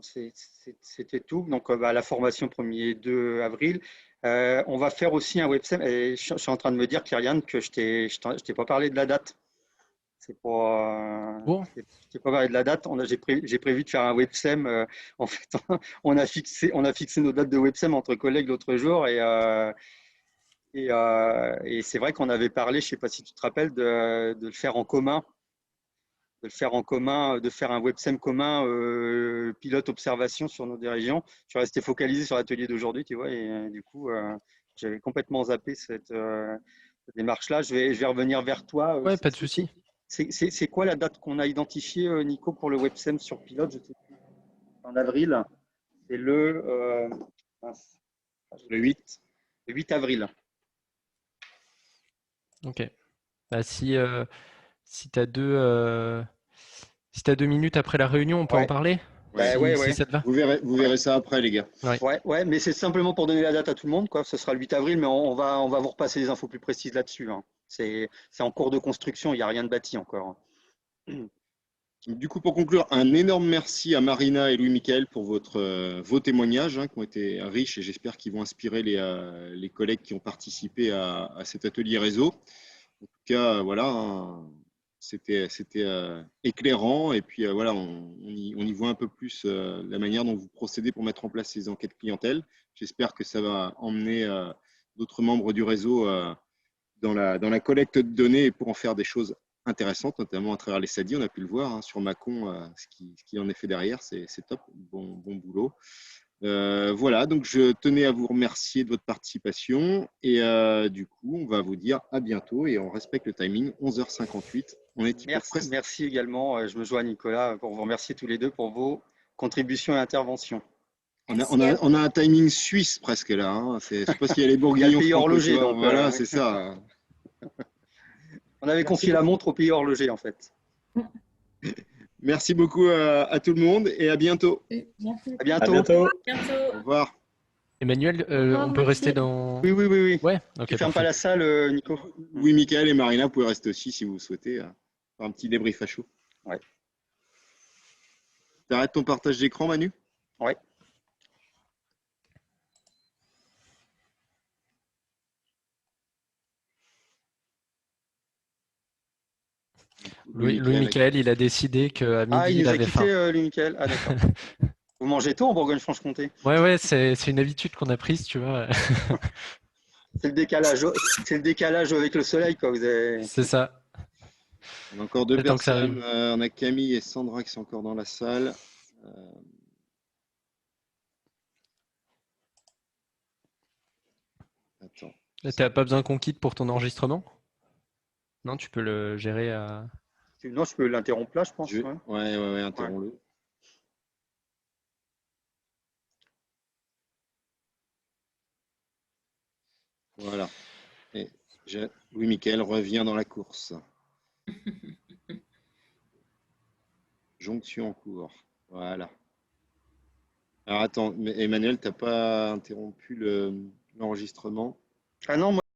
[SPEAKER 2] c'était tout. Donc, la formation 1er 2 avril. On va faire aussi un websem. Et je suis en train de me dire, Kyrian, que je t'ai pas parlé de la date. C'est pas,
[SPEAKER 10] Bon.
[SPEAKER 2] je t'ai pas parlé de la date. J'ai prévu de faire un websem. En fait, on a fixé nos dates de websem entre collègues l'autre jour et c'est vrai qu'on avait parlé, je ne sais pas si tu te rappelles, de le faire en commun, de faire un websem commun pilote observation sur nos deux régions. Je suis resté focalisé sur l'atelier d'aujourd'hui, tu vois, et du coup, j'avais complètement zappé cette démarche-là. Je vais revenir vers toi.
[SPEAKER 10] Ouais, pas de souci.
[SPEAKER 2] C'est quoi la date qu'on a identifiée, Nico, pour le websem sur pilote? Je sais plus. En avril, c'est le
[SPEAKER 9] 8.
[SPEAKER 2] Le 8 avril.
[SPEAKER 10] Ok. Bah, si tu as 2 minutes après la réunion, on peut en parler? Si ça te va.
[SPEAKER 9] Vous verrez ça après, les gars.
[SPEAKER 2] Ouais, mais c'est simplement pour donner la date à tout le monde, quoi. Ce sera le 8 avril, mais on va vous repasser des infos plus précises là-dessus, hein. C'est en cours de construction, il n'y a rien de bâti encore.
[SPEAKER 9] Du coup, pour conclure, un énorme merci à Marina et Louis-Michel pour vos témoignages qui ont été riches et j'espère qu'ils vont inspirer les collègues qui ont participé à cet atelier réseau. En tout cas, voilà, c'était éclairant et puis voilà, on y voit un peu plus la manière dont vous procédez pour mettre en place ces enquêtes clientèle. J'espère que ça va emmener d'autres membres du réseau dans la collecte de données et pour en faire des choses intéressantes, notamment à travers les SADI. On a pu le voir sur Mâcon, ce qui en est fait derrière, c'est top, bon boulot. Voilà, donc je tenais à vous remercier de votre participation et du coup, on va vous dire à bientôt et on respecte le timing, 11h58. On est
[SPEAKER 2] Merci également, je me joins à Nicolas pour vous remercier tous les deux pour vos contributions et interventions.
[SPEAKER 9] On a un timing suisse presque là, hein. C'est parce qu'il y a les bourguignons.
[SPEAKER 2] Il y a le pays horloger, donc
[SPEAKER 9] voilà, c'est ça.
[SPEAKER 2] On avait confié la montre au pays horloger en fait.
[SPEAKER 9] Merci beaucoup à tout le monde et à bientôt.
[SPEAKER 7] Merci.
[SPEAKER 2] À bientôt.
[SPEAKER 9] À bientôt.
[SPEAKER 1] Bientôt.
[SPEAKER 9] Au revoir.
[SPEAKER 10] Emmanuel, on peut rester dans…
[SPEAKER 2] Oui.
[SPEAKER 10] Ouais, ok.
[SPEAKER 2] Tu fermes pas la salle, Nico?
[SPEAKER 9] Oui, Michael et Marina, vous pouvez rester aussi si vous souhaitez faire un petit débrief à chaud.
[SPEAKER 2] Ouais.
[SPEAKER 9] Tu arrêtes ton partage d'écran, Manu?
[SPEAKER 2] Ouais.
[SPEAKER 10] Louis-Michel, il a décidé qu'à midi, il avait faim.
[SPEAKER 2] Louis-Michel. Ah, d'accord. Vous mangez tôt en Bourgogne-Franche-Comté?
[SPEAKER 10] Ouais, c'est une habitude qu'on a prise, tu vois.
[SPEAKER 2] C'est le décalage avec le soleil, quoi.
[SPEAKER 10] C'est ça.
[SPEAKER 9] On a encore deux personnes. On a Camille et Sandra qui sont encore dans la salle. Attends.
[SPEAKER 10] Tu n'as pas besoin qu'on quitte pour ton enregistrement? Non, tu peux le gérer à…
[SPEAKER 2] Non, je peux l'interrompre là, je pense.
[SPEAKER 9] Ouais, interromps-le. Voilà. Et Louis-Michel revient dans la course. Jonction en cours. Voilà. Alors attends, mais Emmanuel, tu n'as pas interrompu l'enregistrement?
[SPEAKER 2] Ah non, moi